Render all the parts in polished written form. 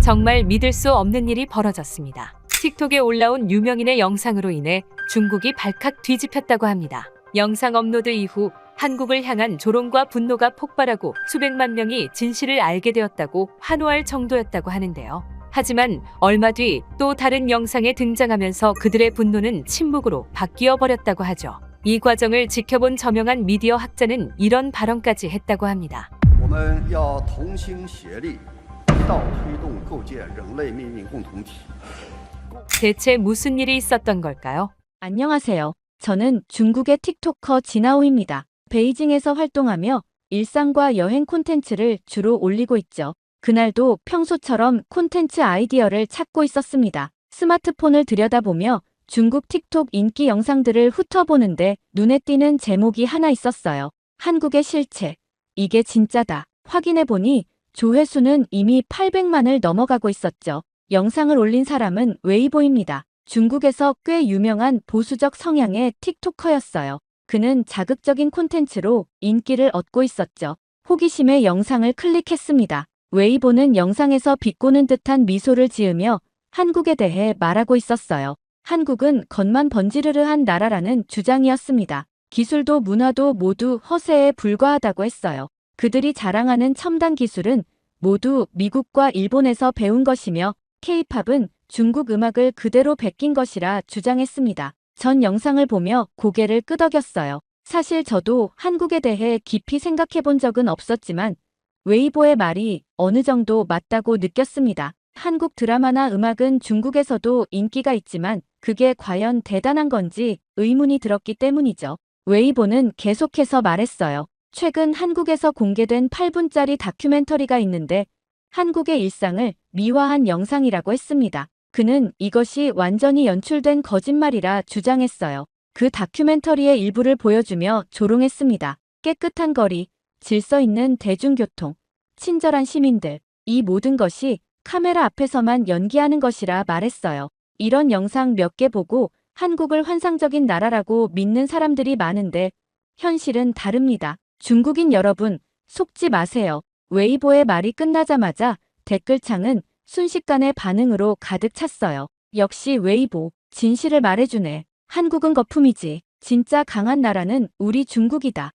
정말 믿을 수 없는 일이 벌어졌습니다. 틱톡에 올라온 유명인의 영상으로 인해 중국이 발칵 뒤집혔다고 합니다. 영상 업로드 이후 한국을 향한 조롱과 분노가 폭발하고 수백만 명이 진실을 알게 되었다고 환호할 정도였다고 하는데요. 하지만 얼마 뒤 또 다른 영상에 등장하면서 그들의 분노는 침묵으로 바뀌어 버렸다고 하죠. 이 과정을 지켜본 저명한 미디어 학자는 이런 발언까지 했다고 합니다. 我们要同心协力，一道推动构建人类命运共同体。 대체 무슨 일이 있었던 걸까요? 안녕하세요. 저는 중국의 틱토커 진아오입니다. 베이징에서 활동하며 일상과 여행 콘텐츠를 주로 올리고 있죠. 그날도 평소처럼 콘텐츠 아이디어를 찾고 있었습니다. 스마트폰을 들여다보며 중국 틱톡 인기 영상들을 훑어보는데 눈에 띄는 제목이 하나 있었어요. 한국의 실체. 이게 진짜다. 확인해보니 조회수는 이미 800만을 넘어가고 있었죠. 영상을 올린 사람은 웨이보입니다. 중국에서 꽤 유명한 보수적 성향의 틱토커였어요. 그는 자극적인 콘텐츠로 인기를 얻고 있었죠. 호기심에 영상을 클릭했습니다. 웨이보는 영상에서 비꼬는 듯한 미소를 지으며 한국에 대해 말하고 있었어요. 한국은 겉만 번지르르한 나라라는 주장이었습니다. 기술도 문화도 모두 허세에 불과하다고 했어요. 그들이 자랑하는 첨단 기술은 모두 미국과 일본에서 배운 것이며 K-팝은 중국 음악을 그대로 베낀 것이라 주장했습니다. 전 영상을 보며 고개를 끄덕였어요. 사실 저도 한국에 대해 깊이 생각해 본 적은 없었지만 웨이보의 말이 어느 정도 맞다고 느꼈습니다. 한국 드라마나 음악은 중국에서도 인기가 있지만 그게 과연 대단한 건지 의문이 들었기 때문이죠. 웨이보는 계속해서 말했어요. 최근 한국에서 공개된 8분짜리 다큐멘터리가 있는데 한국의 일상을 미화한 영상이라고 했습니다. 그는 이것이 완전히 연출된 거짓말이라 주장했어요. 그 다큐멘터리의 일부를 보여주며 조롱했습니다. 깨끗한 거리, 질서 있는 대중교통, 친절한 시민들, 이 모든 것이 카메라 앞에서만 연기하는 것이라 말했어요. 이런 영상 몇 개 보고 한국을 환상적인 나라라고 믿는 사람들이 많은데 현실은 다릅니다. 중국인 여러분, 속지 마세요. 웨이보의 말이 끝나자마자 댓글창은 순식간에 반응으로 가득 찼어요. 역시 웨이보, 진실을 말해주네. 한국은 거품이지. 진짜 강한 나라는 우리 중국이다.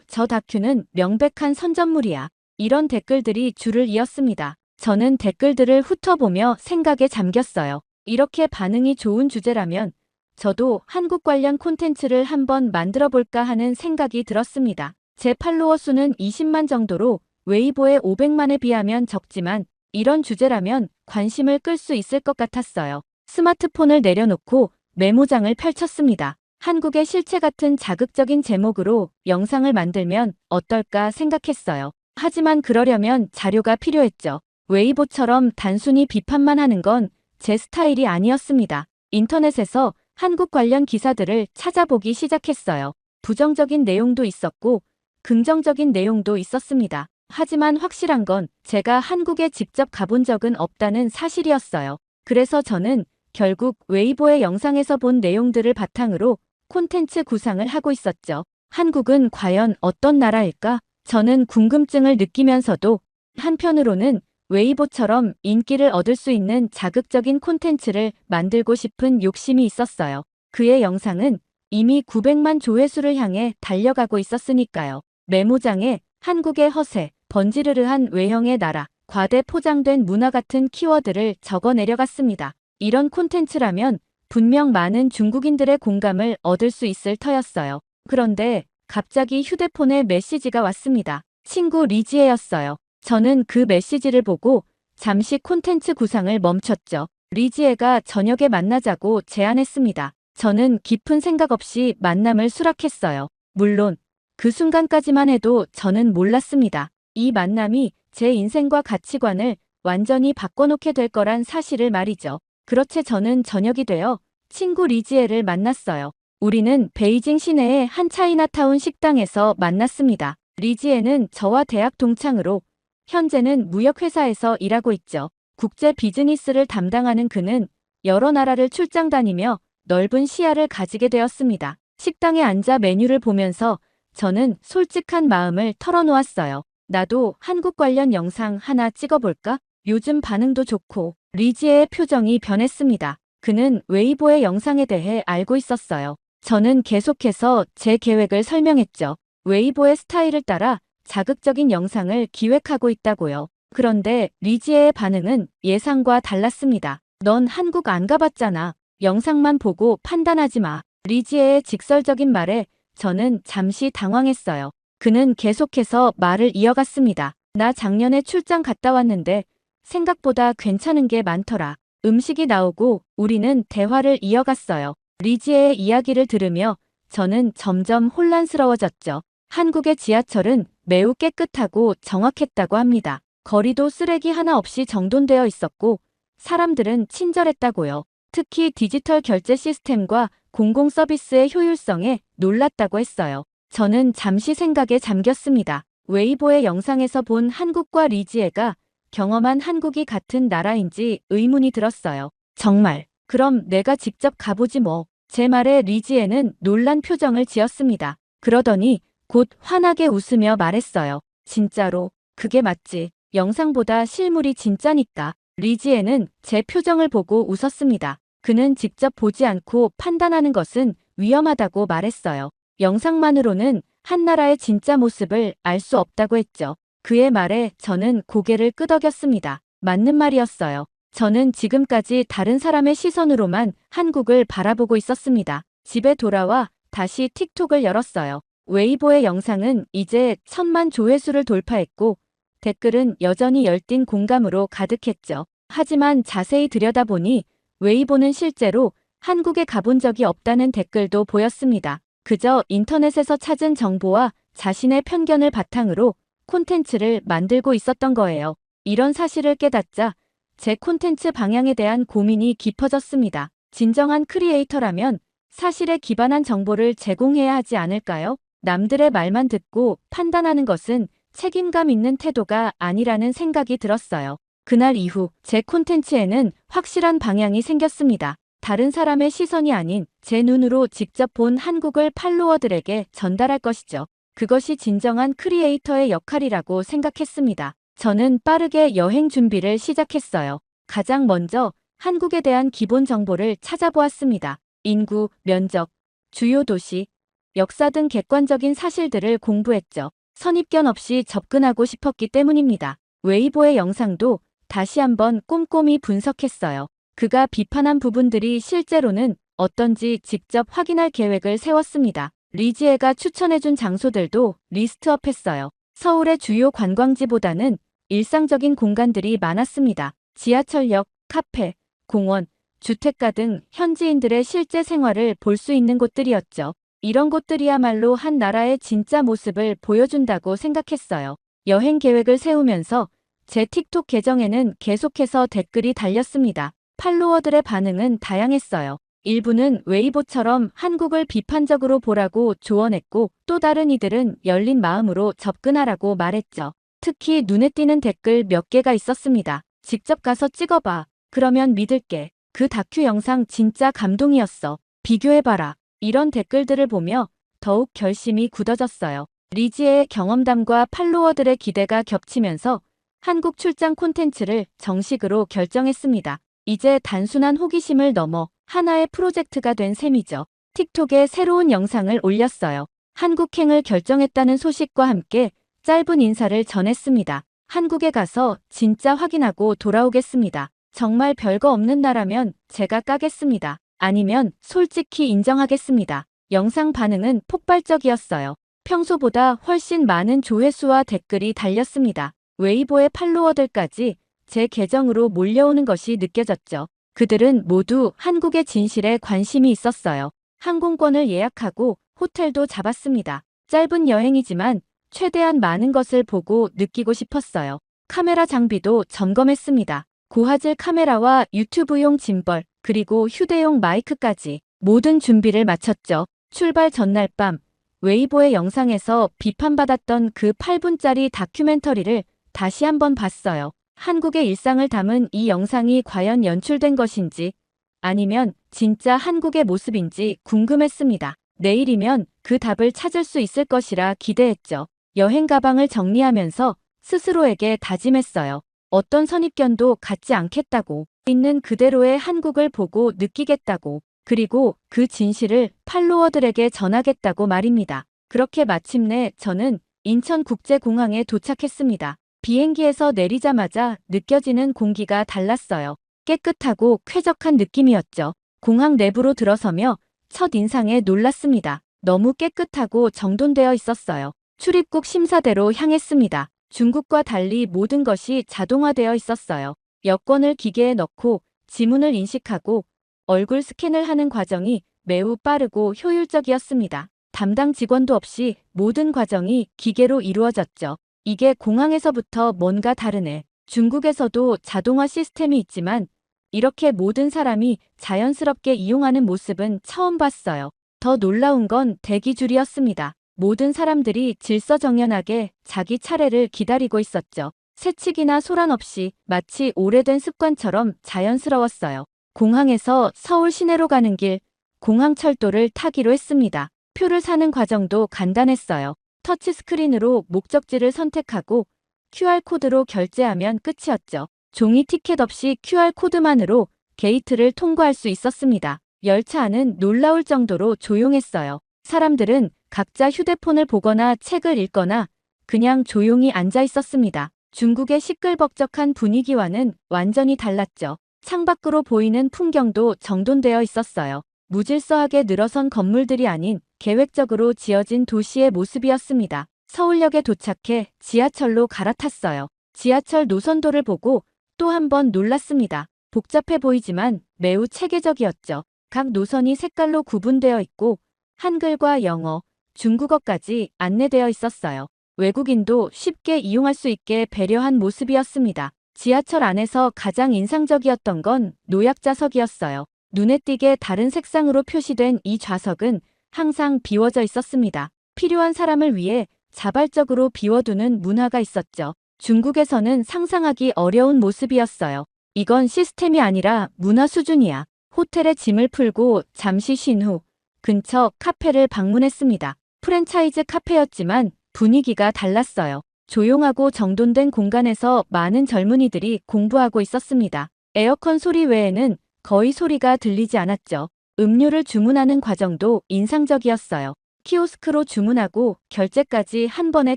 저 다큐는 명백한 선전물이야. 이런 댓글들이 줄을 이었습니다. 저는 댓글들을 훑어보며 생각에 잠겼어요. 이렇게 반응이 좋은 주제라면 저도 한국 관련 콘텐츠를 한번 만들어볼까 하는 생각이 들었습니다. 제 팔로워 수는 20만 정도로 웨이보의 500만에 비하면 적지만 이런 주제라면 관심을 끌 수 있을 것 같았어요. 스마트폰을 내려놓고 메모장을 펼쳤습니다. 한국의 실체 같은 자극적인 제목으로 영상을 만들면 어떨까 생각했어요. 하지만 그러려면 자료가 필요했죠. 웨이보처럼 단순히 비판만 하는 건 제 스타일이 아니었습니다. 인터넷에서 한국 관련 기사들을 찾아보기 시작했어요. 부정적인 내용도 있었고 긍정적인 내용도 있었습니다. 하지만 확실한 건 제가 한국에 직접 가본 적은 없다는 사실이었어요. 그래서 저는 결국 웨이보의 영상에서 본 내용들을 바탕으로 콘텐츠 구상을 하고 있었죠. 한국은 과연 어떤 나라일까? 저는 궁금증을 느끼면서도 한편으로는 웨이보처럼 인기를 얻을 수 있는 자극적인 콘텐츠를 만들고 싶은 욕심이 있었어요. 그의 영상은 이미 900만 조회수를 향해 달려가고 있었으니까요. 메모장에 한국의 허세, 번지르르한 외형의 나라, 과대 포장된 문화 같은 키워드를 적어 내려갔습니다. 이런 콘텐츠라면 분명 많은 중국인들의 공감을 얻을 수 있을 터였어요. 그런데 갑자기 휴대폰에 메시지가 왔습니다. 친구 리지에였어요. 저는 그 메시지를 보고 잠시 콘텐츠 구상을 멈췄죠. 리지에가 저녁에 만나자고 제안했습니다. 저는 깊은 생각 없이 만남을 수락했어요. 물론 그 순간까지만 해도 저는 몰랐습니다. 이 만남이 제 인생과 가치관을 완전히 바꿔놓게 될 거란 사실을 말이죠. 그렇게 저는 저녁이 되어 친구 리지에를 만났어요. 우리는 베이징 시내의 한 차이나타운 식당에서 만났습니다. 리지에는 저와 대학 동창으로 현재는 무역회사에서 일하고 있죠. 국제 비즈니스를 담당하는 그는 여러 나라를 출장 다니며 넓은 시야를 가지게 되었습니다. 식당에 앉아 메뉴를 보면서 저는 솔직한 마음을 털어놓았어요. 나도 한국 관련 영상 하나 찍어볼까? 요즘 반응도 좋고 리지의 표정이 변했습니다. 그는 웨이보의 영상에 대해 알고 있었어요. 저는 계속해서 제 계획을 설명했죠. 웨이보의 스타일을 따라 자극적인 영상을 기획하고 있다고요. 그런데 리지의 반응은 예상과 달랐습니다. 넌 한국 안 가봤잖아. 영상만 보고 판단하지 마. 리지의 직설적인 말에 저는 잠시 당황했어요. 그는 계속해서 말을 이어갔습니다. 나 작년에 출장 갔다 왔는데 생각보다 괜찮은 게 많더라. 음식이 나오고 우리는 대화를 이어갔어요. 리지의 이야기를 들으며 저는 점점 혼란스러워졌죠. 한국의 지하철은 매우 깨끗하고 정확했다고 합니다. 거리도 쓰레기 하나 없이 정돈되어 있었고 사람들은 친절했다고요. 특히 디지털 결제 시스템과 공공 서비스의 효율성에 놀랐다고 했어요. 저는 잠시 생각에 잠겼습니다. 웨이보의 영상에서 본 한국과 리지에가 경험한 한국이 같은 나라인지 의문이 들었어요. 정말, 그럼 내가 직접 가보지 뭐. 제 말에 리지에는 놀란 표정을 지었습니다. 그러더니 곧 환하게 웃으며 말했어요. 진짜로, 그게 맞지. 영상보다 실물이 진짜니까. 리지에는 제 표정을 보고 웃었습니다. 그는 직접 보지 않고 판단하는 것은 위험하다고 말했어요. 영상만으로는 한 나라의 진짜 모습을 알 수 없다고 했죠. 그의 말에 저는 고개를 끄덕였습니다. 맞는 말이었어요. 저는 지금까지 다른 사람의 시선으로만 한국을 바라보고 있었습니다. 집에 돌아와 다시 틱톡을 열었어요. 웨이보의 영상은 이제 1000만 조회수를 돌파했고 댓글은 여전히 열띤 공감으로 가득했죠. 하지만 자세히 들여다보니 웨이보는 실제로 한국에 가본 적이 없다는 댓글도 보였습니다. 그저 인터넷에서 찾은 정보와 자신의 편견을 바탕으로 콘텐츠를 만들고 있었던 거예요. 이런 사실을 깨닫자 제 콘텐츠 방향에 대한 고민이 깊어졌습니다. 진정한 크리에이터라면 사실에 기반한 정보를 제공해야 하지 않을까요? 남들의 말만 듣고 판단하는 것은 책임감 있는 태도가 아니라는 생각이 들었어요. 그날 이후 제 콘텐츠에는 확실한 방향이 생겼습니다. 다른 사람의 시선이 아닌 제 눈으로 직접 본 한국을 팔로워들에게 전달할 것이죠. 그것이 진정한 크리에이터의 역할이라고 생각했습니다. 저는 빠르게 여행 준비를 시작했어요. 가장 먼저 한국에 대한 기본 정보를 찾아보았습니다. 인구, 면적, 주요 도시, 역사 등 객관적인 사실들을 공부했죠. 선입견 없이 접근하고 싶었기 때문입니다. 웨이보의 영상도 다시 한번 꼼꼼히 분석했어요. 그가 비판한 부분들이 실제로는 어떤지 직접 확인할 계획을 세웠습니다. 리지에가 추천해준 장소들도 리스트업했어요. 서울의 주요 관광지보다는 일상적인 공간들이 많았습니다. 지하철역, 카페, 공원, 주택가 등 현지인들의 실제 생활을 볼 수 있는 곳들이었죠. 이런 곳들이야말로 한 나라의 진짜 모습을 보여준다고 생각했어요. 여행 계획을 세우면서 제 틱톡 계정에는 계속해서 댓글이 달렸습니다. 팔로워들의 반응은 다양했어요. 일부는 웨이보처럼 한국을 비판적으로 보라고 조언했고 또 다른 이들은 열린 마음으로 접근하라고 말했죠. 특히 눈에 띄는 댓글 몇 개가 있었습니다. 직접 가서 찍어봐. 그러면 믿을게. 그 다큐 영상 진짜 감동이었어. 비교해봐라. 이런 댓글들을 보며 더욱 결심이 굳어졌어요. 리지의 경험담과 팔로워들의 기대가 겹치면서 한국 출장 콘텐츠를 정식으로 결정했습니다. 이제 단순한 호기심을 넘어 하나의 프로젝트가 된 셈이죠. 틱톡에 새로운 영상을 올렸어요. 한국행을 결정했다는 소식과 함께 짧은 인사를 전했습니다. 한국에 가서 진짜 확인하고 돌아오겠습니다. 정말 별거 없는 나라면 제가 까겠습니다. 아니면 솔직히 인정하겠습니다. 영상 반응은 폭발적이었어요. 평소보다 훨씬 많은 조회수와 댓글이 달렸습니다. 웨이보의 팔로워들까지 제 계정으로 몰려오는 것이 느껴졌죠. 그들은 모두 한국의 진실에 관심이 있었어요. 항공권을 예약하고 호텔도 잡았습니다. 짧은 여행이지만 최대한 많은 것을 보고 느끼고 싶었어요. 카메라 장비도 점검했습니다. 고화질 카메라와 유튜브용 짐벌, 그리고 휴대용 마이크까지 모든 준비를 마쳤죠. 출발 전날 밤, 웨이보의 영상에서 비판받았던 그 8분짜리 다큐멘터리를 다시 한번 봤어요. 한국의 일상을 담은 이 영상이 과연 연출된 것인지 아니면 진짜 한국의 모습인지 궁금했습니다. 내일이면 그 답을 찾을 수 있을 것이라 기대했죠. 여행 가방을 정리하면서 스스로에게 다짐했어요. 어떤 선입견도 갖지 않겠다고, 있는 그대로의 한국을 보고 느끼겠다고, 그리고 그 진실을 팔로워들에게 전하겠다고 말입니다. 그렇게 마침내 저는 인천국제공항에 도착했습니다. 비행기에서 내리자마자 느껴지는 공기가 달랐어요. 깨끗하고 쾌적한 느낌이었죠. 공항 내부로 들어서며 첫 인상에 놀랐습니다. 너무 깨끗하고 정돈되어 있었어요. 출입국 심사대로 향했습니다. 중국과 달리 모든 것이 자동화되어 있었어요. 여권을 기계에 넣고 지문을 인식하고 얼굴 스캔을 하는 과정이 매우 빠르고 효율적이었습니다. 담당 직원도 없이 모든 과정이 기계로 이루어졌죠. 이게 공항에서부터 뭔가 다르네. 중국에서도 자동화 시스템이 있지만 이렇게 모든 사람이 자연스럽게 이용하는 모습은 처음 봤어요. 더 놀라운 건 대기줄이었습니다. 모든 사람들이 질서정연하게 자기 차례를 기다리고 있었죠. 새치기나 소란 없이 마치 오래된 습관처럼 자연스러웠어요. 공항에서 서울 시내로 가는 길, 공항철도를 타기로 했습니다. 표를 사는 과정도 간단했어요. 터치스크린으로 목적지를 선택하고 QR코드로 결제하면 끝이었죠. 종이 티켓 없이 QR코드만으로 게이트를 통과할 수 있었습니다. 열차 안은 놀라울 정도로 조용했어요. 사람들은 각자 휴대폰을 보거나 책을 읽거나 그냥 조용히 앉아 있었습니다. 중국의 시끌벅적한 분위기와는 완전히 달랐죠. 창밖으로 보이는 풍경도 정돈되어 있었어요. 무질서하게 늘어선 건물들이 아닌 계획적으로 지어진 도시의 모습이었습니다. 서울역에 도착해 지하철로 갈아탔어요. 지하철 노선도를 보고 또 한 번 놀랐습니다. 복잡해 보이지만 매우 체계적이었죠. 각 노선이 색깔로 구분되어 있고 한글과 영어, 중국어까지 안내되어 있었어요. 외국인도 쉽게 이용할 수 있게 배려한 모습이었습니다. 지하철 안에서 가장 인상적이었던 건 노약 좌석이었어요. 눈에 띄게 다른 색상으로 표시된 이 좌석은 항상 비워져 있었습니다. 필요한 사람을 위해 자발적으로 비워두는 문화가 있었죠. 중국에서는 상상하기 어려운 모습이었어요. 이건 시스템이 아니라 문화 수준이야. 호텔에 짐을 풀고 잠시 쉰 후 근처 카페를 방문했습니다. 프랜차이즈 카페였지만 분위기가 달랐어요. 조용하고 정돈된 공간에서 많은 젊은이들이 공부하고 있었습니다. 에어컨 소리 외에는 거의 소리가 들리지 않았죠. 음료를 주문하는 과정도 인상적이었어요. 키오스크로 주문하고 결제까지 한 번에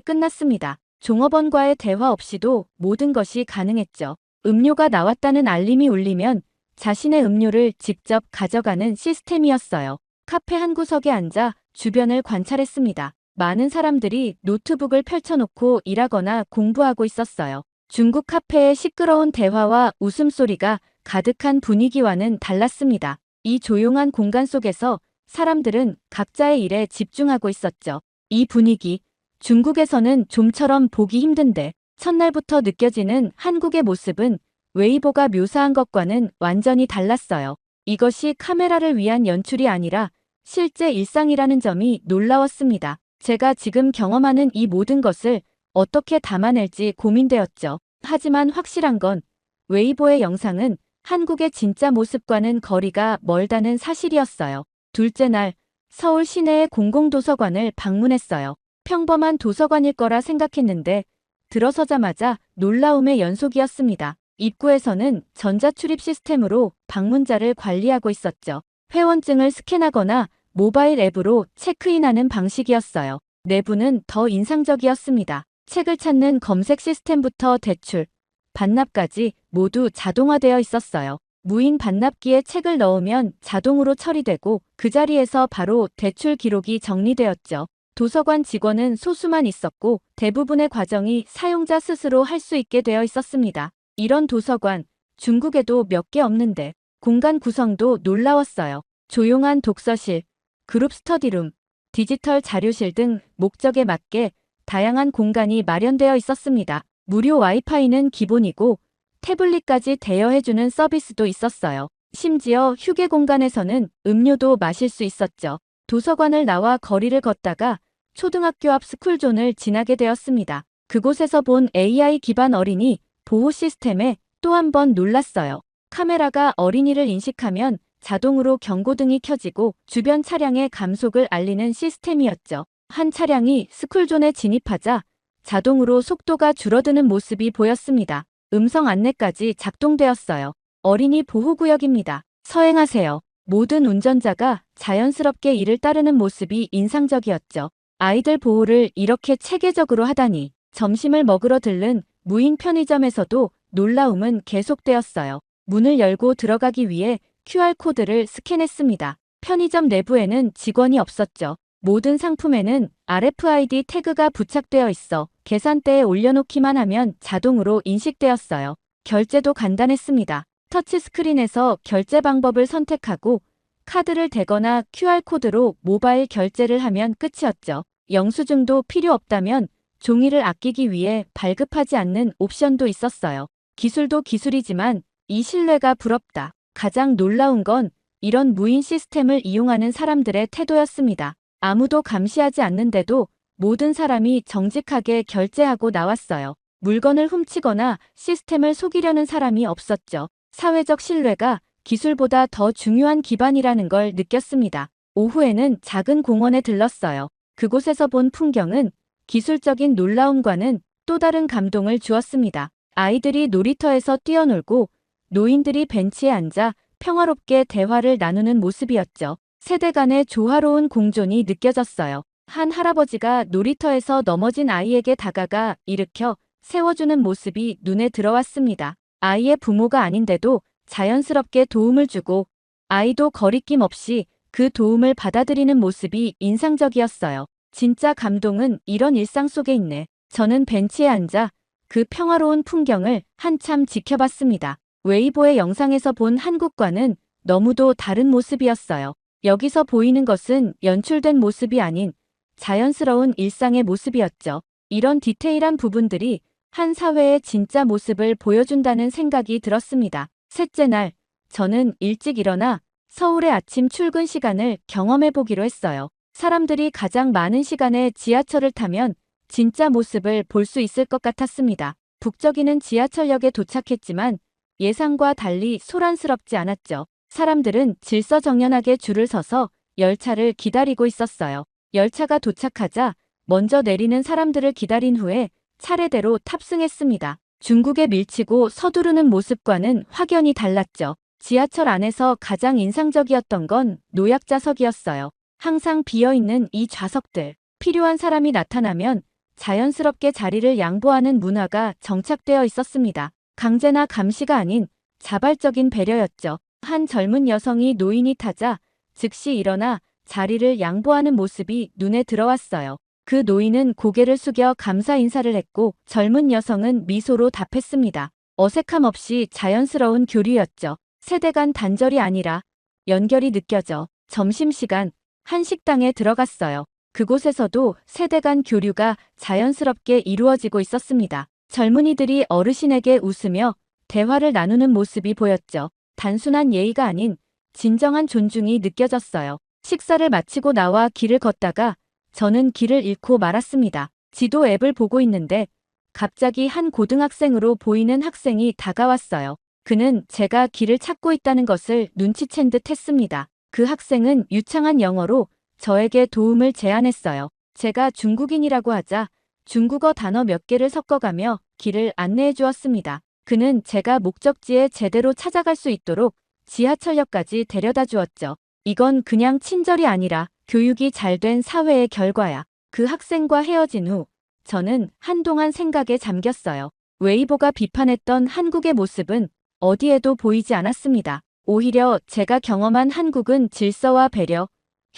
끝났습니다. 종업원과의 대화 없이도 모든 것이 가능했죠. 음료가 나왔다는 알림이 울리면 자신의 음료를 직접 가져가는 시스템이었어요. 카페 한 구석에 앉아 주변을 관찰했습니다. 많은 사람들이 노트북을 펼쳐놓고 일하거나 공부하고 있었어요. 중국 카페의 시끄러운 대화와 웃음소리가 가득한 분위기와는 달랐습니다. 이 조용한 공간 속에서 사람들은 각자의 일에 집중하고 있었죠. 이 분위기, 중국에서는 좀처럼 보기 힘든데 첫날부터 느껴지는 한국의 모습은 웨이보가 묘사한 것과는 완전히 달랐어요. 이것이 카메라를 위한 연출이 아니라 실제 일상이라는 점이 놀라웠습니다. 제가 지금 경험하는 이 모든 것을 어떻게 담아낼지 고민되었죠. 하지만 확실한 건 웨이보의 영상은 한국의 진짜 모습과는 거리가 멀다는 사실이었어요. 둘째 날, 서울 시내의 공공도서관을 방문했어요. 평범한 도서관일 거라 생각했는데 들어서자마자 놀라움의 연속이었습니다. 입구에서는 전자출입 시스템으로 방문자를 관리하고 있었죠. 회원증을 스캔하거나 모바일 앱으로 체크인하는 방식이었어요. 내부는 더 인상적이었습니다. 책을 찾는 검색 시스템부터 대출, 반납까지 모두 자동화되어 있었어요. 무인 반납기에 책을 넣으면 자동으로 처리되고 그 자리에서 바로 대출 기록이 정리되었죠. 도서관 직원은 소수만 있었고 대부분의 과정이 사용자 스스로 할 수 있게 되어 있었습니다. 이런 도서관, 중국에도 몇 개 없는데 공간 구성도 놀라웠어요. 조용한 독서실, 그룹 스터디룸, 디지털 자료실 등 목적에 맞게 다양한 공간이 마련되어 있었습니다. 무료 와이파이는 기본이고 태블릿까지 대여해주는 서비스도 있었어요. 심지어 휴게 공간에서는 음료도 마실 수 있었죠. 도서관을 나와 거리를 걷다가 초등학교 앞 스쿨존을 지나게 되었습니다. 그곳에서 본 AI 기반 어린이 보호 시스템에 또 한 번 놀랐어요. 카메라가 어린이를 인식하면 자동으로 경고등이 켜지고 주변 차량의 감속을 알리는 시스템이었죠. 한 차량이 스쿨존에 진입하자 자동으로 속도가 줄어드는 모습이 보였습니다. 음성 안내까지 작동되었어요. 어린이 보호구역입니다. 서행하세요. 모든 운전자가 자연스럽게 이를 따르는 모습이 인상적이었죠. 아이들 보호를 이렇게 체계적으로 하다니. 점심을 먹으러 들른 무인 편의점에서도 놀라움은 계속되었어요. 문을 열고 들어가기 위해 QR코드를 스캔했습니다. 편의점 내부에는 직원이 없었죠. 모든 상품에는 RFID 태그가 부착되어 있어 계산대에 올려놓기만 하면 자동으로 인식되었어요. 결제도 간단했습니다. 터치스크린에서 결제 방법을 선택하고 카드를 대거나 QR코드로 모바일 결제를 하면 끝이었죠. 영수증도 필요 없다면 종이를 아끼기 위해 발급하지 않는 옵션도 있었어요. 기술도 기술이지만 이 신뢰가 부럽다. 가장 놀라운 건 이런 무인 시스템을 이용하는 사람들의 태도였습니다. 아무도 감시하지 않는데도 모든 사람이 정직하게 결제하고 나왔어요. 물건을 훔치거나 시스템을 속이려는 사람이 없었죠. 사회적 신뢰가 기술보다 더 중요한 기반이라는 걸 느꼈습니다. 오후에는 작은 공원에 들렀어요. 그곳에서 본 풍경은 기술적인 놀라움과는 또 다른 감동을 주었습니다. 아이들이 놀이터에서 뛰어놀고 노인들이 벤치에 앉아 평화롭게 대화를 나누는 모습이었죠. 세대 간의 조화로운 공존이 느껴졌어요. 한 할아버지가 놀이터에서 넘어진 아이에게 다가가 일으켜 세워주는 모습이 눈에 들어왔습니다. 아이의 부모가 아닌데도 자연스럽게 도움을 주고 아이도 거리낌 없이 그 도움을 받아들이는 모습이 인상적이었어요. 진짜 감동은 이런 일상 속에 있네. 저는 벤치에 앉아 그 평화로운 풍경을 한참 지켜봤습니다. 웨이보의 영상에서 본 한국과는 너무도 다른 모습이었어요. 여기서 보이는 것은 연출된 모습이 아닌 자연스러운 일상의 모습이었죠. 이런 디테일한 부분들이 한 사회의 진짜 모습을 보여준다는 생각이 들었습니다. 셋째 날, 저는 일찍 일어나 서울의 아침 출근 시간을 경험해 보기로 했어요. 사람들이 가장 많은 시간에 지하철을 타면 진짜 모습을 볼 수 있을 것 같았습니다. 북적이는 지하철역에 도착했지만 예상과 달리 소란스럽지 않았죠. 사람들은 질서정연하게 줄을 서서 열차를 기다리고 있었어요. 열차가 도착하자 먼저 내리는 사람들을 기다린 후에 차례대로 탑승했습니다. 중국에 밀치고 서두르는 모습과는 확연히 달랐죠. 지하철 안에서 가장 인상적이었던 건 노약자석이었어요. 항상 비어있는 이 좌석들. 필요한 사람이 나타나면 자연스럽게 자리를 양보하는 문화가 정착되어 있었습니다. 강제나 감시가 아닌 자발적인 배려였죠. 한 젊은 여성이 노인이 타자 즉시 일어나 자리를 양보하는 모습이 눈에 들어왔어요. 그 노인은 고개를 숙여 감사 인사를 했고 젊은 여성은 미소로 답했습니다. 어색함 없이 자연스러운 교류였죠. 세대 간 단절이 아니라 연결이 느껴져 점심시간 한 식당에 들어갔어요. 그곳에서도 세대 간 교류가 자연스럽게 이루어지고 있었습니다. 젊은이들이 어르신에게 웃으며 대화를 나누는 모습이 보였죠. 단순한 예의가 아닌 진정한 존중이 느껴졌어요. 식사를 마치고 나와 길을 걷다가 저는 길을 잃고 말았습니다. 지도 앱을 보고 있는데 갑자기 한 고등학생으로 보이는 학생이 다가왔어요. 그는 제가 길을 찾고 있다는 것을 눈치챈 듯 했습니다. 그 학생은 유창한 영어로 저에게 도움을 제안했어요. 제가 중국인이라고 하자 중국어 단어 몇 개를 섞어가며 길을 안내해 주었습니다. 그는 제가 목적지에 제대로 찾아갈 수 있도록 지하철역까지 데려다 주었죠. 이건 그냥 친절이 아니라 교육이 잘 된 사회의 결과야. 그 학생과 헤어진 후 저는 한동안 생각에 잠겼어요. 웨이보가 비판했던 한국의 모습은 어디에도 보이지 않았습니다. 오히려 제가 경험한 한국은 질서와 배려,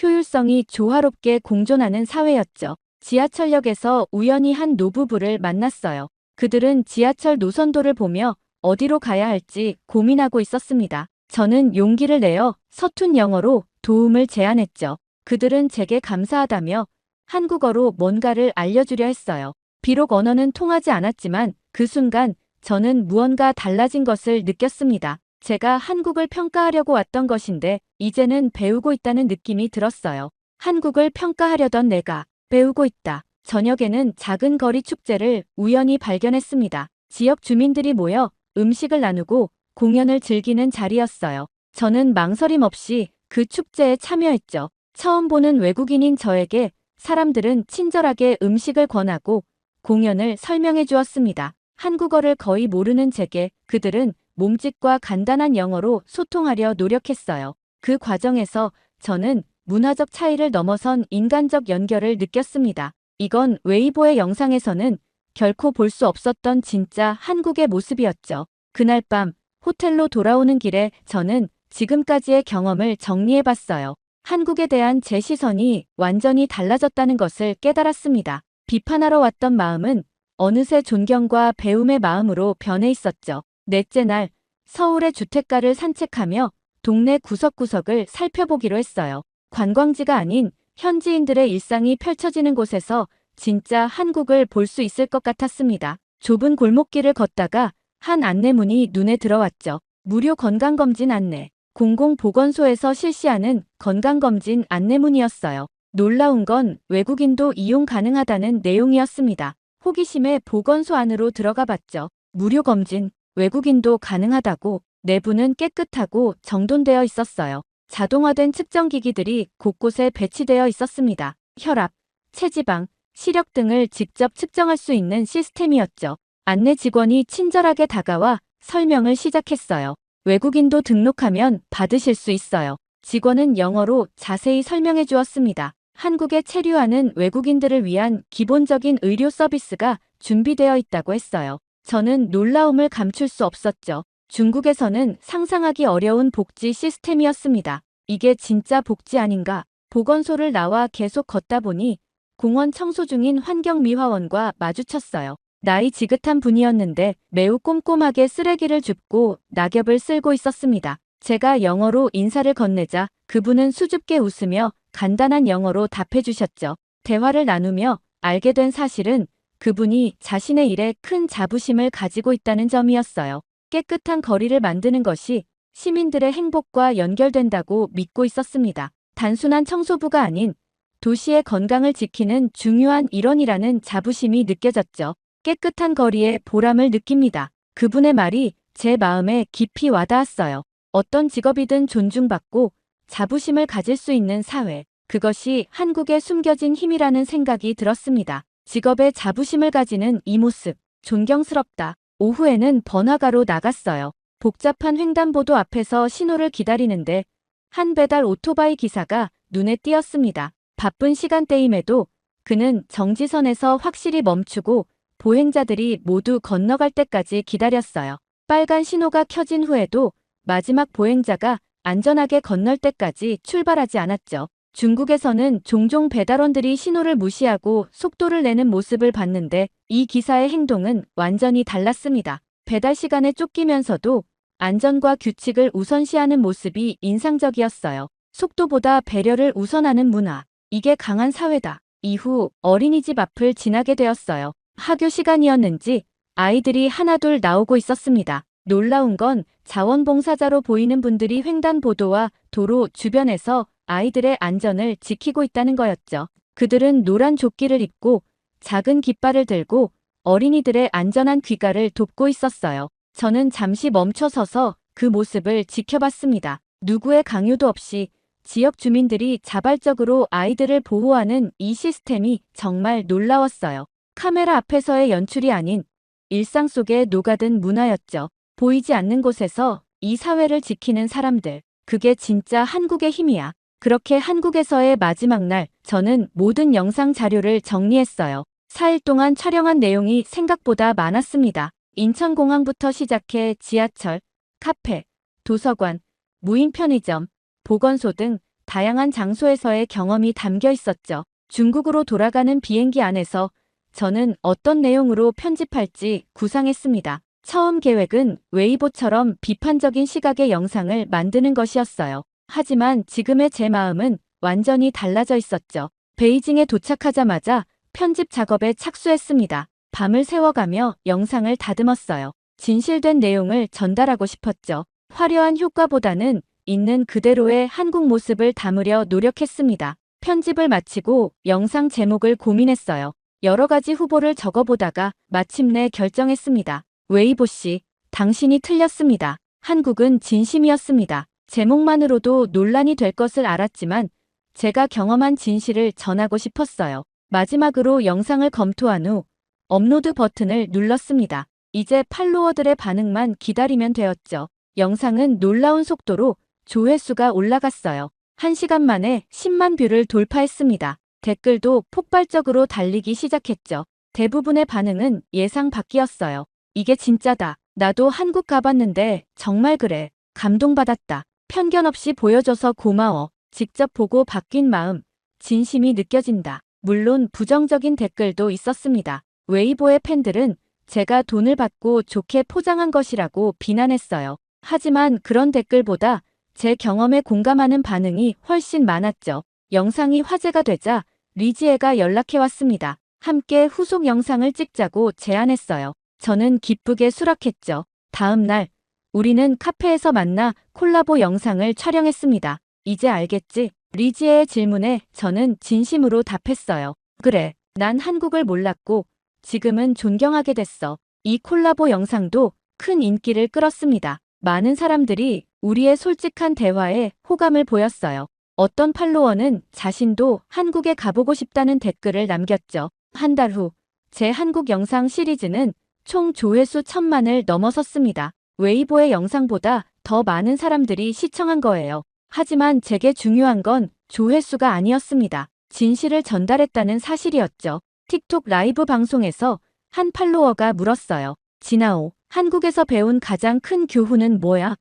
효율성이 조화롭게 공존하는 사회였죠. 지하철역에서 우연히 한 노부부를 만났어요. 그들은 지하철 노선도를 보며 어디로 가야 할지 고민하고 있었습니다. 저는 용기를 내어 서툰 영어로 도움을 제안했죠. 그들은 제게 감사하다며 한국어로 뭔가를 알려주려 했어요. 비록 언어는 통하지 않았지만 그 순간 저는 무언가 달라진 것을 느꼈습니다. 제가 한국을 평가하려고 왔던 것인데 이제는 배우고 있다는 느낌이 들었어요. 한국을 평가하려던 내가 배우고 있다. 저녁에는 작은 거리 축제를 우연히 발견했습니다. 지역 주민들이 모여 음식을 나누고 공연을 즐기는 자리였어요. 저는 망설임 없이 그 축제에 참여했죠. 처음 보는 외국인인 저에게 사람들은 친절하게 음식을 권하고 공연을 설명해 주었습니다. 한국어를 거의 모르는 제게 그들은 몸짓과 간단한 영어로 소통하려 노력했어요. 그 과정에서 저는 문화적 차이를 넘어선 인간적 연결을 느꼈습니다. 이건 웨이보의 영상에서는 결코 볼 수 없었던 진짜 한국의 모습이었죠. 그날 밤 호텔로 돌아오는 길에 저는 지금까지의 경험을 정리해봤어요. 한국에 대한 제 시선이 완전히 달라졌다는 것을 깨달았습니다. 비판하러 왔던 마음은 어느새 존경과 배움의 마음으로 변해 있었죠. 넷째 날, 서울의 주택가를 산책하며 동네 구석구석을 살펴보기로 했어요. 관광지가 아닌 현지인들의 일상이 펼쳐지는 곳에서 진짜 한국을 볼 수 있을 것 같았습니다. 좁은 골목길을 걷다가 한 안내문이 눈에 들어왔죠. 무료 건강검진 안내. 공공보건소에서 실시하는 건강검진 안내문이었어요. 놀라운 건 외국인도 이용 가능하다는 내용이었습니다. 호기심에 보건소 안으로 들어가 봤죠. 무료 검진, 외국인도 가능하다고. 내부는 깨끗하고 정돈되어 있었어요. 자동화된 측정기기들이 곳곳에 배치되어 있었습니다. 혈압, 체지방, 시력 등을 직접 측정할 수 있는 시스템이었죠. 안내 직원이 친절하게 다가와 설명을 시작했어요. 외국인도 등록하면 받으실 수 있어요. 직원은 영어로 자세히 설명해 주었습니다. 한국에 체류하는 외국인들을 위한 기본적인 의료 서비스가 준비되어 있다고 했어요. 저는 놀라움을 감출 수 없었죠. 중국에서는 상상하기 어려운 복지 시스템이었습니다. 이게 진짜 복지 아닌가? 보건소를 나와 계속 걷다 보니 공원 청소 중인 환경미화원과 마주쳤어요. 나이 지긋한 분이었는데 매우 꼼꼼하게 쓰레기를 줍고 낙엽을 쓸고 있었습니다. 제가 영어로 인사를 건네자 그분은 수줍게 웃으며 간단한 영어로 답해 주셨죠. 대화를 나누며 알게 된 사실은 그분이 자신의 일에 큰 자부심을 가지고 있다는 점이었어요. 깨끗한 거리를 만드는 것이 시민들의 행복과 연결된다고 믿고 있었습니다. 단순한 청소부가 아닌 도시의 건강을 지키는 중요한 일원이라는 자부심이 느껴졌죠. 깨끗한 거리에 보람을 느낍니다. 그분의 말이 제 마음에 깊이 와닿았어요. 어떤 직업이든 존중받고 자부심을 가질 수 있는 사회. 그것이 한국의 숨겨진 힘이라는 생각이 들었습니다. 직업에 자부심을 가지는 이 모습, 존경스럽다. 오후에는 번화가로 나갔어요. 복잡한 횡단보도 앞에서 신호를 기다리는데 한 배달 오토바이 기사가 눈에 띄었습니다. 바쁜 시간대임에도 그는 정지선에서 확실히 멈추고 보행자들이 모두 건너갈 때까지 기다렸어요. 빨간 신호가 켜진 후에도 마지막 보행자가 안전하게 건널 때까지 출발하지 않았죠. 중국에서는 종종 배달원들이 신호를 무시하고 속도를 내는 모습을 봤는데 이 기사의 행동은 완전히 달랐습니다. 배달 시간에 쫓기면서도 안전과 규칙을 우선시하는 모습이 인상적이었어요. 속도보다 배려를 우선하는 문화. 이게 강한 사회다. 이후 어린이집 앞을 지나게 되었어요. 학교 시간이었는지 아이들이 하나둘 나오고 있었습니다. 놀라운 건 자원봉사자로 보이는 분들이 횡단보도와 도로 주변에서 아이들의 안전을 지키고 있다는 거였죠. 그들은 노란 조끼를 입고 작은 깃발을 들고 어린이들의 안전한 귀가를 돕고 있었어요. 저는 잠시 멈춰서서 그 모습을 지켜봤습니다. 누구의 강요도 없이 지역 주민들이 자발적으로 아이들을 보호하는 이 시스템이 정말 놀라웠어요. 카메라 앞에서의 연출이 아닌 일상 속에 녹아든 문화였죠. 보이지 않는 곳에서 이 사회를 지키는 사람들. 그게 진짜 한국의 힘이야. 그렇게 한국에서의 마지막 날, 저는 모든 영상 자료를 정리했어요. 4일 동안 촬영한 내용이 생각보다 많았습니다. 인천공항부터 시작해 지하철, 카페, 도서관, 무인 편의점, 보건소 등 다양한 장소에서의 경험이 담겨 있었죠. 중국으로 돌아가는 비행기 안에서 저는 어떤 내용으로 편집할지 구상했습니다. 처음 계획은 웨이보처럼 비판적인 시각의 영상을 만드는 것이었어요. 하지만 지금의 제 마음은 완전히 달라져 있었죠. 베이징에 도착하자마자 편집 작업에 착수했습니다. 밤을 새워가며 영상을 다듬었어요. 진실된 내용을 전달하고 싶었죠. 화려한 효과보다는 있는 그대로의 한국 모습을 담으려 노력했습니다. 편집을 마치고 영상 제목을 고민했어요. 여러 가지 후보를 적어보다가 마침내 결정했습니다. 웨이보 씨, 당신이 틀렸습니다. 한국은 진심이었습니다. 제목만으로도 논란이 될 것을 알았지만 제가 경험한 진실을 전하고 싶었어요. 마지막으로 영상을 검토한 후 업로드 버튼을 눌렀습니다. 이제 팔로워들의 반응만 기다리면 되었죠. 영상은 놀라운 속도로 조회수가 올라갔어요. 1시간 만에 10만 뷰를 돌파했습니다. 댓글도 폭발적으로 달리기 시작했죠. 대부분의 반응은 예상 밖이었어요. 이게 진짜다. 나도 한국 가봤는데 정말 그래. 감동받았다. 편견 없이 보여줘서 고마워. 직접 보고 바뀐 마음, 진심이 느껴진다. 물론 부정적인 댓글도 있었습니다. 웨이보의 팬들은 제가 돈을 받고 좋게 포장한 것이라고 비난했어요. 하지만 그런 댓글보다 제 경험에 공감하는 반응이 훨씬 많았죠. 영상이 화제가 되자 리지에가 연락해왔습니다. 함께 후속 영상을 찍자고 제안했어요. 저는 기쁘게 수락했죠. 다음 날 우리는 카페에서 만나 콜라보 영상을 촬영했습니다. 이제 알겠지? 리지의 질문에 저는 진심으로 답했어요. 그래, 난 한국을 몰랐고 지금은 존경하게 됐어. 이 콜라보 영상도 큰 인기를 끌었습니다. 많은 사람들이 우리의 솔직한 대화에 호감을 보였어요. 어떤 팔로워는 자신도 한국에 가보고 싶다는 댓글을 남겼죠. 한 달 후, 제 한국 영상 시리즈는 총 조회수 1000만을 넘어섰습니다. 웨이보의 영상보다 더 많은 사람들이 시청한 거예요. 하지만 제게 중요한 건 조회수가 아니었습니다. 진실을 전달했다는 사실이었죠. 틱톡 라이브 방송에서 한 팔로워가 물었어요. 진아오, 한국에서 배운 가장 큰 교훈은 뭐야?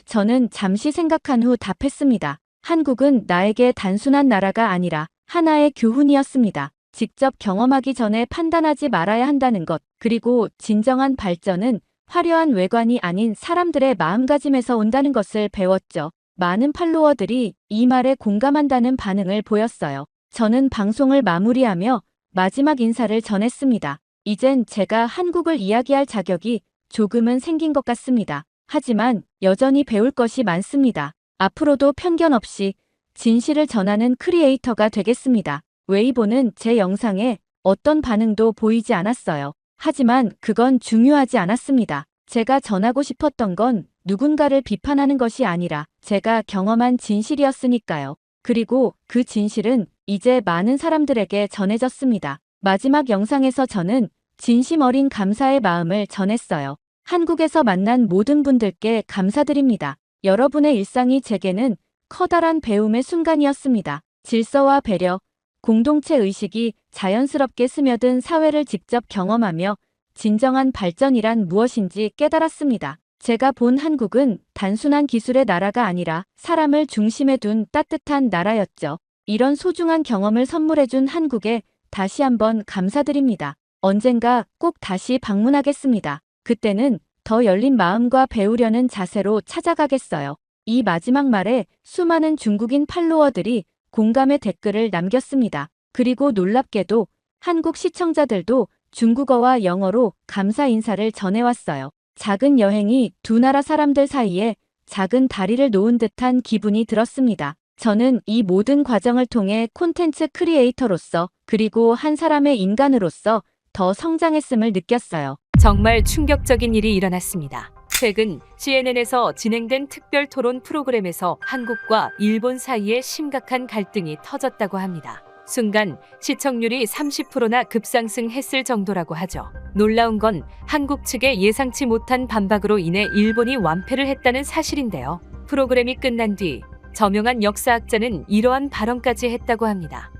저는 잠시 생각한 후 답했습니다. 한국은 나에게 단순한 나라가 아니라 하나의 교훈이었습니다. 직접 경험하기 전에 판단하지 말아야 한다는 것, 그리고 진정한 발전은 화려한 외관이 아닌 사람들의 마음가짐에서 온다는 것을 배웠죠. 많은 팔로워들이 이 말에 공감한다는 반응을 보였어요. 저는 방송을 마무리하며 마지막 인사를 전했습니다. 이젠 제가 한국을 이야기할 자격이 조금은 생긴 것 같습니다. 하지만 여전히 배울 것이 많습니다. 앞으로도 편견 없이 진실을 전하는 크리에이터가 되겠습니다. 웨이보는 제 영상에 어떤 반응도 보이지 않았어요. 하지만 그건 중요하지 않았습니다. 제가 전하고 싶었던 건 누군가를 비판하는 것이 아니라 제가 경험한 진실이었으니까요. 그리고 그 진실은 이제 많은 사람들에게 전해졌습니다. 마지막 영상에서 저는 진심 어린 감사의 마음을 전했어요. 한국에서 만난 모든 분들께 감사드립니다. 여러분의 일상이 제게는 커다란 배움의 순간이었습니다. 질서와 배려, 공동체 의식이 자연스럽게 스며든 사회를 직접 경험하며 진정한 발전이란 무엇인지 깨달았습니다. 제가 본 한국은 단순한 기술의 나라가 아니라 사람을 중심에 둔 따뜻한 나라였죠. 이런 소중한 경험을 선물해준 한국에 다시 한번 감사드립니다. 언젠가 꼭 다시 방문하겠습니다. 그때는 더 열린 마음과 배우려는 자세로 찾아가겠어요. 이 마지막 말에 수많은 중국인 팔로워들이 공감의 댓글을 남겼습니다. 그리고 놀랍게도 한국 시청자들도 중국어와 영어로 감사 인사를 전해왔어요. 작은 여행이 두 나라 사람들 사이에 작은 다리를 놓은 듯한 기분이 들었습니다. 저는 이 모든 과정을 통해 콘텐츠 크리에이터로서 그리고 한 사람의 인간으로서 더 성장했음을 느꼈어요. 정말 충격적인 일이 일어났습니다. 최근 CNN에서 진행된 특별 토론 프로그램에서 한국과 일본 사이에 심각한 갈등이 터졌다고 합니다. 순간 시청률이 30%나 급상승했을 정도라고 하죠. 놀라운 건 한국 측의 예상치 못한 반박으로 인해 일본이 완패를 했다는 사실인데요. 프로그램이 끝난 뒤 저명한 역사학자는 이러한 발언까지 했다고 합니다.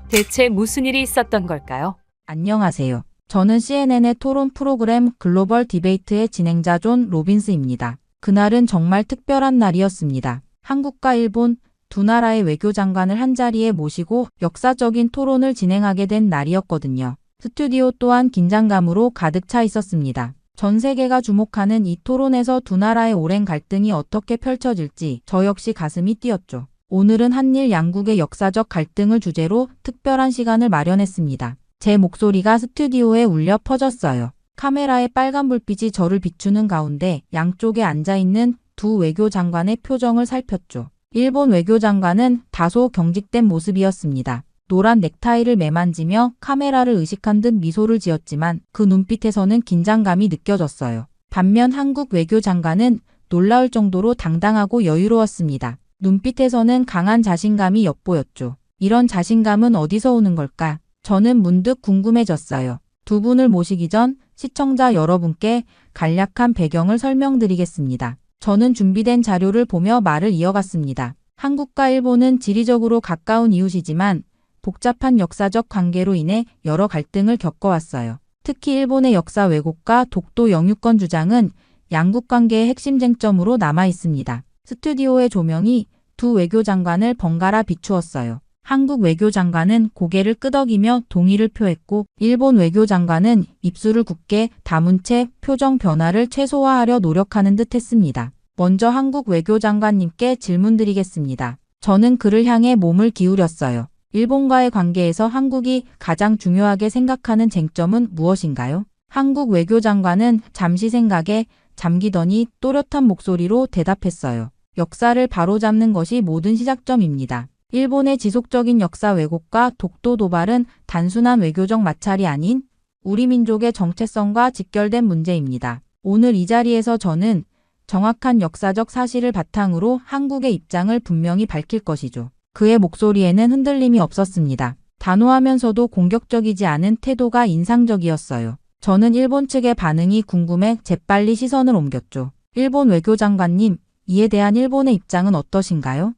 대체 무슨 일이 있었던 걸까요? 안녕하세요. 저는 CNN의 토론 프로그램 글로벌 디베이트의 진행자 존 로빈스입니다. 그날은 정말 특별한 날이었습니다. 한국과 일본 두 나라의 외교장관을 한자리에 모시고 역사적인 토론을 진행하게 된 날이었거든요. 스튜디오 또한 긴장감으로 가득 차 있었습니다. 전 세계가 주목하는 이 토론에서 두 나라의 오랜 갈등이 어떻게 펼쳐질지 저 역시 가슴이 뛰었죠. 오늘은 한일 양국의 역사적 갈등을 주제로 특별한 시간을 마련했습니다. 제 목소리가 스튜디오에 울려 퍼졌어요. 카메라의 빨간 불빛이 저를 비추는 가운데 양쪽에 앉아있는 두 외교장관의 표정을 살폈죠. 일본 외교장관은 다소 경직된 모습이었습니다. 노란 넥타이를 매만지며 카메라를 의식한 듯 미소를 지었지만 그 눈빛에서는 긴장감이 느껴졌어요. 반면 한국 외교장관은 놀라울 정도로 당당하고 여유로웠습니다. 눈빛에서는 강한 자신감이 엿보였죠. 이런 자신감은 어디서 오는 걸까? 저는 문득 궁금해졌어요. 두 분을 모시기 전 시청자 여러분께 간략한 배경을 설명드리겠습니다. 저는 준비된 자료를 보며 말을 이어갔습니다. 한국과 일본은 지리적으로 가까운 이웃이지만 복잡한 역사적 관계로 인해 여러 갈등을 겪어왔어요. 특히 일본의 역사 왜곡과 독도 영유권 주장은 양국 관계의 핵심 쟁점으로 남아 있습니다. 스튜디오의 조명이 두 외교장관을 번갈아 비추었어요. 한국 외교장관은 고개를 끄덕이며 동의를 표했고 일본 외교장관은 입술을 굳게 다문 채 표정 변화를 최소화하려 노력하는 듯 했습니다. 먼저 한국 외교장관님께 질문드리겠습니다. 저는 그를 향해 몸을 기울였어요. 일본과의 관계에서 한국이 가장 중요하게 생각하는 쟁점은 무엇인가요? 한국 외교장관은 잠시 생각에 잠기더니 또렷한 목소리로 대답했어요. 역사를 바로잡는 것이 모든 시작점입니다. 일본의 지속적인 역사 왜곡과 독도 도발은 단순한 외교적 마찰이 아닌 우리 민족의 정체성과 직결된 문제입니다. 오늘 이 자리에서 저는 정확한 역사적 사실을 바탕으로 한국의 입장을 분명히 밝힐 것이죠. 그의 목소리에는 흔들림이 없었습니다. 단호하면서도 공격적이지 않은 태도가 인상적이었어요. 저는 일본 측의 반응이 궁금해 재빨리 시선을 옮겼죠. 일본 외교장관님, 이에 대한 일본의 입장은 어떠신가요?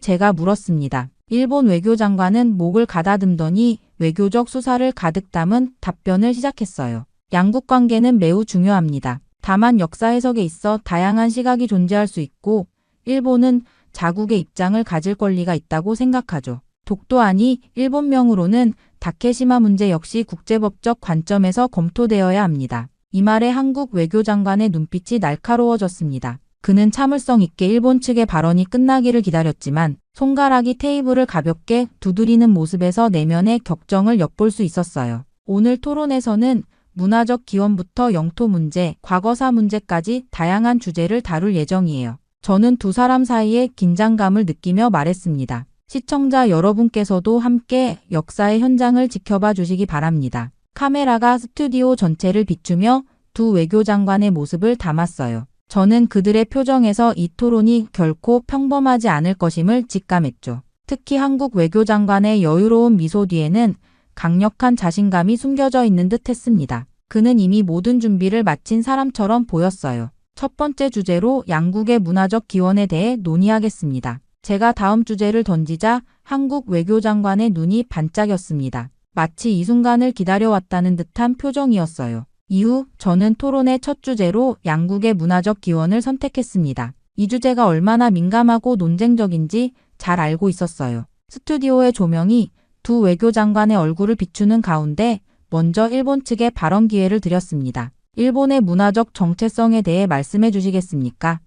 제가 물었습니다. 일본 외교장관은 목을 가다듬더니 외교적 수사를 가득 담은 답변을 시작했어요. 양국 관계는 매우 중요합니다. 다만 역사 해석에 있어 다양한 시각이 존재할 수 있고 일본은 자국의 입장을 가질 권리가 있다고 생각하죠. 독도안이 일본명으로는 다케시마 문제 역시 국제법적 관점에서 검토되어야 합니다. 이 말에 한국 외교장관의 눈빛이 날카로워졌습니다. 그는 참을성 있게 일본 측의 발언이 끝나기를 기다렸지만 손가락이 테이블을 가볍게 두드리는 모습에서 내면의 격정을 엿볼 수 있었어요. 오늘 토론에서는 문화적 기원부터 영토 문제, 과거사 문제까지 다양한 주제를 다룰 예정이에요. 저는 두 사람 사이에 긴장감을 느끼며 말했습니다. 시청자 여러분께서도 함께 역사의 현장을 지켜봐 주시기 바랍니다. 카메라가 스튜디오 전체를 비추며 두 외교장관의 모습을 담았어요. 저는 그들의 표정에서 이 토론이 결코 평범하지 않을 것임을 직감했죠. 특히 한국 외교장관의 여유로운 미소 뒤에는 강력한 자신감이 숨겨져 있는 듯 했습니다. 그는 이미 모든 준비를 마친 사람처럼 보였어요. 첫 번째 주제로 양국의 문화적 기원에 대해 논의하겠습니다. 제가 다음 주제를 던지자 한국 외교장관의 눈이 반짝였습니다. 마치 이 순간을 기다려왔다는 듯한 표정이었어요. 이후 저는 토론의 첫 주제로 양국의 문화적 기원을 선택했습니다. 이 주제가 얼마나 민감하고 논쟁적인지 잘 알고 있었어요. 스튜디오의 조명이 두 외교장관의 얼굴을 비추는 가운데 먼저 일본 측에 발언 기회를 드렸습니다. 일본의 문화적 정체성에 대해 말씀해 주시겠습니까?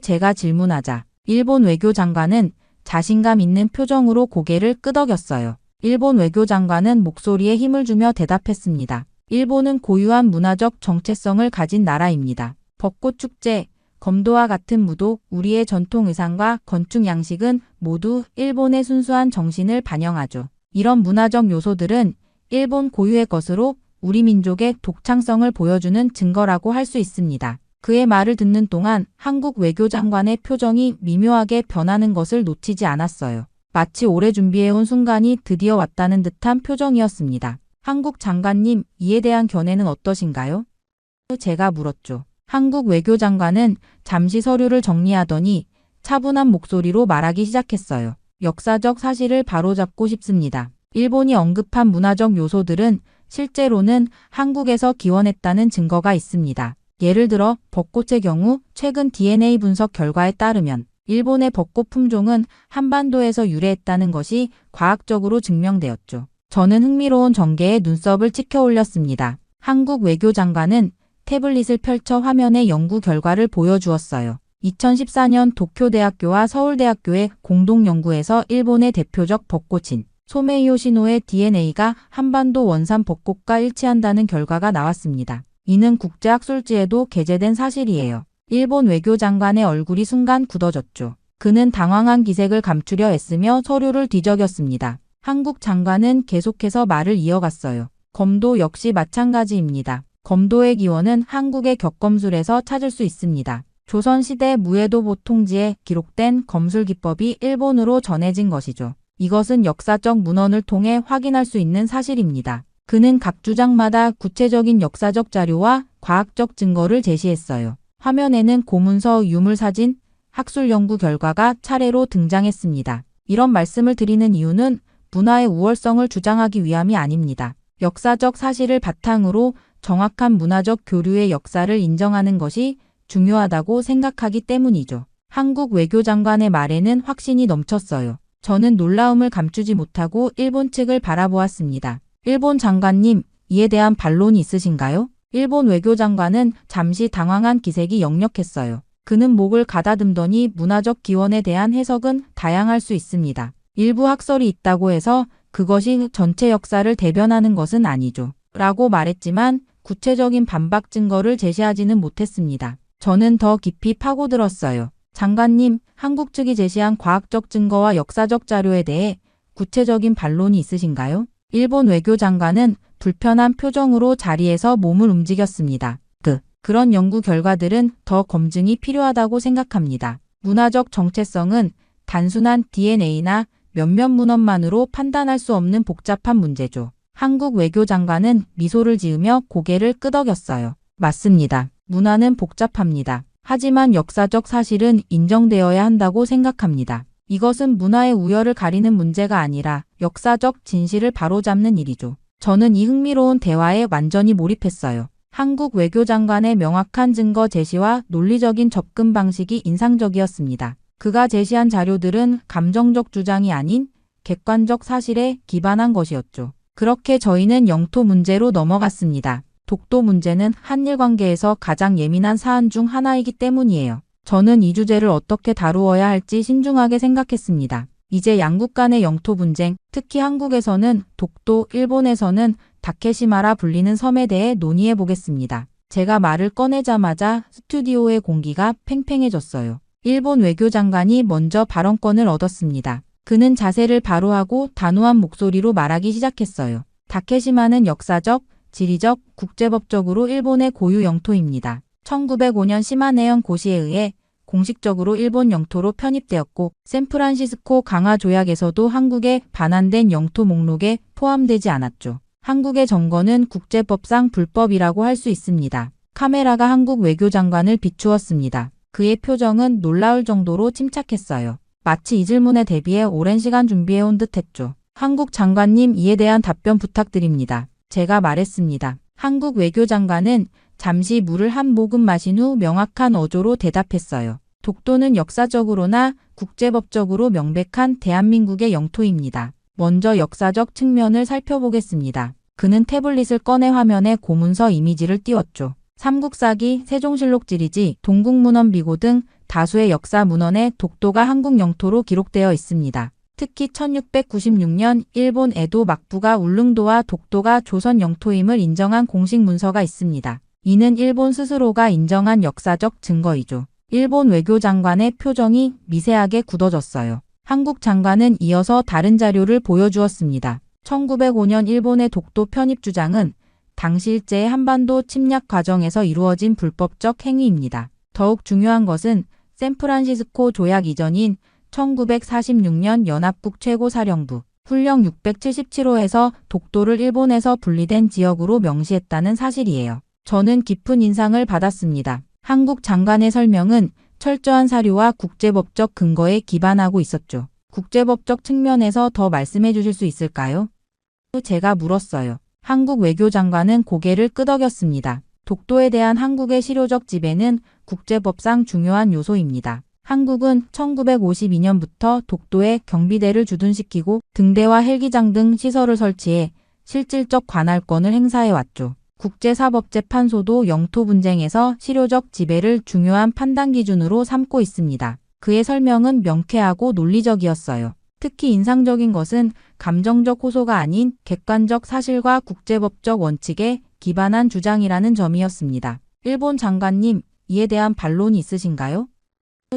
제가 질문하자 일본 외교장관은 자신감 있는 표정으로 고개를 끄덕였어요. 일본 외교장관은 목소리에 힘을 주며 대답했습니다. 일본은 고유한 문화적 정체성을 가진 나라입니다. 벚꽃 축제, 검도와 같은 무도, 우리의 전통 의상과 건축 양식은 모두 일본의 순수한 정신을 반영하죠. 이런 문화적 요소들은 일본 고유의 것으로 우리 민족의 독창성을 보여주는 증거라고 할 수 있습니다. 그의 말을 듣는 동안 한국 외교장관의 표정이 미묘하게 변하는 것을 놓치지 않았어요. 마치 오래 준비해온 순간이 드디어 왔다는 듯한 표정이었습니다. 한국 장관님, 이에 대한 견해는 어떠신가요? 제가 물었죠. 한국 외교장관은 잠시 서류를 정리하더니 차분한 목소리로 말하기 시작했어요. 역사적 사실을 바로잡고 싶습니다. 일본이 언급한 문화적 요소들은 실제로는 한국에서 기원했다는 증거가 있습니다. 예를 들어 벚꽃의 경우 최근 DNA 분석 결과에 따르면 일본의 벚꽃 품종은 한반도에서 유래했다는 것이 과학적으로 증명되었죠. 저는 흥미로운 전개에 눈썹을 치켜 올렸습니다. 한국 외교장관은 태블릿을 펼쳐 화면에 연구 결과를 보여주었어요. 2014년 도쿄대학교와 서울대학교의 공동연구에서 일본의 대표적 벚꽃인 소메이 요시노의 DNA가 한반도 원산 벚꽃과 일치한다는 결과가 나왔습니다. 이는 국제학술지에도 게재된 사실이에요. 일본 외교장관의 얼굴이 순간 굳어졌죠. 그는 당황한 기색을 감추려 애쓰며 서류를 뒤적였습니다. 한국 장관은 계속해서 말을 이어갔어요. 검도 역시 마찬가지입니다. 검도의 기원은 한국의 격검술에서 찾을 수 있습니다. 조선시대 무에도 보통지에 기록된 검술 기법이 일본으로 전해진 것이죠. 이것은 역사적 문헌을 통해 확인할 수 있는 사실입니다. 그는 각 주장마다 구체적인 역사적 자료와 과학적 증거를 제시했어요. 화면에는 고문서, 유물사진, 학술 연구 결과가 차례로 등장했습니다. 이런 말씀을 드리는 이유는 문화의 우월성을 주장하기 위함이 아닙니다. 역사적 사실을 바탕으로 정확한 문화적 교류의 역사를 인정하는 것이 중요하다고 생각하기 때문이죠. 한국 외교장관의 말에는 확신이 넘쳤어요. 저는 놀라움을 감추지 못하고 일본 측을 바라보았습니다. 일본 장관님, 이에 대한 반론이 있으신가요? 일본 외교장관은 잠시 당황한 기색이 역력했어요. 그는 목을 가다듬더니 문화적 기원에 대한 해석은 다양할 수 있습니다. 일부 학설이 있다고 해서 그것이 전체 역사를 대변하는 것은 아니죠. 라고 말했지만 구체적인 반박 증거를 제시하지는 못했습니다. 저는 더 깊이 파고들었어요. 장관님, 한국 측이 제시한 과학적 증거와 역사적 자료에 대해 구체적인 반론이 있으신가요? 일본 외교장관은 불편한 표정으로 자리에서 몸을 움직였습니다. 그런 연구 결과들은 더 검증이 필요하다고 생각합니다. 문화적 정체성은 단순한 DNA나 몇몇 문헌만으로 판단할 수 없는 복잡한 문제죠. 한국 외교장관은 미소를 지으며 고개를 끄덕였어요. 맞습니다. 문화는 복잡합니다. 하지만 역사적 사실은 인정되어야 한다고 생각합니다. 이것은 문화의 우열을 가리는 문제가 아니라 역사적 진실을 바로잡는 일이죠. 저는 이 흥미로운 대화에 완전히 몰입했어요. 한국 외교장관의 명확한 증거 제시와 논리적인 접근 방식이 인상적이었습니다. 그가 제시한 자료들은 감정적 주장이 아닌 객관적 사실에 기반한 것이었죠. 그렇게 저희는 영토 문제로 넘어갔습니다. 독도 문제는 한일 관계에서 가장 예민한 사안 중 하나이기 때문이에요. 저는 이 주제를 어떻게 다루어야 할지 신중하게 생각했습니다. 이제 양국 간의 영토 분쟁, 특히 한국에서는 독도, 일본에서는 다케시마라 불리는 섬에 대해 논의해 보겠습니다. 제가 말을 꺼내자마자 스튜디오의 공기가 팽팽해졌어요. 일본 외교장관이 먼저 발언권을 얻었습니다. 그는 자세를 바로 하고 단호한 목소리로 말하기 시작했어요. 다케시마는 역사적, 지리적, 국제법적으로 일본의 고유 영토입니다. 1905년 시마네현 고시에 의해 공식적으로 일본 영토로 편입되었고 샌프란시스코 강화 조약에서도 한국에 반환된 영토 목록에 포함되지 않았죠. 한국의 점거는 국제법상 불법이라고 할 수 있습니다. 카메라가 한국 외교장관을 비추었습니다. 그의 표정은 놀라울 정도로 침착했어요. 마치 이 질문에 대비해 오랜 시간 준비해온 듯했죠. 한국 장관님, 이에 대한 답변 부탁드립니다. 제가 말했습니다. 한국 외교장관은 잠시 물을 한 모금 마신 후 명확한 어조로 대답했어요. 독도는 역사적으로나 국제법적으로 명백한 대한민국의 영토입니다. 먼저 역사적 측면을 살펴보겠습니다. 그는 태블릿을 꺼내 화면에 고문서 이미지를 띄웠죠. 삼국사기, 세종실록 지리지, 동국문헌비고 등 다수의 역사 문헌에 독도가 한국 영토로 기록되어 있습니다. 특히 1696년 일본 에도 막부가 울릉도와 독도가 조선 영토임을 인정한 공식 문서가 있습니다. 이는 일본 스스로가 인정한 역사적 증거이죠. 일본 외교장관의 표정이 미세하게 굳어졌어요. 한국 장관은 이어서 다른 자료를 보여주었습니다. 1905년 일본의 독도 편입 주장은 당시 일제의 한반도 침략 과정에서 이루어진 불법적 행위입니다. 더욱 중요한 것은 샌프란시스코 조약 이전인 1946년 연합국 최고사령부 훈령 677호에서 독도를 일본에서 분리된 지역으로 명시했다는 사실이에요. 저는 깊은 인상을 받았습니다. 한국 장관의 설명은 철저한 사료와 국제법적 근거에 기반하고 있었죠. 국제법적 측면에서 더 말씀해 주실 수 있을까요? 제가 물었어요. 한국 외교장관은 고개를 끄덕였습니다. 독도에 대한 한국의 실효적 지배는 국제법상 중요한 요소입니다. 한국은 1952년부터 독도에 경비대를 주둔시키고 등대와 헬기장 등 시설을 설치해 실질적 관할권을 행사해왔죠. 국제사법재판소도 영토 분쟁에서 실효적 지배를 중요한 판단 기준으로 삼고 있습니다. 그의 설명은 명쾌하고 논리적이었어요. 특히 인상적인 것은 감정적 호소가 아닌 객관적 사실과 국제법적 원칙에 기반한 주장이라는 점이었습니다. 일본 장관님, 이에 대한 반론이 있으신가요?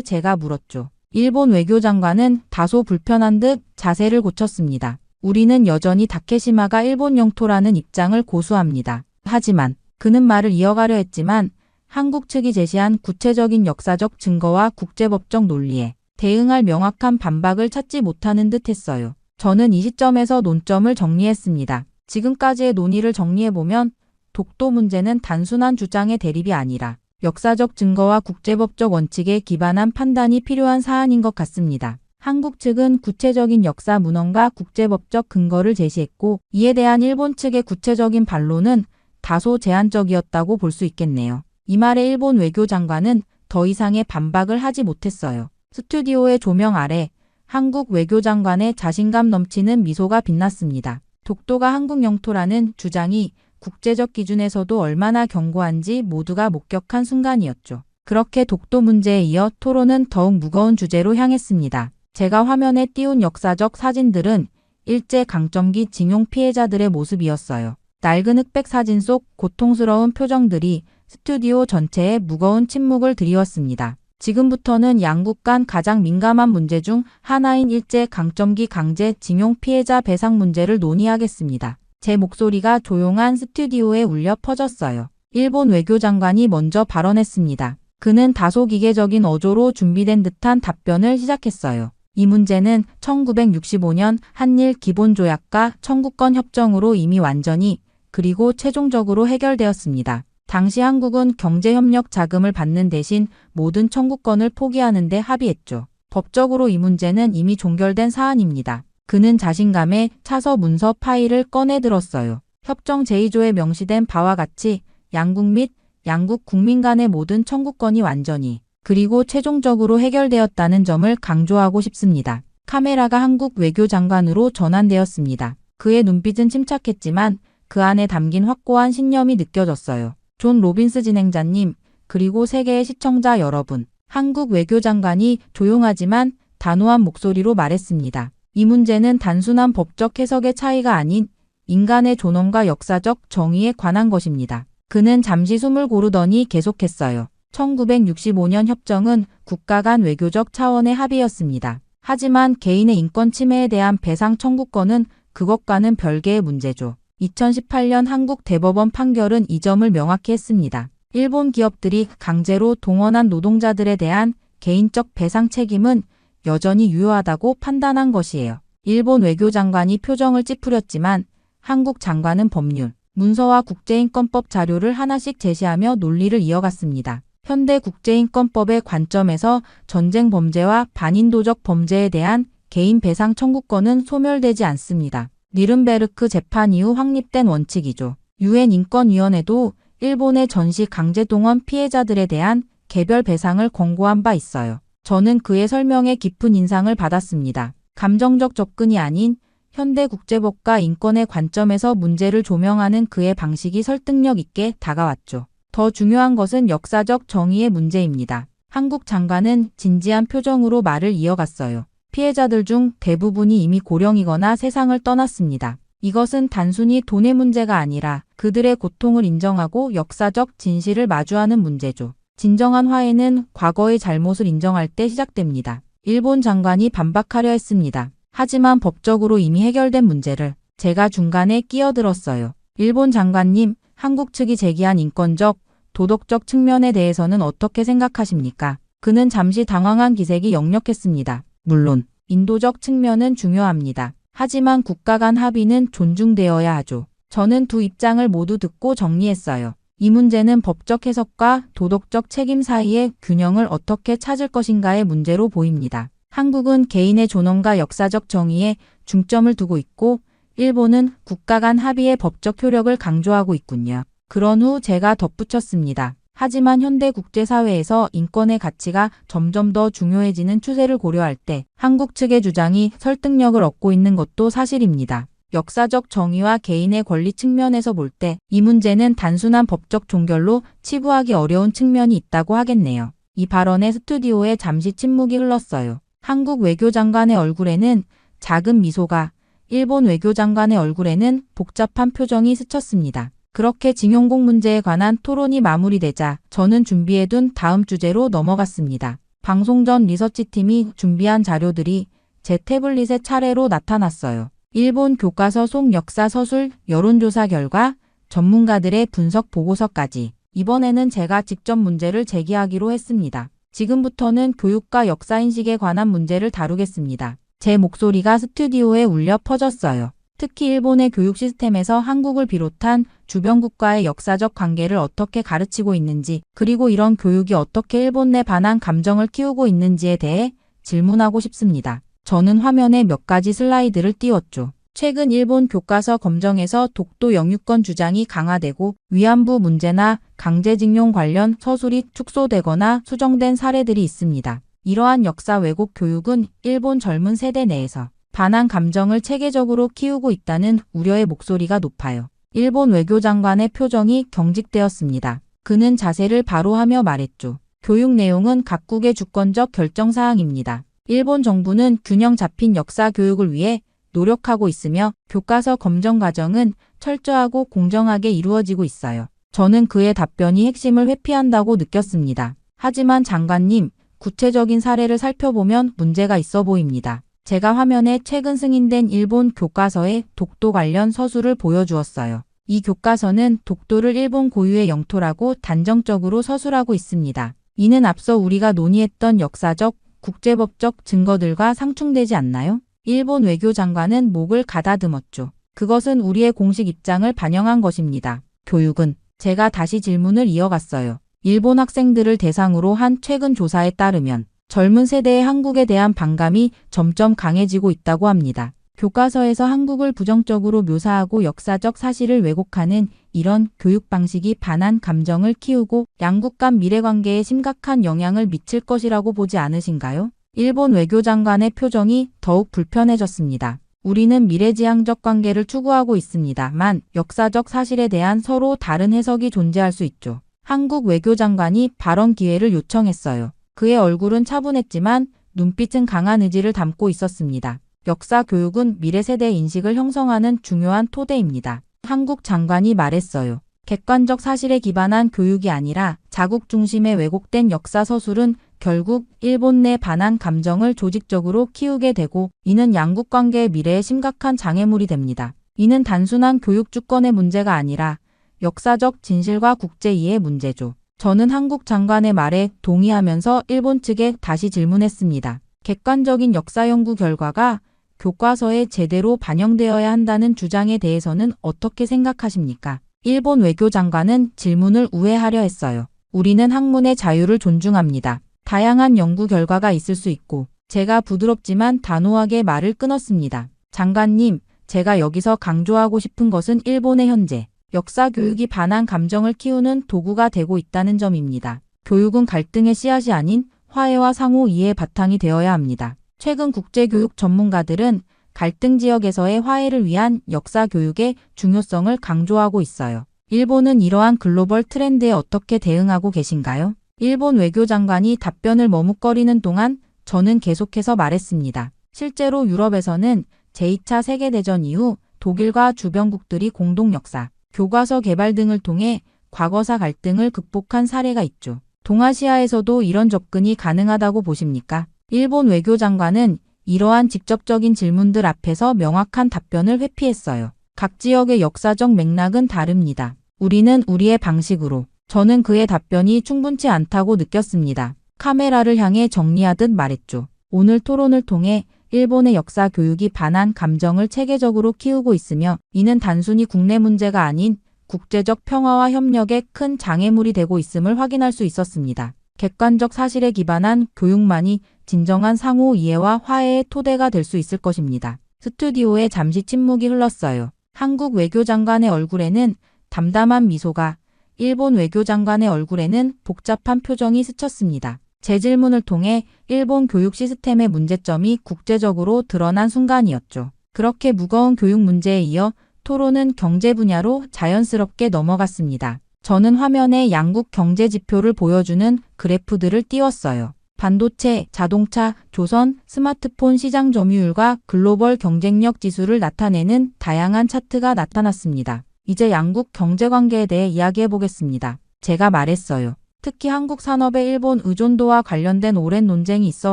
제가 물었죠. 일본 외교장관은 다소 불편한 듯 자세를 고쳤습니다. 우리는 여전히 다케시마가 일본 영토라는 입장을 고수합니다. 하지만 그는 말을 이어가려 했지만 한국 측이 제시한 구체적인 역사적 증거와 국제법적 논리에 대응할 명확한 반박을 찾지 못하는 듯 했어요. 저는 이 시점에서 논점을 정리했습니다. 지금까지의 논의를 정리해보면 독도 문제는 단순한 주장의 대립이 아니라 역사적 증거와 국제법적 원칙에 기반한 판단이 필요한 사안인 것 같습니다. 한국 측은 구체적인 역사 문헌과 국제법적 근거를 제시했고 이에 대한 일본 측의 구체적인 반론은 다소 제한적이었다고 볼 수 있겠네요. 이 말에 일본 외교장관은 더 이상의 반박을 하지 못했어요. 스튜디오의 조명 아래 한국 외교장관의 자신감 넘치는 미소가 빛났습니다. 독도가 한국 영토라는 주장이 국제적 기준에서도 얼마나 견고한지 모두가 목격한 순간이었죠. 그렇게 독도 문제에 이어 토론은 더욱 무거운 주제로 향했습니다. 제가 화면에 띄운 역사적 사진들은 일제 강점기 징용 피해자들의 모습이었어요. 낡은 흑백 사진 속 고통스러운 표정들이 스튜디오 전체에 무거운 침묵을 드리웠습니다. 지금부터는 양국 간 가장 민감한 문제 중 하나인 일제 강점기 강제 징용 피해자 배상 문제를 논의하겠습니다. 제 목소리가 조용한 스튜디오에 울려 퍼졌어요. 일본 외교장관이 먼저 발언했습니다. 그는 다소 기계적인 어조로 준비된 듯한 답변을 시작했어요. 이 문제는 1965년 한일 기본조약과 청구권 협정으로 이미 완전히 그리고 최종적으로 해결되었습니다. 당시 한국은 경제협력 자금을 받는 대신 모든 청구권을 포기하는 데 합의했죠. 법적으로 이 문제는 이미 종결된 사안입니다. 그는 자신감에 차서 문서 파일을 꺼내 들었어요. 협정 제2조에 명시된 바와 같이 양국 및 양국 국민 간의 모든 청구권이 완전히 그리고 최종적으로 해결되었다는 점을 강조하고 싶습니다. 카메라가 한국 외교장관으로 전환되었습니다. 그의 눈빛은 침착했지만 그 안에 담긴 확고한 신념이 느껴졌어요. 존 로빈스 진행자님, 그리고 세계의 시청자 여러분, 한국 외교장관이 조용하지만 단호한 목소리로 말했습니다. 이 문제는 단순한 법적 해석의 차이가 아닌 인간의 존엄과 역사적 정의에 관한 것입니다. 그는 잠시 숨을 고르더니 계속했어요. 1965년 협정은 국가 간 외교적 차원의 합의였습니다. 하지만 개인의 인권 침해에 대한 배상 청구권은 그것과는 별개의 문제죠. 2018년 한국 대법원 판결은 이 점을 명확히 했습니다. 일본 기업들이 강제로 동원한 노동자들에 대한 개인적 배상 책임은 여전히 유효하다고 판단한 것이에요. 일본 외교장관이 표정을 찌푸렸지만 한국 장관은 법률, 문서와 국제인권법 자료를 하나씩 제시하며 논리를 이어갔습니다. 현대 국제인권법의 관점에서 전쟁 범죄와 반인도적 범죄에 대한 개인 배상 청구권은 소멸되지 않습니다. 니른베르크 재판 이후 확립된 원칙이죠. 유엔 인권위원회도 일본의 전시 강제동원 피해자들에 대한 개별 배상을 권고한 바 있어요. 저는 그의 설명에 깊은 인상을 받았습니다. 감정적 접근이 아닌 현대 국제법과 인권의 관점에서 문제를 조명하는 그의 방식이 설득력 있게 다가왔죠. 더 중요한 것은 역사적 정의의 문제입니다. 한국 장관은 진지한 표정으로 말을 이어갔어요. 피해자들 중 대부분이 이미 고령이거나 세상을 떠났습니다. 이것은 단순히 돈의 문제가 아니라 그들의 고통을 인정하고 역사적 진실을 마주하는 문제죠. 진정한 화해는 과거의 잘못을 인정할 때 시작됩니다. 일본 장관이 반박하려 했습니다. 하지만 법적으로 이미 해결된 문제를 제가 중간에 끼어들었어요. 일본 장관님, 한국 측이 제기한 인권적, 도덕적 측면에 대해서는 어떻게 생각하십니까? 그는 잠시 당황한 기색이 역력했습니다. 물론 인도적 측면은 중요합니다. 하지만 국가 간 합의는 존중되어야 하죠. 저는 두 입장을 모두 듣고 정리했어요. 이 문제는 법적 해석과 도덕적 책임 사이의 균형을 어떻게 찾을 것인가의 문제로 보입니다. 한국은 개인의 존엄과 역사적 정의에 중점을 두고 있고 일본은 국가 간 합의의 법적 효력을 강조하고 있군요. 그런 후 제가 덧붙였습니다. 하지만 현대 국제사회에서 인권의 가치가 점점 더 중요해지는 추세를 고려할 때 한국 측의 주장이 설득력을 얻고 있는 것도 사실입니다. 역사적 정의와 개인의 권리 측면에서 볼 때 이 문제는 단순한 법적 종결로 치부하기 어려운 측면이 있다고 하겠네요. 이 발언에 스튜디오에 잠시 침묵이 흘렀어요. 한국 외교장관의 얼굴에는 작은 미소가, 일본 외교장관의 얼굴에는 복잡한 표정이 스쳤습니다. 그렇게 징용공 문제에 관한 토론이 마무리되자 저는 준비해둔 다음 주제로 넘어갔습니다. 방송 전 리서치팀이 준비한 자료들이 제 태블릿에 차례로 나타났어요. 일본 교과서 속 역사 서술 여론조사 결과, 전문가들의 분석 보고서까지. 이번에는 제가 직접 문제를 제기하기로 했습니다. 지금부터는 교육과 역사인식에 관한 문제를 다루겠습니다. 제 목소리가 스튜디오에 울려 퍼졌어요. 특히 일본의 교육 시스템에서 한국을 비롯한 주변국과의 역사적 관계를 어떻게 가르치고 있는지, 그리고 이런 교육이 어떻게 일본 내 반한 감정을 키우고 있는지에 대해 질문하고 싶습니다. 저는 화면에 몇 가지 슬라이드를 띄웠죠. 최근 일본 교과서 검정에서 독도 영유권 주장이 강화되고 위안부 문제나 강제징용 관련 서술이 축소되거나 수정된 사례들이 있습니다. 이러한 역사 왜곡 교육은 일본 젊은 세대 내에서 반한 감정을 체계적으로 키우고 있다는 우려의 목소리가 높아요. 일본 외교장관의 표정이 경직되었습니다. 그는 자세를 바로 하며 말했죠. 교육 내용은 각국의 주권적 결정사항입니다. 일본 정부는 균형 잡힌 역사 교육을 위해 노력하고 있으며 교과서 검정 과정은 철저하고 공정하게 이루어지고 있어요. 저는 그의 답변이 핵심을 회피한다고 느꼈습니다. 하지만 장관님, 구체적인 사례를 살펴보면 문제가 있어 보입니다. 제가 화면에 최근 승인된 일본 교과서의 독도 관련 서술을 보여주었어요. 이 교과서는 독도를 일본 고유의 영토라고 단정적으로 서술하고 있습니다. 이는 앞서 우리가 논의했던 역사적, 국제법적 증거들과 상충되지 않나요? 일본 외교장관은 목을 가다듬었죠. 그것은 우리의 공식 입장을 반영한 것입니다. 교육은 제가 다시 질문을 이어갔어요. 일본 학생들을 대상으로 한 최근 조사에 따르면 젊은 세대의 한국에 대한 반감이 점점 강해지고 있다고 합니다. 교과서에서 한국을 부정적으로 묘사하고 역사적 사실을 왜곡하는 이런 교육 방식이 반한 감정을 키우고 양국 간 미래관계에 심각한 영향을 미칠 것이라고 보지 않으신가요? 일본 외교장관의 표정이 더욱 불편해졌습니다. 우리는 미래지향적 관계를 추구하고 있습니다만 역사적 사실에 대한 서로 다른 해석이 존재할 수 있죠. 한국 외교장관이 발언 기회를 요청했어요. 그의 얼굴은 차분했지만 눈빛은 강한 의지를 담고 있었습니다. 역사 교육은 미래 세대 인식을 형성하는 중요한 토대입니다. 한국 장관이 말했어요. 객관적 사실에 기반한 교육이 아니라 자국 중심의 왜곡된 역사 서술은 결국 일본 내 반한 감정을 조직적으로 키우게 되고 이는 양국 관계의 미래에 심각한 장애물이 됩니다. 이는 단순한 교육 주권의 문제가 아니라 역사적 진실과 국제이해의 문제죠. 저는 한국 장관의 말에 동의하면서 일본 측에 다시 질문했습니다. 객관적인 역사 연구 결과가 교과서에 제대로 반영되어야 한다는 주장에 대해서는 어떻게 생각하십니까? 일본 외교장관은 질문을 우회하려 했어요. 우리는 학문의 자유를 존중합니다. 다양한 연구 결과가 있을 수 있고 제가 부드럽지만 단호하게 말을 끊었습니다. 장관님, 제가 여기서 강조하고 싶은 것은 일본의 현재 역사 교육이 반한 감정을 키우는 도구가 되고 있다는 점입니다. 교육은 갈등의 씨앗이 아닌 화해와 상호 이해의 바탕이 되어야 합니다. 최근 국제교육 전문가들은 갈등 지역에서의 화해를 위한 역사 교육의 중요성을 강조하고 있어요. 일본은 이러한 글로벌 트렌드에 어떻게 대응하고 계신가요? 일본 외교장관이 답변을 머뭇거리는 동안 저는 계속해서 말했습니다. 실제로 유럽에서는 제2차 세계대전 이후 독일과 주변국들이 공동 역사, 교과서 개발 등을 통해 과거사 갈등을 극복한 사례가 있죠. 동아시아에서도 이런 접근이 가능하다고 보십니까? 일본 외교장관은 이러한 직접적인 질문들 앞에서 명확한 답변을 회피했어요. 각 지역의 역사적 맥락은 다릅니다. 우리는 우리의 방식으로. 저는 그의 답변이 충분치 않다고 느꼈습니다. 카메라를 향해 정리하듯 말했죠. 오늘 토론을 통해 일본의 역사 교육이 반한 감정을 체계적으로 키우고 있으며 이는 단순히 국내 문제가 아닌 국제적 평화와 협력에 큰 장애물이 되고 있음을 확인할 수 있었습니다. 객관적 사실에 기반한 교육만이 진정한 상호 이해와 화해의 토대가 될 수 있을 것입니다. 스튜디오에 잠시 침묵이 흘렀어요. 한국 외교장관의 얼굴에는 담담한 미소가, 일본 외교장관의 얼굴에는 복잡한 표정이 스쳤습니다. 제 질문을 통해 일본 교육 시스템의 문제점이 국제적으로 드러난 순간이었죠. 그렇게 무거운 교육 문제에 이어 토론은 경제 분야로 자연스럽게 넘어갔습니다. 저는 화면에 양국 경제 지표를 보여주는 그래프들을 띄웠어요. 반도체, 자동차, 조선, 스마트폰 시장 점유율과 글로벌 경쟁력 지수를 나타내는 다양한 차트가 나타났습니다. 이제 양국 경제 관계에 대해 이야기해 보겠습니다. 제가 말했어요. 특히 한국 산업의 일본 의존도와 관련된 오랜 논쟁이 있어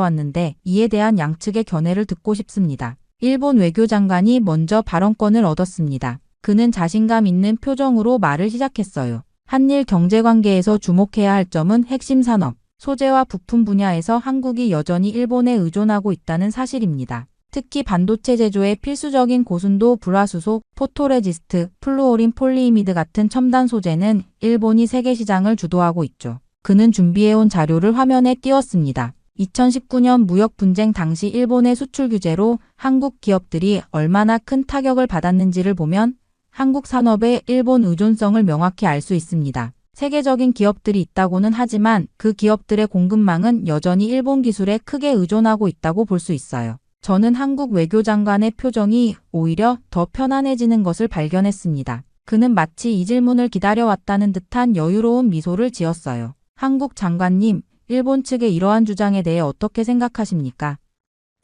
왔는데 이에 대한 양측의 견해를 듣고 싶습니다. 일본 외교장관이 먼저 발언권을 얻었습니다. 그는 자신감 있는 표정으로 말을 시작했어요. 한일 경제관계에서 주목해야 할 점은 핵심 산업, 소재와 부품 분야에서 한국이 여전히 일본에 의존하고 있다는 사실입니다. 특히 반도체 제조에 필수적인 고순도 불화수소, 포토레지스트, 플루오린 폴리이미드 같은 첨단 소재는 일본이 세계 시장을 주도하고 있죠. 그는 준비해온 자료를 화면에 띄웠습니다. 2019년 무역 분쟁 당시 일본의 수출 규제로 한국 기업들이 얼마나 큰 타격을 받았는지를 보면 한국 산업의 일본 의존성을 명확히 알 수 있습니다. 세계적인 기업들이 있다고는 하지만 그 기업들의 공급망은 여전히 일본 기술에 크게 의존하고 있다고 볼 수 있어요. 저는 한국 외교장관의 표정이 오히려 더 편안해지는 것을 발견했습니다. 그는 마치 이 질문을 기다려왔다는 듯한 여유로운 미소를 지었어요. 한국 장관님, 일본 측의 이러한 주장에 대해 어떻게 생각하십니까?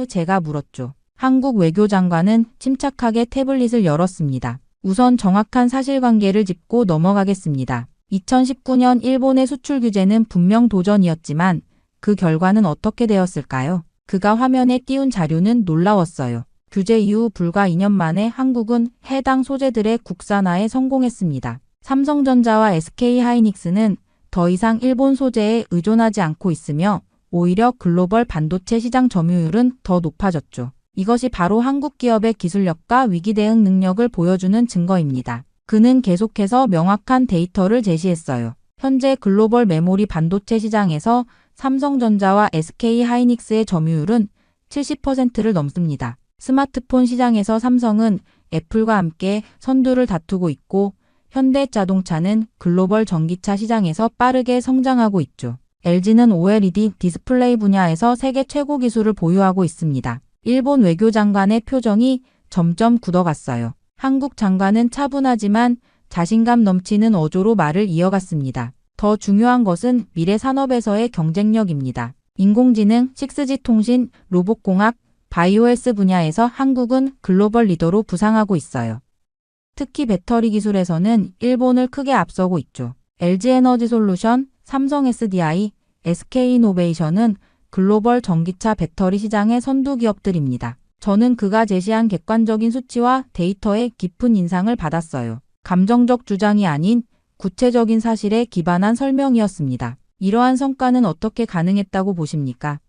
제가 물었죠. 한국 외교장관은 침착하게 태블릿을 열었습니다. 우선 정확한 사실관계를 짚고 넘어가겠습니다. 2019년 일본의 수출 규제는 분명 도전이었지만 그 결과는 어떻게 되었을까요? 그가 화면에 띄운 자료는 놀라웠어요. 규제 이후 불과 2년 만에 한국은 해당 소재들의 국산화에 성공했습니다. 삼성전자와 SK하이닉스는 더 이상 일본 소재에 의존하지 않고 있으며 오히려 글로벌 반도체 시장 점유율은 더 높아졌죠. 이것이 바로 한국 기업의 기술력과 위기 대응 능력을 보여주는 증거입니다. 그는 계속해서 명확한 데이터를 제시했어요. 현재 글로벌 메모리 반도체 시장에서 삼성전자와 SK하이닉스의 점유율은 70%를 넘습니다. 스마트폰 시장에서 삼성은 애플과 함께 선두를 다투고 있고 현대자동차는 글로벌 전기차 시장에서 빠르게 성장하고 있죠. LG는 OLED 디스플레이 분야에서 세계 최고 기술을 보유하고 있습니다. 일본 외교장관의 표정이 점점 굳어갔어요. 한국 장관은 차분하지만 자신감 넘치는 어조로 말을 이어갔습니다. 더 중요한 것은 미래 산업에서의 경쟁력입니다. 인공지능, 6G 통신, 로봇공학, 바이오헬스 분야에서 한국은 글로벌 리더로 부상하고 있어요. 특히 배터리 기술에서는 일본을 크게 앞서고 있죠. LG에너지솔루션, 삼성 SDI, SK이노베이션은 글로벌 전기차 배터리 시장의 선두 기업들입니다. 저는 그가 제시한 객관적인 수치와 데이터에 깊은 인상을 받았어요. 감정적 주장이 아닌 구체적인 사실에 기반한 설명이었습니다. 이러한 성과는 어떻게 가능했다고 보십니까?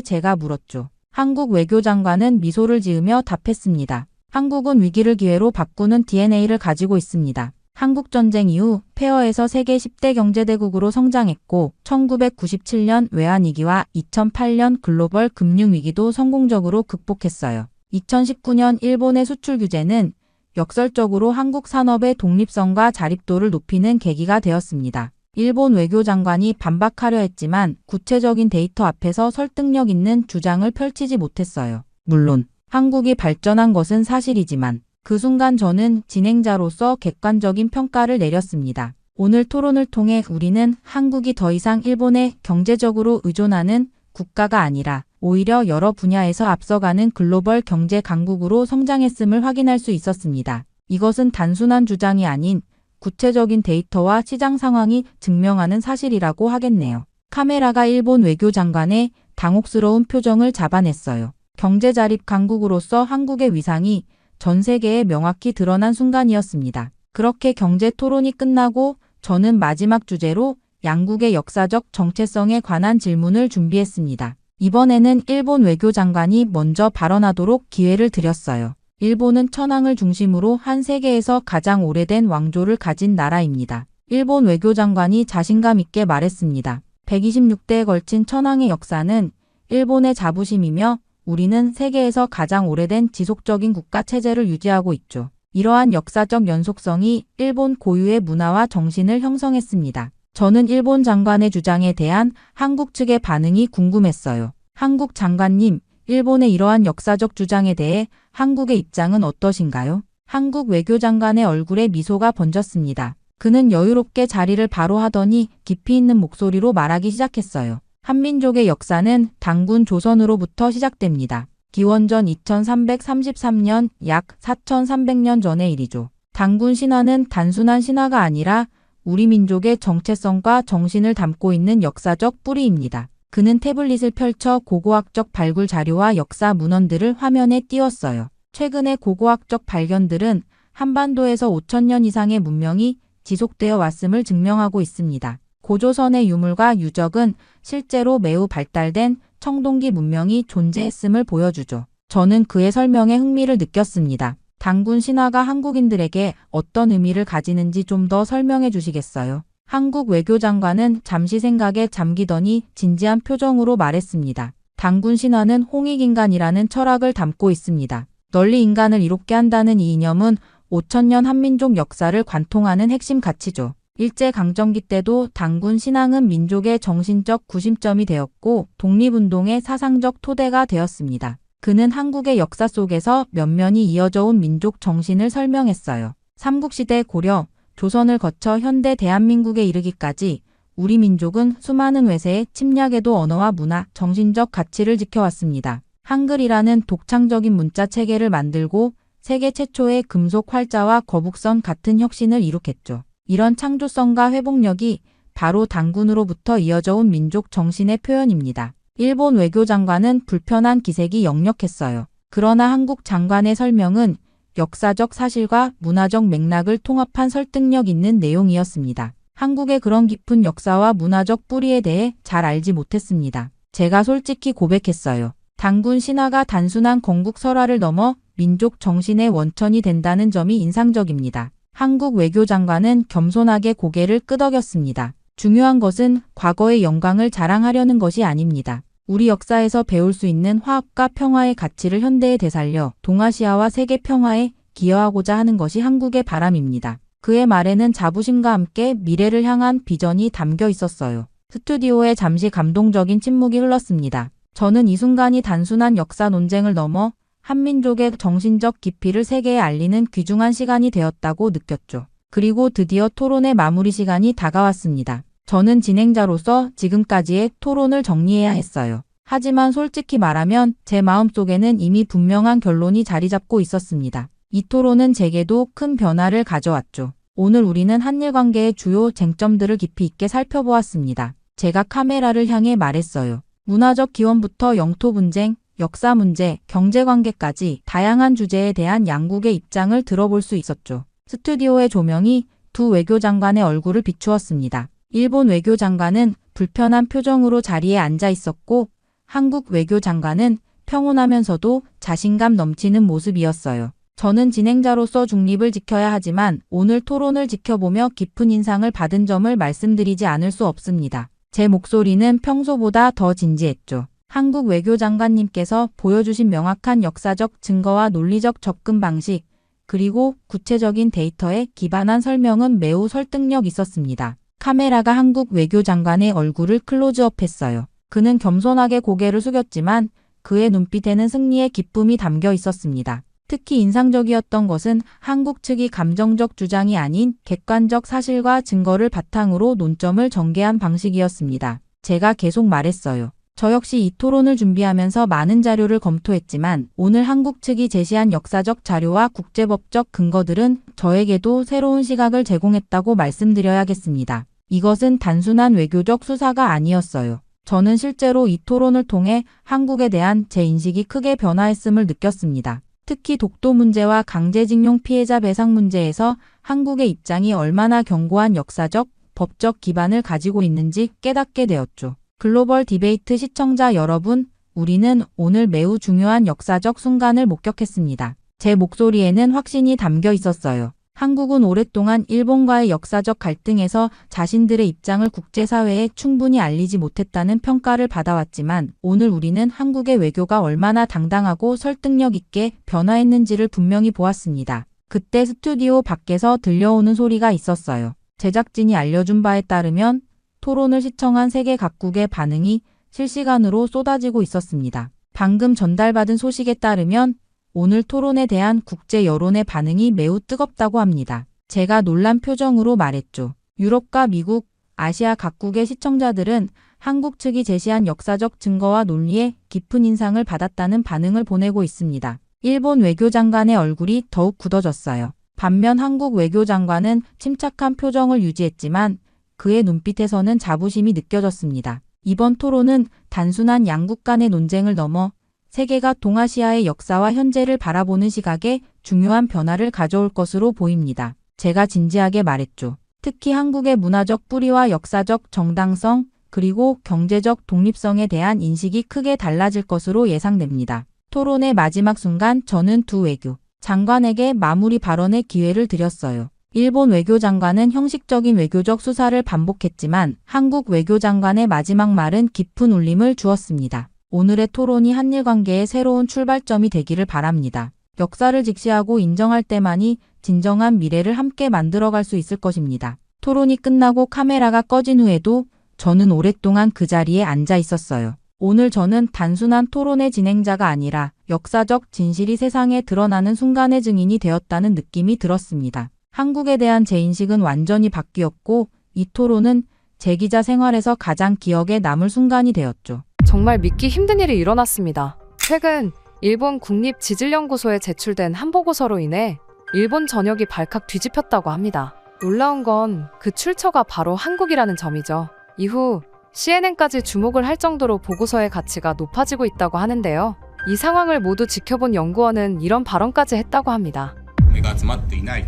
제가 물었죠. 한국 외교장관은 미소를 지으며 답했습니다. 한국은 위기를 기회로 바꾸는 DNA를 가지고 있습니다. 한국전쟁 이후 폐허에서 세계 10대 경제대국으로 성장했고 1997년 외환위기와 2008년 글로벌 금융위기도 성공적으로 극복했어요. 2019년 일본의 수출 규제는 역설적으로 한국 산업의 독립성과 자립도를 높이는 계기가 되었습니다. 일본 외교장관이 반박하려 했지만 구체적인 데이터 앞에서 설득력 있는 주장을 펼치지 못했어요. 물론 한국이 발전한 것은 사실이지만 그 순간 저는 진행자로서 객관적인 평가를 내렸습니다. 오늘 토론을 통해 우리는 한국이 더 이상 일본에 경제적으로 의존하는 국가가 아니라 오히려 여러 분야에서 앞서가는 글로벌 경제 강국으로 성장했음을 확인할 수 있었습니다. 이것은 단순한 주장이 아닌 구체적인 데이터와 시장 상황이 증명하는 사실이라고 하겠네요. 카메라가 일본 외교장관의 당혹스러운 표정을 잡아냈어요. 경제 자립 강국으로서 한국의 위상이 전 세계에 명확히 드러난 순간이었습니다. 그렇게 경제 토론이 끝나고 저는 마지막 주제로 양국의 역사적 정체성에 관한 질문을 준비했습니다. 이번에는 일본 외교장관이 먼저 발언하도록 기회를 드렸어요. 일본은 천황을 중심으로 한 세계에서 가장 오래된 왕조를 가진 나라입니다. 일본 외교장관이 자신감 있게 말했습니다. 126대에 걸친 천황의 역사는 일본의 자부심이며 우리는 세계에서 가장 오래된 지속적인 국가 체제를 유지하고 있죠. 이러한 역사적 연속성이 일본 고유의 문화와 정신을 형성했습니다. 저는 일본 장관의 주장에 대한 한국 측의 반응이 궁금했어요. 한국 장관님, 일본의 이러한 역사적 주장에 대해 한국의 입장은 어떠신가요? 한국 외교장관의 얼굴에 미소가 번졌습니다. 그는 여유롭게 자리를 바로 하더니 깊이 있는 목소리로 말하기 시작했어요. 한민족의 역사는 단군 조선으로부터 시작됩니다. 기원전 2333년 약 4300년 전의 일이죠. 단군 신화는 단순한 신화가 아니라 우리 민족의 정체성과 정신을 담고 있는 역사적 뿌리입니다. 그는 태블릿을 펼쳐 고고학적 발굴 자료와 역사 문헌들을 화면에 띄웠어요. 최근의 고고학적 발견들은 한반도에서 5000년 이상의 문명이 지속되어 왔음을 증명하고 있습니다. 고조선의 유물과 유적은 실제로 매우 발달된 청동기 문명이 존재했음을 보여주죠. 저는 그의 설명에 흥미를 느꼈습니다. 단군 신화가 한국인들에게 어떤 의미를 가지는지 좀 더 설명해 주시겠어요? 한국 외교장관은 잠시 생각에 잠기더니 진지한 표정으로 말했습니다. 단군 신화는 홍익인간이라는 철학을 담고 있습니다. 널리 인간을 이롭게 한다는 이 이념은 5천년 한민족 역사를 관통하는 핵심 가치죠. 일제강점기 때도 단군 신앙은 민족의 정신적 구심점이 되었고 독립운동의 사상적 토대가 되었습니다. 그는 한국의 역사 속에서 면면이 이어져 온 민족 정신을 설명했어요. 삼국시대 고려, 조선을 거쳐 현대 대한민국에 이르기까지 우리 민족은 수많은 외세의 침략에도 언어와 문화, 정신적 가치를 지켜왔습니다. 한글이라는 독창적인 문자 체계를 만들고 세계 최초의 금속 활자와 거북선 같은 혁신을 이룩했죠. 이런 창조성과 회복력이 바로 단군으로부터 이어져 온 민족 정신의 표현입니다. 일본 외교장관은 불편한 기색이 역력했어요. 그러나 한국 장관의 설명은 역사적 사실과 문화적 맥락을 통합한 설득력 있는 내용이었습니다. 한국의 그런 깊은 역사와 문화적 뿌리에 대해 잘 알지 못했습니다. 제가 솔직히 고백했어요. 단군 신화가 단순한 건국 설화를 넘어 민족 정신의 원천이 된다는 점이 인상적입니다. 한국 외교장관은 겸손하게 고개를 끄덕였습니다. 중요한 것은 과거의 영광을 자랑하려는 것이 아닙니다. 우리 역사에서 배울 수 있는 화합과 평화의 가치를 현대에 되살려 동아시아와 세계 평화에 기여하고자 하는 것이 한국의 바람입니다. 그의 말에는 자부심과 함께 미래를 향한 비전이 담겨 있었어요. 스튜디오에 잠시 감동적인 침묵이 흘렀습니다. 저는 이 순간이 단순한 역사 논쟁을 넘어 한민족의 정신적 깊이를 세계에 알리는 귀중한 시간이 되었다고 느꼈죠. 그리고 드디어 토론의 마무리 시간이 다가왔습니다. 저는 진행자로서 지금까지의 토론을 정리해야 했어요. 하지만 솔직히 말하면 제 마음속에는 이미 분명한 결론이 자리 잡고 있었습니다. 이 토론은 제게도 큰 변화를 가져왔죠. 오늘 우리는 한일 관계의 주요 쟁점들을 깊이 있게 살펴보았습니다. 제가 카메라를 향해 말했어요. 문화적 기원부터 영토 분쟁, 역사 문제, 경제 관계까지 다양한 주제에 대한 양국의 입장을 들어볼 수 있었죠. 스튜디오의 조명이 두 외교장관의 얼굴을 비추었습니다. 일본 외교장관은 불편한 표정으로 자리에 앉아 있었고 한국 외교장관은 평온하면서도 자신감 넘치는 모습이었어요. 저는 진행자로서 중립을 지켜야 하지만 오늘 토론을 지켜보며 깊은 인상을 받은 점을 말씀드리지 않을 수 없습니다. 제 목소리는 평소보다 더 진지했죠. 한국 외교장관님께서 보여주신 명확한 역사적 증거와 논리적 접근 방식, 그리고 구체적인 데이터에 기반한 설명은 매우 설득력 있었습니다. 카메라가 한국 외교장관의 얼굴을 클로즈업했어요. 그는 겸손하게 고개를 숙였지만 그의 눈빛에는 승리의 기쁨이 담겨 있었습니다. 특히 인상적이었던 것은 한국 측이 감정적 주장이 아닌 객관적 사실과 증거를 바탕으로 논점을 전개한 방식이었습니다. 제가 계속 말했어요. 저 역시 이 토론을 준비하면서 많은 자료를 검토했지만 오늘 한국 측이 제시한 역사적 자료와 국제법적 근거들은 저에게도 새로운 시각을 제공했다고 말씀드려야겠습니다. 이것은 단순한 외교적 수사가 아니었어요. 저는 실제로 이 토론을 통해 한국에 대한 제 인식이 크게 변화했음을 느꼈습니다. 특히 독도 문제와 강제징용 피해자 배상 문제에서 한국의 입장이 얼마나 견고한 역사적, 법적 기반을 가지고 있는지 깨닫게 되었죠. 글로벌 디베이트 시청자 여러분, 우리는 오늘 매우 중요한 역사적 순간을 목격했습니다. 제 목소리에는 확신이 담겨 있었어요. 한국은 오랫동안 일본과의 역사적 갈등에서 자신들의 입장을 국제사회에 충분히 알리지 못했다는 평가를 받아왔지만 오늘 우리는 한국의 외교가 얼마나 당당하고 설득력 있게 변화했는지를 분명히 보았습니다. 그때 스튜디오 밖에서 들려오는 소리가 있었어요. 제작진이 알려준 바에 따르면 토론을 시청한 세계 각국의 반응이 실시간으로 쏟아지고 있었습니다. 방금 전달받은 소식에 따르면 오늘 토론에 대한 국제 여론의 반응이 매우 뜨겁다고 합니다. 제가 놀란 표정으로 말했죠. 유럽과 미국, 아시아 각국의 시청자들은 한국 측이 제시한 역사적 증거와 논리에 깊은 인상을 받았다는 반응을 보내고 있습니다. 일본 외교장관의 얼굴이 더욱 굳어졌어요. 반면 한국 외교장관은 침착한 표정을 유지했지만 그의 눈빛에서는 자부심이 느껴졌습니다. 이번 토론은 단순한 양국 간의 논쟁을 넘어 세계가 동아시아의 역사와 현재를 바라보는 시각에 중요한 변화를 가져올 것으로 보입니다. 제가 진지하게 말했죠. 특히 한국의 문화적 뿌리와 역사적 정당성, 그리고 경제적 독립성에 대한 인식이 크게 달라질 것으로 예상됩니다. 토론의 마지막 순간 저는 두 외교 장관에게 마무리 발언의 기회를 드렸어요. 일본 외교장관은 형식적인 외교적 수사를 반복했지만 한국 외교장관의 마지막 말은 깊은 울림을 주었습니다. 오늘의 토론이 한일 관계의 새로운 출발점이 되기를 바랍니다. 역사를 직시하고 인정할 때만이 진정한 미래를 함께 만들어갈 수 있을 것입니다. 토론이 끝나고 카메라가 꺼진 후에도 저는 오랫동안 그 자리에 앉아 있었어요. 오늘 저는 단순한 토론의 진행자가 아니라 역사적 진실이 세상에 드러나는 순간의 증인이 되었다는 느낌이 들었습니다. 한국에 대한 제 인식은 완전히 바뀌었고 이 토론은 제 기자 생활에서 가장 기억에 남을 순간이 되었죠. 정말 믿기 힘든 일이 일어났습니다. 최근 일본 국립지질연구소에 제출된 한 보고서로 인해 일본 전역이 발칵 뒤집혔다고 합니다. 놀라운 건 그 출처가 바로 한국이라는 점이죠. 이후 CNN까지 주목을 할 정도로 보고서의 가치가 높아지고 있다고 하는데요. 이 상황을 모두 지켜본 연구원은 이런 발언까지 했다고 합니다. が集まっていない、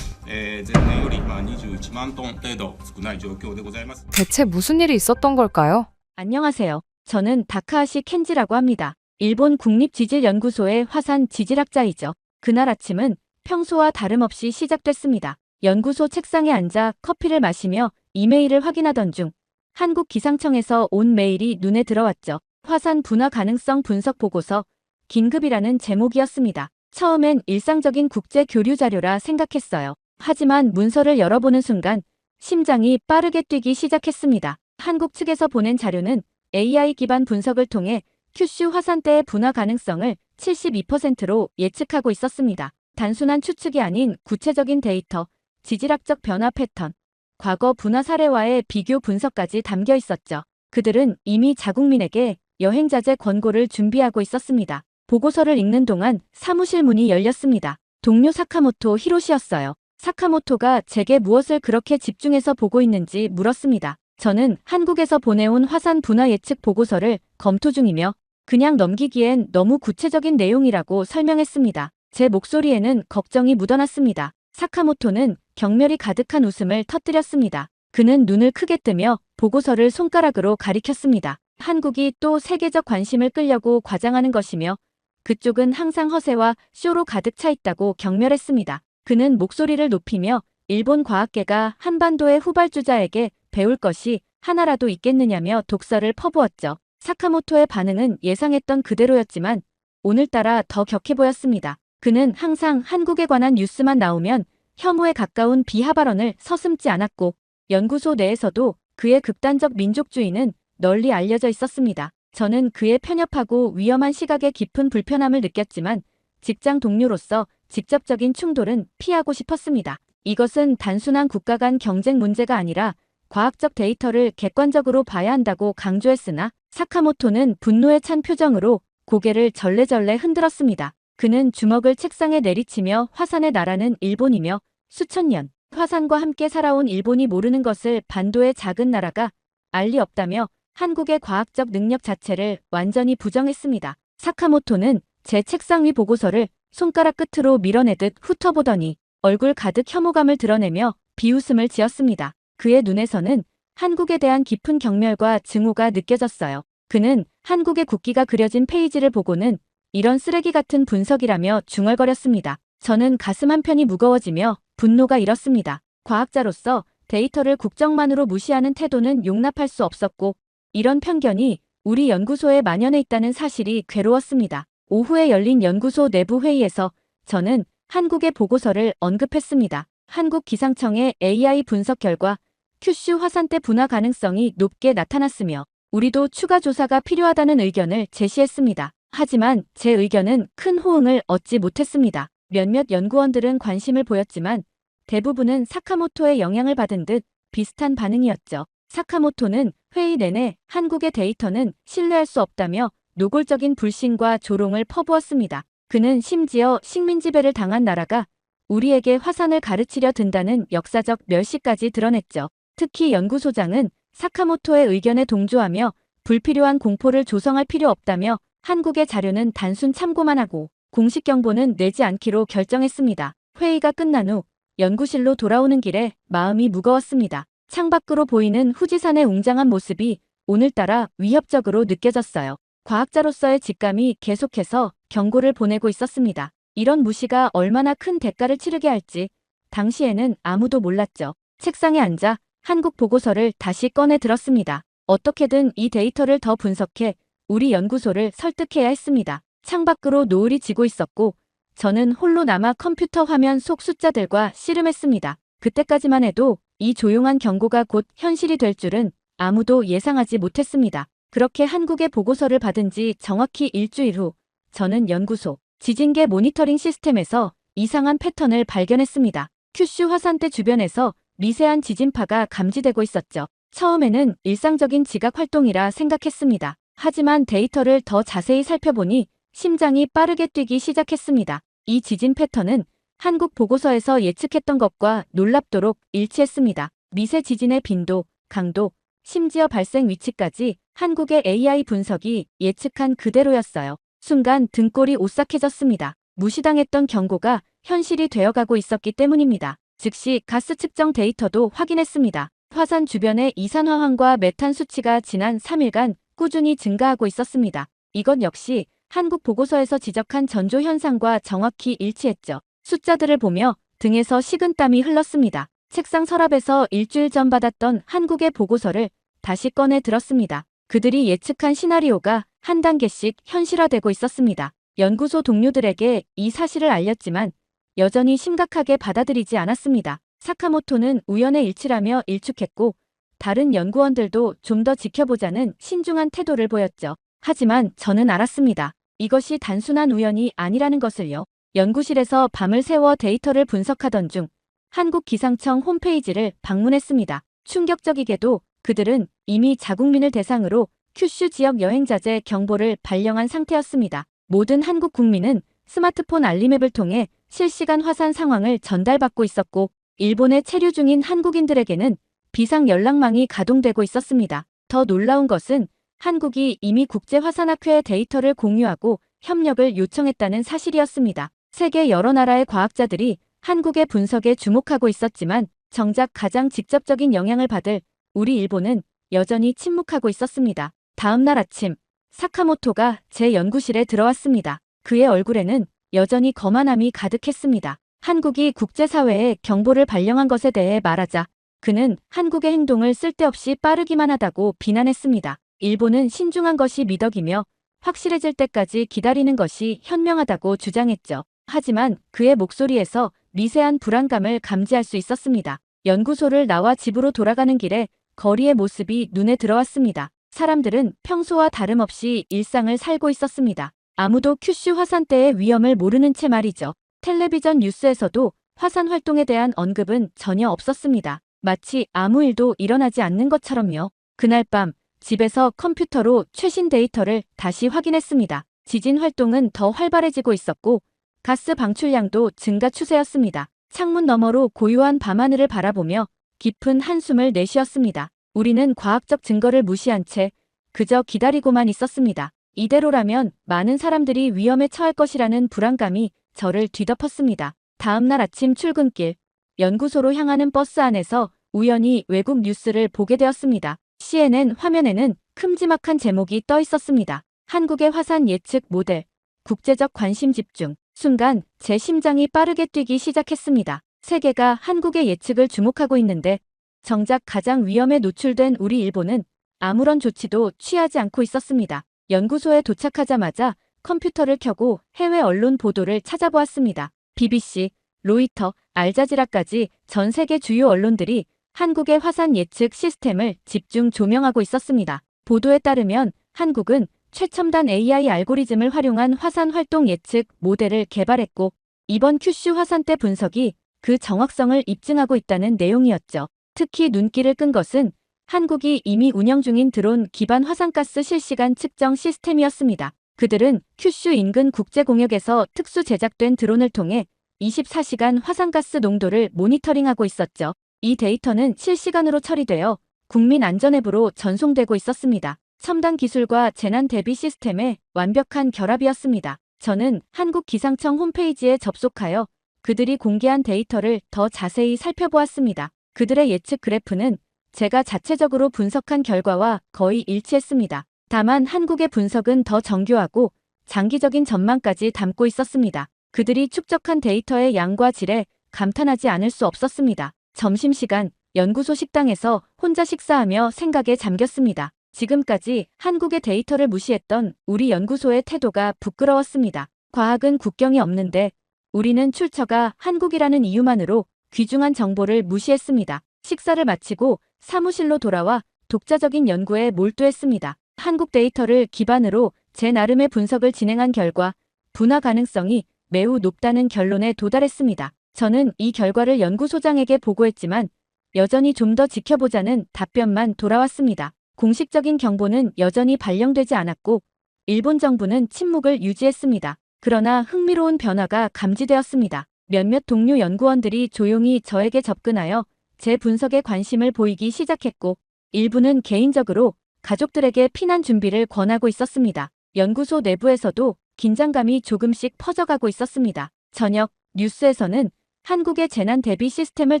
前年より21万トン程度少ない状況でございます。 대체 무슨 일이 있었던 걸까요? 안녕하세요. 저는 다카하시 켄지라고 합니다. 일본 국립지질연구소의 화산 지질학자이죠. 그날 아침은 평소와 다름없이 시작됐습니다. 연구소 책상에 앉아 커피를 마시며 이메일을 확인하던 중 한국 기상청에서 온 메일이 눈에 들어왔죠. 화산 분화 가능성 분석 보고서 긴급이라는 제목이었습니다. 처음엔 일상적인 국제 교류 자료라 생각했어요. 하지만 문서를 열어보는 순간 심장이 빠르게 뛰기 시작했습니다. 한국 측에서 보낸 자료는 AI 기반 분석을 통해 큐슈 화산대의 분화 가능성을 72%로 예측하고 있었습니다. 단순한 추측이 아닌 구체적인 데이터, 지질학적 변화 패턴, 과거 분화 사례와의 비교 분석까지 담겨 있었죠. 그들은 이미 자국민에게 여행자재 권고를 준비하고 있었습니다. 보고서를 읽는 동안 사무실 문이 열렸습니다. 동료 사카모토 히로시였어요. 사카모토가 제게 무엇을 그렇게 집중해서 보고 있는지 물었습니다. 저는 한국에서 보내온 화산 분화 예측 보고서를 검토 중이며 그냥 넘기기엔 너무 구체적인 내용이라고 설명했습니다. 제 목소리에는 걱정이 묻어났습니다. 사카모토는 경멸이 가득한 웃음을 터뜨렸습니다. 그는 눈을 크게 뜨며 보고서를 손가락으로 가리켰습니다. 한국이 또 세계적 관심을 끌려고 과장하는 것이며 그쪽은 항상 허세와 쇼로 가득 차 있다고 경멸했습니다. 그는 목소리를 높이며 일본 과학계가 한반도의 후발주자에게 배울 것이 하나라도 있겠느냐며 독설을 퍼부었죠. 사카모토의 반응은 예상했던 그대로였지만 오늘따라 더 격해 보였습니다. 그는 항상 한국에 관한 뉴스만 나오면 혐오에 가까운 비하 발언을 서슴지 않았고 연구소 내에서도 그의 극단적 민족주의는 널리 알려져 있었습니다. 저는 그의 편협하고 위험한 시각에 깊은 불편함을 느꼈지만 직장 동료로서 직접적인 충돌은 피하고 싶었습니다. 이것은 단순한 국가 간 경쟁 문제가 아니라 과학적 데이터를 객관적으로 봐야 한다고 강조했으나 사카모토는 분노에 찬 표정으로 고개를 절레절레 흔들었습니다. 그는 주먹을 책상에 내리치며 화산의 나라는 일본이며 수천 년 화산과 함께 살아온 일본이 모르는 것을 반도의 작은 나라가 알 리 없다며 한국의 과학적 능력 자체를 완전히 부정했습니다. 사카모토는 제 책상 위 보고서를 손가락 끝으로 밀어내듯 훑어보더니 얼굴 가득 혐오감을 드러내며 비웃음을 지었습니다. 그의 눈에서는 한국에 대한 깊은 경멸과 증오가 느껴졌어요. 그는 한국의 국기가 그려진 페이지를 보고는 이런 쓰레기 같은 분석이라며 중얼거렸습니다. 저는 가슴 한편이 무거워지며 분노가 일었습니다. 과학자로서 데이터를 국정만으로 무시하는 태도는 용납할 수 없었고 이런 편견이 우리 연구소에 만연해 있다는 사실이 괴로웠습니다. 오후에 열린 연구소 내부 회의에서 저는 한국의 보고서를 언급했습니다. 한국 기상청의 AI 분석 결과 큐슈 화산대 분화 가능성이 높게 나타났으며 우리도 추가 조사가 필요하다는 의견을 제시했습니다. 하지만 제 의견은 큰 호응을 얻지 못했습니다. 몇몇 연구원들은 관심을 보였지만 대부분은 사카모토의 영향을 받은 듯 비슷한 반응이었죠. 사카모토는 회의 내내 한국의 데이터는 신뢰할 수 없다며 노골적인 불신과 조롱을 퍼부었습니다. 그는 심지어 식민지배를 당한 나라가 우리에게 화산을 가르치려 든다는 역사적 멸시까지 드러냈죠. 특히 연구소장은 사카모토의 의견에 동조하며 불필요한 공포를 조성할 필요 없다며 한국의 자료는 단순 참고만 하고 공식 경보는 내지 않기로 결정했습니다. 회의가 끝난 후 연구실로 돌아오는 길에 마음이 무거웠습니다. 창밖으로 보이는 후지산의 웅장한 모습이 오늘따라 위협적으로 느껴졌어요. 과학자로서의 직감이 계속해서 경고를 보내고 있었습니다. 이런 무시가 얼마나 큰 대가를 치르게 할지 당시에는 아무도 몰랐죠. 책상에 앉아 한국 보고서를 다시 꺼내 들었습니다. 어떻게든 이 데이터를 더 분석해 우리 연구소를 설득해야 했습니다. 창밖으로 노을이 지고 있었고 저는 홀로 남아 컴퓨터 화면 속 숫자들과 씨름했습니다. 그때까지만 해도 이 조용한 경고가 곧 현실이 될 줄은 아무도 예상하지 못했습니다. 그렇게 한국의 보고서를 받은 지 정확히 일주일 후 저는 연구소 지진계 모니터링 시스템에서 이상한 패턴을 발견했습니다. 큐슈 화산대 주변에서 미세한 지진파가 감지되고 있었죠. 처음에는 일상적인 지각 활동이라 생각했습니다. 하지만 데이터를 더 자세히 살펴보니 심장이 빠르게 뛰기 시작했습니다. 이 지진 패턴은 한국 보고서에서 예측했던 것과 놀랍도록 일치했습니다. 미세 지진의 빈도, 강도, 심지어 발생 위치까지 한국의 AI 분석이 예측한 그대로였어요. 순간 등골이 오싹해졌습니다. 무시당했던 경고가 현실이 되어가고 있었기 때문입니다. 즉시 가스 측정 데이터도 확인했습니다. 화산 주변의 이산화황과 메탄 수치가 지난 3일간 꾸준히 증가하고 있었습니다. 이것 역시 한국 보고서에서 지적한 전조 현상과 정확히 일치했죠. 숫자들을 보며 등에서 식은땀이 흘렀습니다. 책상 서랍에서 일주일 전 받았던 한국의 보고서를 다시 꺼내 들었습니다. 그들이 예측한 시나리오가 한 단계씩 현실화되고 있었습니다. 연구소 동료들에게 이 사실을 알렸지만 여전히 심각하게 받아들이지 않았습니다. 사카모토는 우연의 일치라며 일축했고 다른 연구원들도 좀 더 지켜보자는 신중한 태도를 보였죠. 하지만 저는 알았습니다. 이것이 단순한 우연이 아니라는 것을요. 연구실에서 밤을 새워 데이터를 분석하던 중 한국기상청 홈페이지를 방문했습니다. 충격적이게도 그들은 이미 자국민을 대상으로 큐슈 지역 여행자재 경보를 발령한 상태였습니다. 모든 한국 국민은 스마트폰 알림앱을 통해 실시간 화산 상황을 전달받고 있었고 일본에 체류 중인 한국인들에게는 비상 연락망이 가동되고 있었습니다. 더 놀라운 것은 한국이 이미 국제화산학회에 데이터를 공유하고 협력을 요청했다는 사실이었습니다. 세계 여러 나라의 과학자들이 한국의 분석에 주목하고 있었지만 정작 가장 직접적인 영향을 받을 우리 일본은 여전히 침묵하고 있었습니다. 다음 날 아침 사카모토가 제 연구실에 들어왔습니다. 그의 얼굴에는 여전히 거만함이 가득했습니다. 한국이 국제사회에 경보를 발령한 것에 대해 말하자 그는 한국의 행동을 쓸데없이 빠르기만 하다고 비난했습니다. 일본은 신중한 것이 미덕이며 확실해질 때까지 기다리는 것이 현명하다고 주장했죠. 하지만 그의 목소리에서 미세한 불안감을 감지할 수 있었습니다. 연구소를 나와 집으로 돌아가는 길에 거리의 모습이 눈에 들어왔습니다. 사람들은 평소와 다름없이 일상을 살고 있었습니다. 아무도 큐슈 화산대의 위험을 모르는 채 말이죠. 텔레비전 뉴스에서도 화산 활동에 대한 언급은 전혀 없었습니다. 마치 아무 일도 일어나지 않는 것처럼요. 그날 밤 집에서 컴퓨터로 최신 데이터를 다시 확인했습니다. 지진 활동은 더 활발해지고 있었고 가스 방출량도 증가 추세였습니다. 창문 너머로 고요한 밤하늘을 바라보며 깊은 한숨을 내쉬었습니다. 우리는 과학적 증거를 무시한 채 그저 기다리고만 있었습니다. 이대로라면 많은 사람들이 위험에 처할 것이라는 불안감이 저를 뒤덮었습니다. 다음 날 아침 출근길, 연구소로 향하는 버스 안에서 우연히 외국 뉴스를 보게 되었습니다. CNN 화면에는 큼지막한 제목이 떠 있었습니다. 한국의 화산 예측 모델, 국제적 관심 집중. 순간 제 심장이 빠르게 뛰기 시작했습니다. 세계가 한국의 예측을 주목하고 있는데 정작 가장 위험에 노출된 우리 일본은 아무런 조치도 취하지 않고 있었습니다. 연구소에 도착하자마자 컴퓨터를 켜고 해외 언론 보도를 찾아보았습니다. BBC, 로이터, 알자지라까지 전 세계 주요 언론들이 한국의 화산 예측 시스템을 집중 조명하고 있었습니다. 보도에 따르면 한국은 최첨단 AI 알고리즘을 활용한 화산 활동 예측 모델을 개발했고 이번 큐슈 화산대 분석이 그 정확성을 입증하고 있다는 내용이었죠. 특히 눈길을 끈 것은 한국이 이미 운영 중인 드론 기반 화산가스 실시간 측정 시스템이었습니다. 그들은 큐슈 인근 국제공역에서 특수 제작된 드론을 통해 24시간 화산가스 농도를 모니터링하고 있었죠. 이 데이터는 실시간으로 처리되어 국민 안전앱으로 전송되고 있었습니다. 첨단 기술과 재난 대비 시스템의 완벽한 결합이었습니다. 저는 한국 기상청 홈페이지에 접속하여 그들이 공개한 데이터를 더 자세히 살펴보았습니다. 그들의 예측 그래프는 제가 자체적으로 분석한 결과와 거의 일치했습니다. 다만 한국의 분석은 더 정교하고 장기적인 전망까지 담고 있었습니다. 그들이 축적한 데이터의 양과 질에 감탄하지 않을 수 없었습니다. 점심시간 연구소 식당에서 혼자 식사하며 생각에 잠겼습니다. 지금까지 한국의 데이터를 무시했던 우리 연구소의 태도가 부끄러웠습니다. 과학은 국경이 없는데 우리는 출처가 한국이라는 이유만으로 귀중한 정보를 무시했습니다. 식사를 마치고 사무실로 돌아와 독자적인 연구에 몰두했습니다. 한국 데이터를 기반으로 제 나름의 분석을 진행한 결과 분화 가능성이 매우 높다는 결론에 도달했습니다. 저는 이 결과를 연구소장에게 보고했지만 여전히 좀 더 지켜보자는 답변만 돌아왔습니다. 공식적인 경보는 여전히 발령되지 않았고 일본 정부는 침묵을 유지했습니다. 그러나 흥미로운 변화가 감지되었습니다. 몇몇 동료 연구원들이 조용히 저에게 접근하여 제 분석에 관심을 보이기 시작했고 일부는 개인적으로 가족들에게 피난 준비를 권하고 있었습니다. 연구소 내부에서도 긴장감이 조금씩 퍼져가고 있었습니다. 저녁 뉴스에서는 한국의 재난 대비 시스템을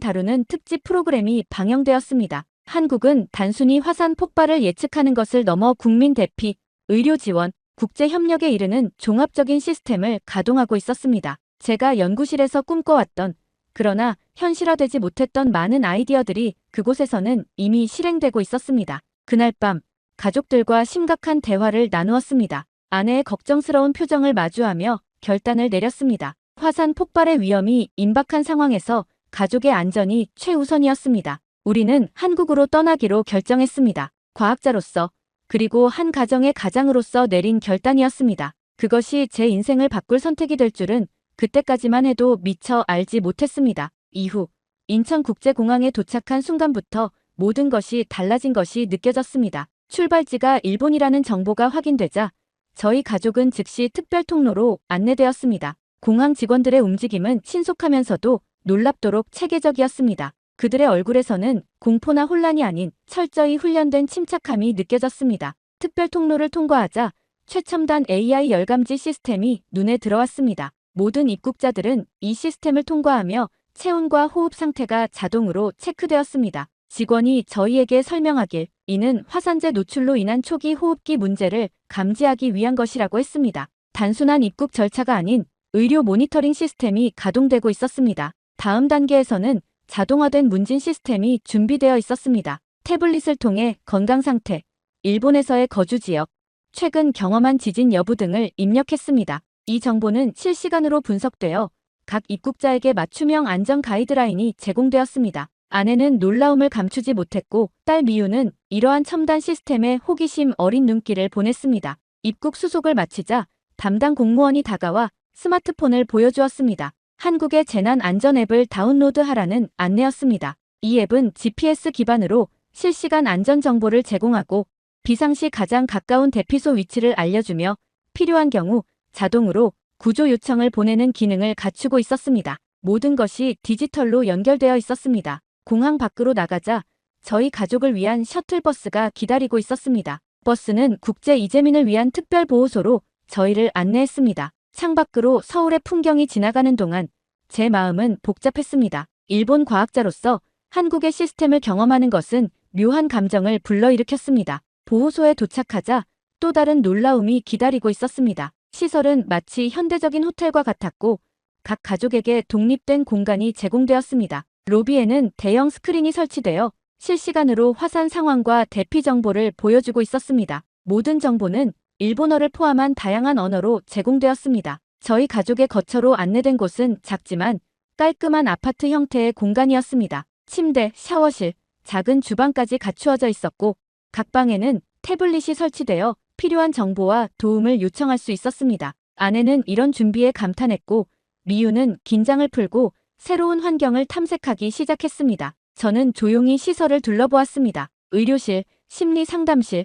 다루는 특집 프로그램이 방영되었습니다. 한국은 단순히 화산 폭발을 예측하는 것을 넘어 국민 대피, 의료 지원, 국제 협력에 이르는 종합적인 시스템을 가동하고 있었습니다. 제가 연구실에서 꿈꿔왔던 그러나 현실화되지 못했던 많은 아이디어들이 그곳에서는 이미 실행되고 있었습니다. 그날 밤 가족들과 심각한 대화를 나누었습니다. 아내의 걱정스러운 표정을 마주하며 결단을 내렸습니다. 화산 폭발의 위험이 임박한 상황에서 가족의 안전이 최우선이었습니다. 우리는 한국으로 떠나기로 결정했습니다. 과학자로서 그리고 한 가정의 가장으로서 내린 결단이었습니다. 그것이 제 인생을 바꿀 선택이 될 줄은 그때까지만 해도 미처 알지 못했습니다. 이후 인천국제공항에 도착한 순간부터 모든 것이 달라진 것이 느껴졌습니다. 출발지가 일본이라는 정보가 확인되자 저희 가족은 즉시 특별 통로로 안내되었습니다. 공항 직원들의 움직임은 신속하면서도 놀랍도록 체계적이었습니다. 그들의 얼굴에서는 공포나 혼란이 아닌 철저히 훈련된 침착함이 느껴졌습니다. 특별 통로를 통과하자 최첨단 AI 열감지 시스템이 눈에 들어왔습니다. 모든 입국자들은 이 시스템을 통과하며 체온과 호흡 상태가 자동으로 체크되었습니다. 직원이 저희에게 설명하길 이는 화산재 노출로 인한 초기 호흡기 문제를 감지하기 위한 것이라고 했습니다. 단순한 입국 절차가 아닌 의료 모니터링 시스템이 가동되고 있었습니다. 다음 단계에서는 자동화된 문진 시스템이 준비되어 있었습니다. 태블릿을 통해 건강 상태, 일본에서의 거주 지역, 최근 경험한 지진 여부 등을 입력했습니다. 이 정보는 실시간으로 분석되어 각 입국자에게 맞춤형 안전 가이드라인이 제공되었습니다. 아내는 놀라움을 감추지 못했고 딸 미유는 이러한 첨단 시스템에 호기심 어린 눈길을 보냈습니다. 입국 수속을 마치자 담당 공무원이 다가와 스마트폰을 보여주었습니다. 한국의 재난 안전 앱을 다운로드하라는 안내였습니다. 이 앱은 GPS 기반으로 실시간 안전 정보를 제공하고 비상시 가장 가까운 대피소 위치를 알려주며 필요한 경우 자동으로 구조 요청을 보내는 기능을 갖추고 있었습니다. 모든 것이 디지털로 연결되어 있었습니다. 공항 밖으로 나가자 저희 가족을 위한 셔틀버스가 기다리고 있었습니다. 버스는 국제 이재민을 위한 특별 보호소로 저희를 안내했습니다. 창밖으로 서울의 풍경이 지나가는 동안 제 마음은 복잡했습니다. 일본 과학자로서 한국의 시스템을 경험하는 것은 묘한 감정을 불러일으켰습니다. 보호소에 도착하자 또 다른 놀라움이 기다리고 있었습니다. 시설은 마치 현대적인 호텔과 같았고 각 가족에게 독립된 공간이 제공되었습니다. 로비에는 대형 스크린이 설치되어 실시간으로 화산 상황과 대피 정보를 보여주고 있었습니다. 모든 정보는 일본어를 포함한 다양한 언어로 제공되었습니다. 저희 가족의 거처로 안내된 곳은 작지만 깔끔한 아파트 형태의 공간이었습니다. 침대, 샤워실, 작은 주방까지 갖추어져 있었고 각 방에는 태블릿이 설치되어 필요한 정보와 도움을 요청할 수 있었습니다. 아내는 이런 준비에 감탄했고 미유는 긴장을 풀고 새로운 환경을 탐색하기 시작했습니다. 저는 조용히 시설을 둘러보았습니다. 의료실, 심리 상담실,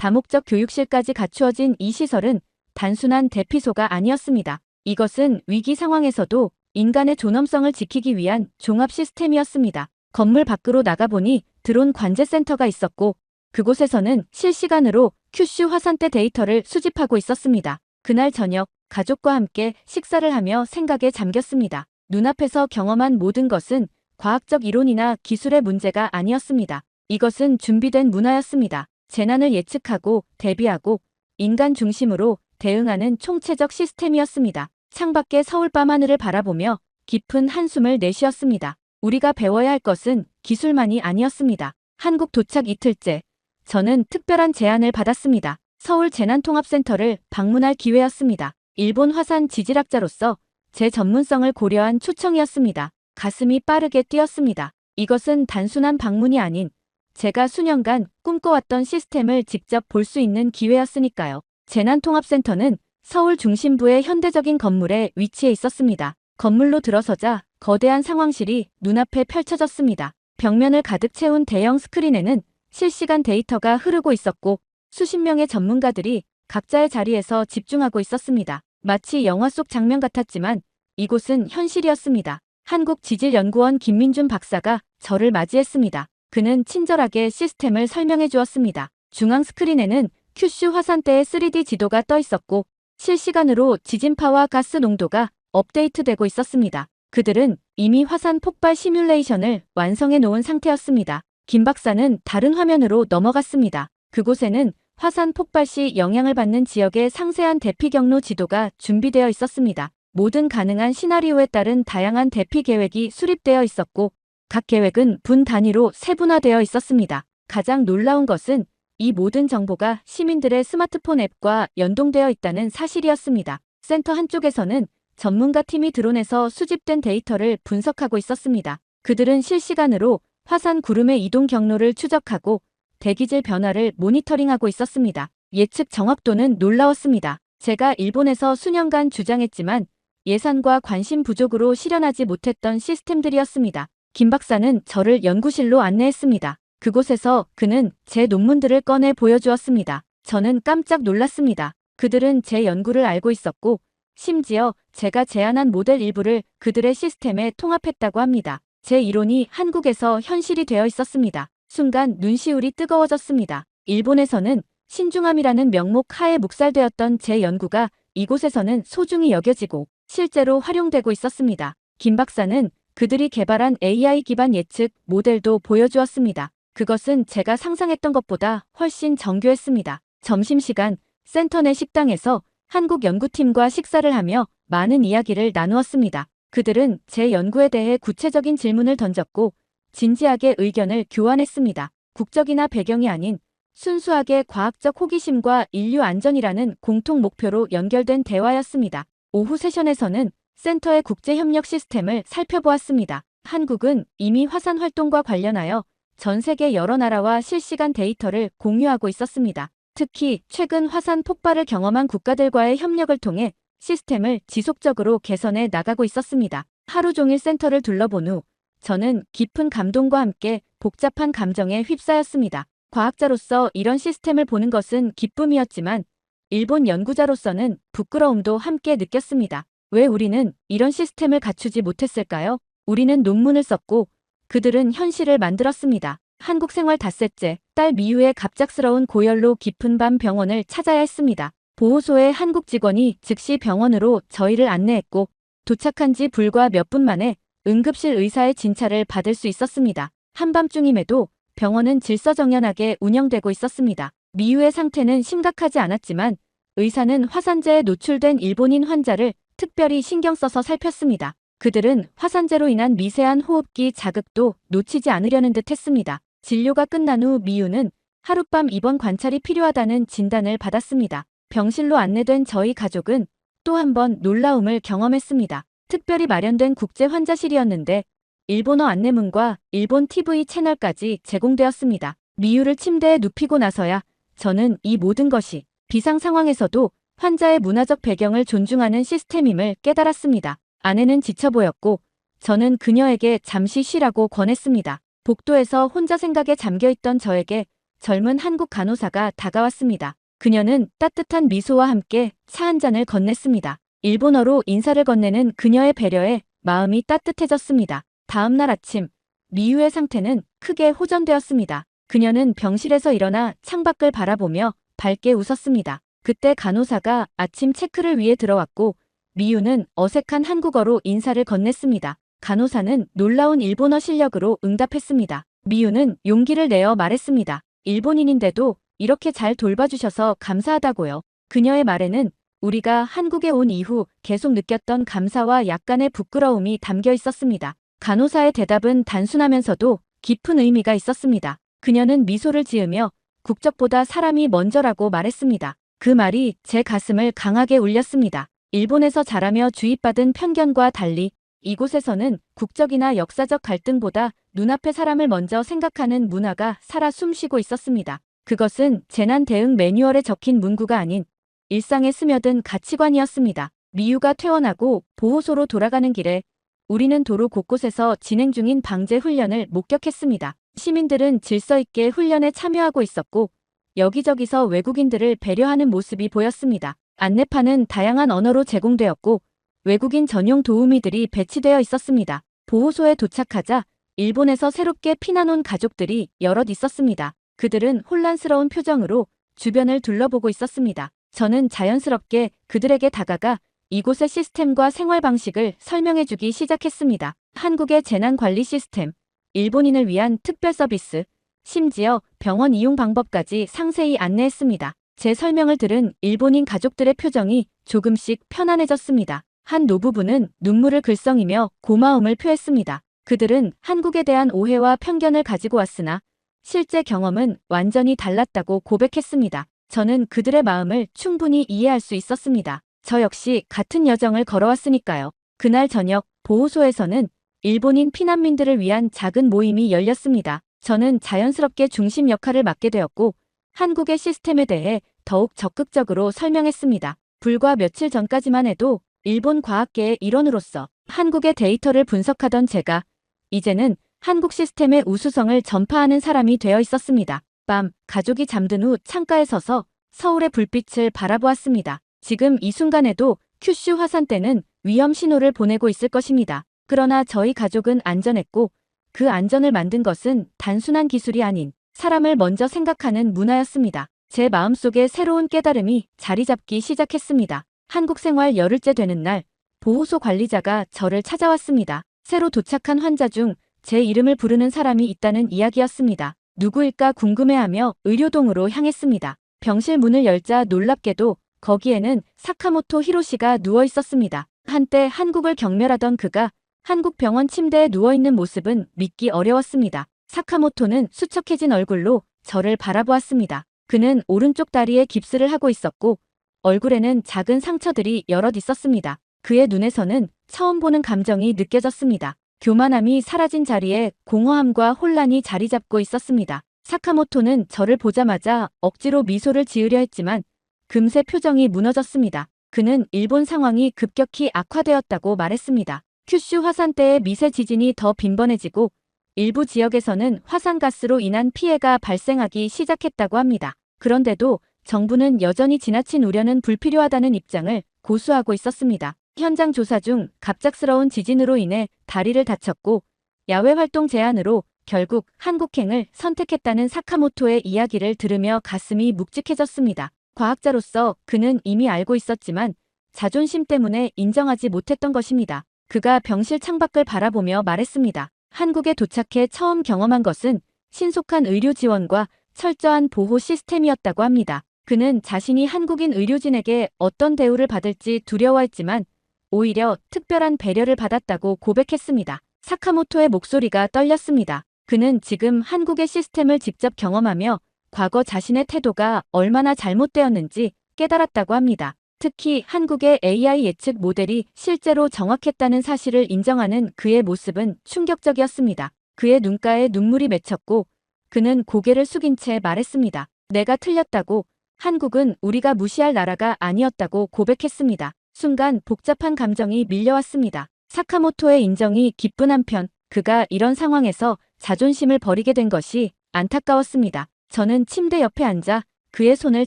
다목적 교육실까지 갖추어진 이 시설은 단순한 대피소가 아니었습니다. 이것은 위기 상황에서도 인간의 존엄성을 지키기 위한 종합 시스템이었습니다. 건물 밖으로 나가보니 드론 관제센터가 있었고 그곳에서는 실시간으로 큐슈 화산대 데이터를 수집하고 있었습니다. 그날 저녁 가족과 함께 식사를 하며 생각에 잠겼습니다. 눈앞에서 경험한 모든 것은 과학적 이론이나 기술의 문제가 아니었습니다. 이것은 준비된 문화였습니다. 재난을 예측하고 대비하고 인간 중심으로 대응하는 총체적 시스템이었습니다. 창밖의 서울 밤하늘을 바라보며 깊은 한숨을 내쉬었습니다. 우리가 배워야 할 것은 기술만이 아니었습니다. 한국 도착 이틀째, 저는 특별한 제안을 받았습니다. 서울 재난통합센터를 방문할 기회였습니다. 일본 화산 지질학자로서 제 전문성을 고려한 초청이었습니다. 가슴이 빠르게 뛰었습니다. 이것은 단순한 방문이 아닌 제가 수년간 꿈꿔왔던 시스템을 직접 볼 수 있는 기회였으니까요. 재난통합센터는 서울 중심부의 현대적인 건물에 위치해 있었습니다. 건물로 들어서자 거대한 상황실이 눈앞에 펼쳐졌습니다. 벽면을 가득 채운 대형 스크린에는 실시간 데이터가 흐르고 있었고 수십 명의 전문가들이 각자의 자리에서 집중하고 있었습니다. 마치 영화 속 장면 같았지만 이곳은 현실이었습니다. 한국지질연구원 김민준 박사가 저를 맞이했습니다. 그는 친절하게 시스템을 설명해 주었습니다. 중앙 스크린에는 큐슈 화산대의 3D 지도가 떠 있었고 실시간으로 지진파와 가스 농도가 업데이트되고 있었습니다. 그들은 이미 화산 폭발 시뮬레이션을 완성해 놓은 상태였습니다. 김 박사는 다른 화면으로 넘어갔습니다. 그곳에는 화산 폭발 시 영향을 받는 지역의 상세한 대피 경로 지도가 준비되어 있었습니다. 모든 가능한 시나리오에 따른 다양한 대피 계획이 수립되어 있었고 각 계획은 분 단위로 세분화되어 있었습니다. 가장 놀라운 것은 이 모든 정보가 시민들의 스마트폰 앱과 연동되어 있다는 사실이었습니다. 센터 한쪽에서는 전문가 팀이 드론에서 수집된 데이터를 분석하고 있었습니다. 그들은 실시간으로 화산 구름의 이동 경로를 추적하고 대기질 변화를 모니터링하고 있었습니다. 예측 정확도는 놀라웠습니다. 제가 일본에서 수년간 주장했지만 예산과 관심 부족으로 실현하지 못했던 시스템들이었습니다. 김 박사는 저를 연구실로 안내했습니다. 그곳에서 그는 제 논문들을 꺼내 보여주었습니다. 저는 깜짝 놀랐습니다. 그들은 제 연구를 알고 있었고 심지어 제가 제안한 모델 일부를 그들의 시스템에 통합했다고 합니다. 제 이론이 한국에서 현실이 되어 있었습니다. 순간 눈시울이 뜨거워졌습니다. 일본에서는 신중함이라는 명목 하에 묵살되었던 제 연구가 이곳에서는 소중히 여겨지고 실제로 활용되고 있었습니다. 김 박사는 그들이 개발한 AI 기반 예측 모델도 보여주었습니다. 그것은 제가 상상했던 것보다 훨씬 정교했습니다. 점심시간 센터 내 식당에서 한국 연구팀과 식사를 하며 많은 이야기를 나누었습니다. 그들은 제 연구에 대해 구체적인 질문을 던졌고 진지하게 의견을 교환했습니다. 국적이나 배경이 아닌 순수하게 과학적 호기심과 인류 안전이라는 공통 목표로 연결된 대화였습니다. 오후 세션에서는 센터의 국제협력 시스템을 살펴보았습니다. 한국은 이미 화산 활동과 관련하여 전 세계 여러 나라와 실시간 데이터를 공유하고 있었습니다. 특히 최근 화산 폭발을 경험한 국가들과의 협력을 통해 시스템을 지속적으로 개선해 나가고 있었습니다. 하루 종일 센터를 둘러본 후 저는 깊은 감동과 함께 복잡한 감정에 휩싸였습니다. 과학자로서 이런 시스템을 보는 것은 기쁨이었지만 일본 연구자로서는 부끄러움도 함께 느꼈습니다. 왜 우리는 이런 시스템을 갖추지 못했을까요? 우리는 논문을 썼고 그들은 현실을 만들었습니다. 한국 생활 닷새째, 딸 미유의 갑작스러운 고열로 깊은 밤 병원을 찾아야 했습니다. 보호소의 한국 직원이 즉시 병원으로 저희를 안내했고 도착한 지 불과 몇 분 만에 응급실 의사의 진찰을 받을 수 있었습니다. 한밤중임에도 병원은 질서정연하게 운영되고 있었습니다. 미유의 상태는 심각하지 않았지만 의사는 화산재에 노출된 일본인 환자를 특별히 신경 써서 살폈습니다. 그들은 화산재로 인한 미세한 호흡기 자극도 놓치지 않으려는 듯 했습니다. 진료가 끝난 후 미유는 하룻밤 입원 관찰이 필요하다는 진단을 받았습니다. 병실로 안내된 저희 가족은 또 한 번 놀라움을 경험했습니다. 특별히 마련된 국제 환자실이었는데 일본어 안내문과 일본 TV 채널까지 제공되었습니다. 미유를 침대에 눕히고 나서야 저는 이 모든 것이 비상 상황에서도 환자의 문화적 배경을 존중하는 시스템임을 깨달았습니다. 아내는 지쳐 보였고 저는 그녀에게 잠시 쉬라고 권했습니다. 복도에서 혼자 생각에 잠겨있던 저에게 젊은 한국 간호사가 다가왔습니다. 그녀는 따뜻한 미소와 함께 차 한 잔을 건넸습니다. 일본어로 인사를 건네는 그녀의 배려에 마음이 따뜻해졌습니다. 다음 날 아침, 미유의 상태는 크게 호전되었습니다. 그녀는 병실에서 일어나 창밖을 바라보며 밝게 웃었습니다. 그때 간호사가 아침 체크를 위해 들어왔고 미유는 어색한 한국어로 인사를 건넸습니다. 간호사는 놀라운 일본어 실력으로 응답했습니다. 미유는 용기를 내어 말했습니다. 일본인인데도 이렇게 잘 돌봐주셔서 감사하다고요. 그녀의 말에는 우리가 한국에 온 이후 계속 느꼈던 감사와 약간의 부끄러움이 담겨 있었습니다. 간호사의 대답은 단순하면서도 깊은 의미가 있었습니다. 그녀는 미소를 지으며 국적보다 사람이 먼저라고 말했습니다. 그 말이 제 가슴을 강하게 울렸습니다. 일본에서 자라며 주입받은 편견과 달리 이곳에서는 국적이나 역사적 갈등보다 눈앞의 사람을 먼저 생각하는 문화가 살아 숨쉬고 있었습니다. 그것은 재난 대응 매뉴얼에 적힌 문구가 아닌 일상에 스며든 가치관이었습니다. 미유가 퇴원하고 보호소로 돌아가는 길에 우리는 도로 곳곳에서 진행 중인 방제 훈련을 목격했습니다. 시민들은 질서 있게 훈련에 참여하고 있었고 여기저기서 외국인들을 배려하는 모습이 보였습니다. 안내판은 다양한 언어로 제공되었고 외국인 전용 도우미들이 배치되어 있었습니다. 보호소에 도착하자 일본에서 새롭게 피난 온 가족들이 여럿 있었습니다. 그들은 혼란스러운 표정으로 주변을 둘러보고 있었습니다. 저는 자연스럽게 그들에게 다가가 이곳의 시스템과 생활 방식을 설명해주기 시작했습니다. 한국의 재난관리 시스템, 일본인을 위한 특별 서비스, 심지어 병원 이용 방법까지 상세히 안내했습니다. 제 설명을 들은 일본인 가족들의 표정이 조금씩 편안해졌습니다. 한 노부부는 눈물을 글썽이며 고마움을 표했습니다. 그들은 한국에 대한 오해와 편견을 가지고 왔으나 실제 경험은 완전히 달랐다고 고백했습니다. 저는 그들의 마음을 충분히 이해할 수 있었습니다. 저 역시 같은 여정을 걸어왔으니까요. 그날 저녁 보호소에서는 일본인 피난민들을 위한 작은 모임이 열렸습니다. 저는 자연스럽게 중심 역할을 맡게 되었고 한국의 시스템에 대해 더욱 적극적으로 설명했습니다. 불과 며칠 전까지만 해도 일본 과학계의 일원으로서 한국의 데이터를 분석하던 제가 이제는 한국 시스템의 우수성을 전파하는 사람이 되어 있었습니다. 밤, 가족이 잠든 후 창가에 서서 서울의 불빛을 바라보았습니다. 지금 이 순간에도 큐슈 화산대는 위험 신호를 보내고 있을 것입니다. 그러나 저희 가족은 안전했고 그 안전을 만든 것은 단순한 기술이 아닌 사람을 먼저 생각하는 문화였습니다. 제 마음속에 새로운 깨달음이 자리 잡기 시작했습니다. 한국 생활 열흘째 되는 날, 보호소 관리자가 저를 찾아왔습니다. 새로 도착한 환자 중 제 이름을 부르는 사람이 있다는 이야기였습니다. 누구일까 궁금해하며 의료동으로 향했습니다. 병실 문을 열자 놀랍게도 거기에는 사카모토 히로시가 누워 있었습니다. 한때 한국을 경멸하던 그가 한국 병원 침대에 누워있는 모습은 믿기 어려웠습니다. 사카모토는 수척해진 얼굴로 저를 바라보았습니다. 그는 오른쪽 다리에 깁스를 하고 있었고 얼굴에는 작은 상처들이 여럿 있었습니다. 그의 눈에서는 처음 보는 감정이 느껴졌습니다. 교만함이 사라진 자리에 공허함과 혼란이 자리 잡고 있었습니다. 사카모토는 저를 보자마자 억지로 미소를 지으려 했지만 금세 표정이 무너졌습니다. 그는 일본 상황이 급격히 악화되었다고 말했습니다. 큐슈 화산대의 미세 지진이 더 빈번해지고 일부 지역에서는 화산가스로 인한 피해가 발생하기 시작했다고 합니다. 그런데도 정부는 여전히 지나친 우려는 불필요하다는 입장을 고수하고 있었습니다. 현장 조사 중 갑작스러운 지진으로 인해 다리를 다쳤고 야외 활동 제한으로 결국 한국행을 선택했다는 사카모토의 이야기를 들으며 가슴이 묵직해졌습니다. 과학자로서 그는 이미 알고 있었지만 자존심 때문에 인정하지 못했던 것입니다. 그가 병실 창밖을 바라보며 말했습니다. 한국에 도착해 처음 경험한 것은 신속한 의료 지원과 철저한 보호 시스템이었다고 합니다. 그는 자신이 한국인 의료진에게 어떤 대우를 받을지 두려워했지만 오히려 특별한 배려를 받았다고 고백했습니다. 사카모토의 목소리가 떨렸습니다. 그는 지금 한국의 시스템을 직접 경험하며 과거 자신의 태도가 얼마나 잘못되었는지 깨달았다고 합니다. 특히 한국의 AI 예측 모델이 실제로 정확했다는 사실을 인정하는 그의 모습은 충격적이었습니다. 그의 눈가에 눈물이 맺혔고 그는 고개를 숙인 채 말했습니다. 내가 틀렸다고, 한국은 우리가 무시할 나라가 아니었다고 고백했습니다. 순간 복잡한 감정이 밀려왔습니다. 사카모토의 인정이 기쁜 한편 그가 이런 상황에서 자존심을 버리게 된 것이 안타까웠습니다. 저는 침대 옆에 앉아 그의 손을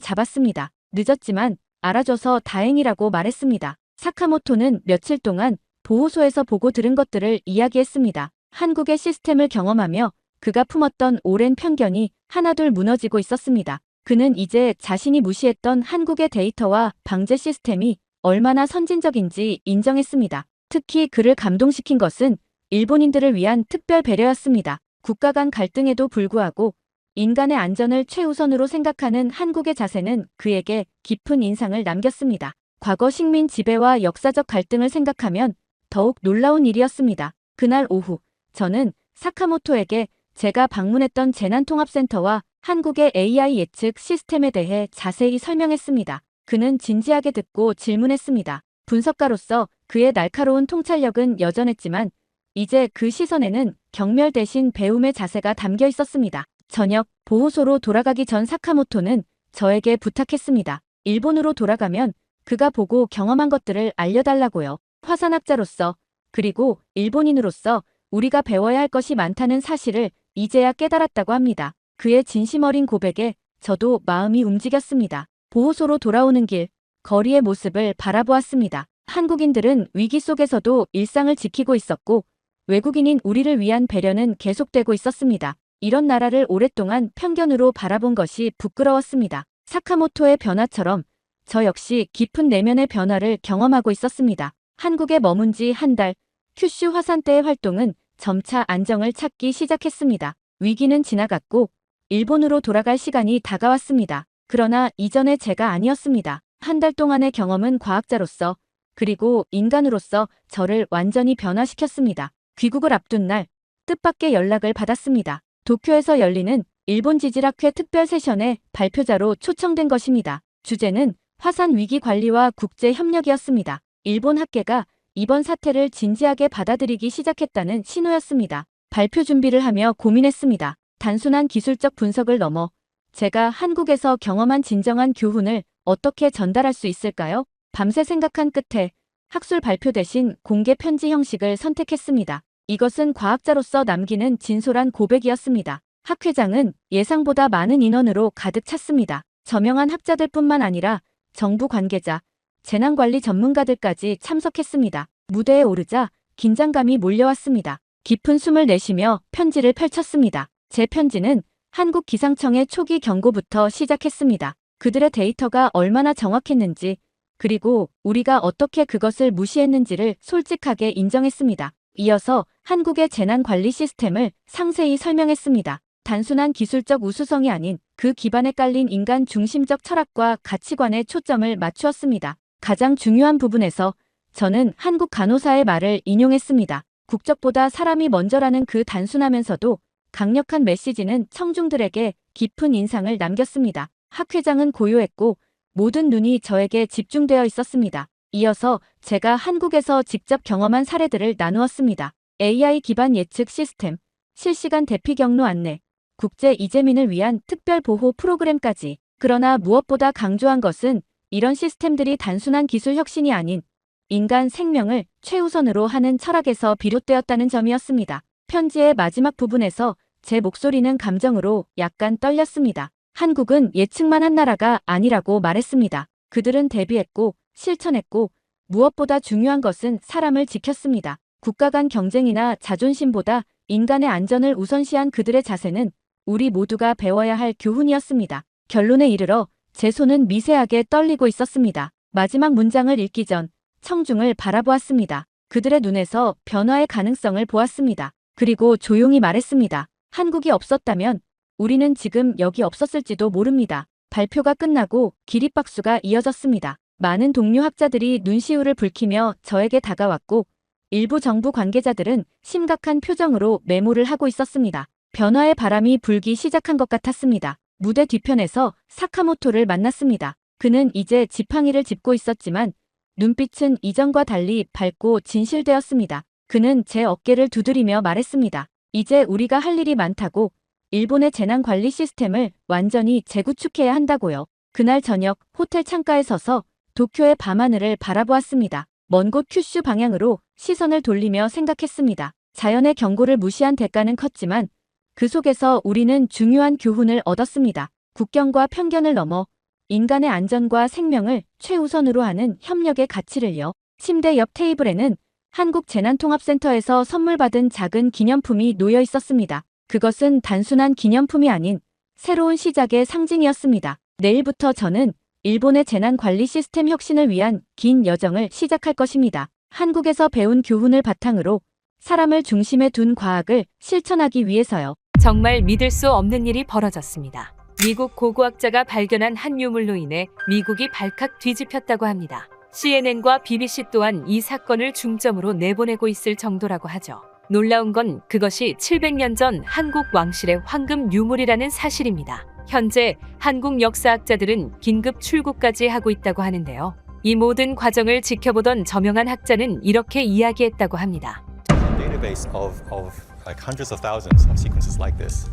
잡았습니다. 늦었지만 알아줘서 다행이라고 말했습니다. 사카모토는 며칠 동안 보호소에서 보고 들은 것들을 이야기했습니다. 한국의 시스템을 경험하며 그가 품었던 오랜 편견이 하나둘 무너지고 있었습니다. 그는 이제 자신이 무시했던 한국의 데이터와 방제 시스템이 얼마나 선진적인지 인정했습니다. 특히 그를 감동시킨 것은 일본인들을 위한 특별 배려였습니다. 국가 간 갈등에도 불구하고 인간의 안전을 최우선으로 생각하는 한국의 자세는 그에게 깊은 인상을 남겼습니다. 과거 식민 지배와 역사적 갈등을 생각하면 더욱 놀라운 일이었습니다. 그날 오후, 저는 사카모토에게 제가 방문했던 재난통합센터와 한국의 AI 예측 시스템에 대해 자세히 설명했습니다. 그는 진지하게 듣고 질문했습니다. 분석가로서 그의 날카로운 통찰력은 여전했지만 이제 그 시선에는 경멸 대신 배움의 자세가 담겨 있었습니다. 저녁 보호소로 돌아가기 전 사카모토는 저에게 부탁했습니다. 일본으로 돌아가면 그가 보고 경험한 것들을 알려달라고요. 화산학자로서 그리고 일본인으로서 우리가 배워야 할 것이 많다는 사실을 이제야 깨달았다고 합니다. 그의 진심 어린 고백에 저도 마음이 움직였습니다. 보호소로 돌아오는 길, 거리의 모습을 바라보았습니다. 한국인들은 위기 속에서도 일상을 지키고 있었고 외국인인 우리를 위한 배려는 계속되고 있었습니다. 이런 나라를 오랫동안 편견으로 바라본 것이 부끄러웠습니다. 사카모토의 변화처럼 저 역시 깊은 내면의 변화를 경험하고 있었습니다. 한국에 머문 지 한 달, 큐슈 화산대의 활동은 점차 안정을 찾기 시작했습니다. 위기는 지나갔고 일본으로 돌아갈 시간이 다가왔습니다. 그러나 이전의 제가 아니었습니다. 한 달 동안의 경험은 과학자로서 그리고 인간으로서 저를 완전히 변화시켰습니다. 귀국을 앞둔 날 뜻밖의 연락을 받았습니다. 도쿄에서 열리는 일본 지질학회 특별 세션에 발표자로 초청된 것입니다. 주제는 화산 위기 관리와 국제 협력이었습니다. 일본 학계가 이번 사태를 진지하게 받아들이기 시작했다는 신호였습니다. 발표 준비를 하며 고민했습니다. 단순한 기술적 분석을 넘어 제가 한국에서 경험한 진정한 교훈을 어떻게 전달할 수 있을까요? 밤새 생각한 끝에 학술 발표 대신 공개 편지 형식을 선택했습니다. 이것은 과학자로서 남기는 진솔한 고백이었습니다. 학회장은 예상보다 많은 인원으로 가득 찼습니다. 저명한 학자들뿐만 아니라 정부 관계자, 재난관리 전문가들까지 참석했습니다. 무대에 오르자 긴장감이 몰려왔습니다. 깊은 숨을 내쉬며 편지를 펼쳤습니다. 제 편지는 한국 기상청의 초기 경고부터 시작했습니다. 그들의 데이터가 얼마나 정확했는지, 그리고 우리가 어떻게 그것을 무시했는지를 솔직하게 인정했습니다. 이어서 한국의 재난관리 시스템을 상세히 설명했습니다. 단순한 기술적 우수성이 아닌 그 기반에 깔린 인간 중심적 철학과 가치관에 초점을 맞추었습니다. 가장 중요한 부분에서 저는 한국 간호사의 말을 인용했습니다. 국적보다 사람이 먼저라는 그 단순하면서도 강력한 메시지는 청중들에게 깊은 인상을 남겼습니다. 학회장은 고요했고 모든 눈이 저에게 집중되어 있었습니다. 이어서 제가 한국에서 직접 경험한 사례들을 나누었습니다. AI 기반 예측 시스템, 실시간 대피 경로 안내, 국제 이재민을 위한 특별 보호 프로그램까지. 그러나 무엇보다 강조한 것은 이런 시스템들이 단순한 기술 혁신이 아닌 인간 생명을 최우선으로 하는 철학에서 비롯되었다는 점이었습니다. 편지의 마지막 부분에서 제 목소리는 감정으로 약간 떨렸습니다. 한국은 예측만 한 나라가 아니라고 말했습니다. 그들은 대비했고 실천했고 무엇보다 중요한 것은 사람을 지켰습니다. 국가 간 경쟁이나 자존심보다 인간의 안전을 우선시한 그들의 자세는 우리 모두가 배워야 할 교훈이었습니다. 결론에 이르러 제 손은 미세하게 떨리고 있었습니다. 마지막 문장을 읽기 전 청중을 바라보았습니다. 그들의 눈에서 변화의 가능성을 보았습니다. 그리고 조용히 말했습니다. 한국이 없었다면 우리는 지금 여기 없었을지도 모릅니다. 발표가 끝나고 기립박수가 이어졌습니다. 많은 동료 학자들이 눈시울을 붉히며 저에게 다가왔고 일부 정부 관계자들은 심각한 표정으로 메모를 하고 있었습니다. 변화의 바람이 불기 시작한 것 같았습니다. 무대 뒤편에서 사카모토를 만났습니다. 그는 이제 지팡이를 짚고 있었지만 눈빛은 이전과 달리 밝고 진실되었습니다. 그는 제 어깨를 두드리며 말했습니다. 이제 우리가 할 일이 많다고, 일본의 재난관리 시스템을 완전히 재구축해야 한다고요. 그날 저녁 호텔 창가에 서서 도쿄의 밤하늘을 바라보았습니다. 먼 곳 큐슈 방향으로 시선을 돌리며 생각했습니다. 자연의 경고를 무시한 대가는 컸지만 그 속에서 우리는 중요한 교훈을 얻었습니다. 국경과 편견을 넘어 인간의 안전과 생명을 최우선으로 하는 협력의 가치를요. 침대 옆 테이블에는 한국재난통합센터에서 선물 받은 작은 기념품이 놓여 있었습니다. 그것은 단순한 기념품이 아닌 새로운 시작의 상징이었습니다. 내일부터 저는 일본의 재난관리 시스템 혁신을 위한 긴 여정을 시작할 것입니다. 한국에서 배운 교훈을 바탕으로 사람을 중심에 둔 과학을 실천하기 위해서요. 정말 믿을 수 없는 일이 벌어졌습니다. 미국 고고학자가 발견한 한 유물로 인해 미국이 발칵 뒤집혔다고 합니다. CNN과 BBC 또한 이 사건을 중점으로 내보내고 있을 정도라고 하죠. 놀라운 건 그것이 700년 전 한국 왕실의 황금 유물이라는 사실입니다. 현재 한국 역사학자들은 긴급 출고까지 하고 있다고 하는데요. 이 모든 과정을 지켜보던 저명한 학자는 이렇게 이야기했다고 합니다. Database of like hundreds of thousands of sequences like this.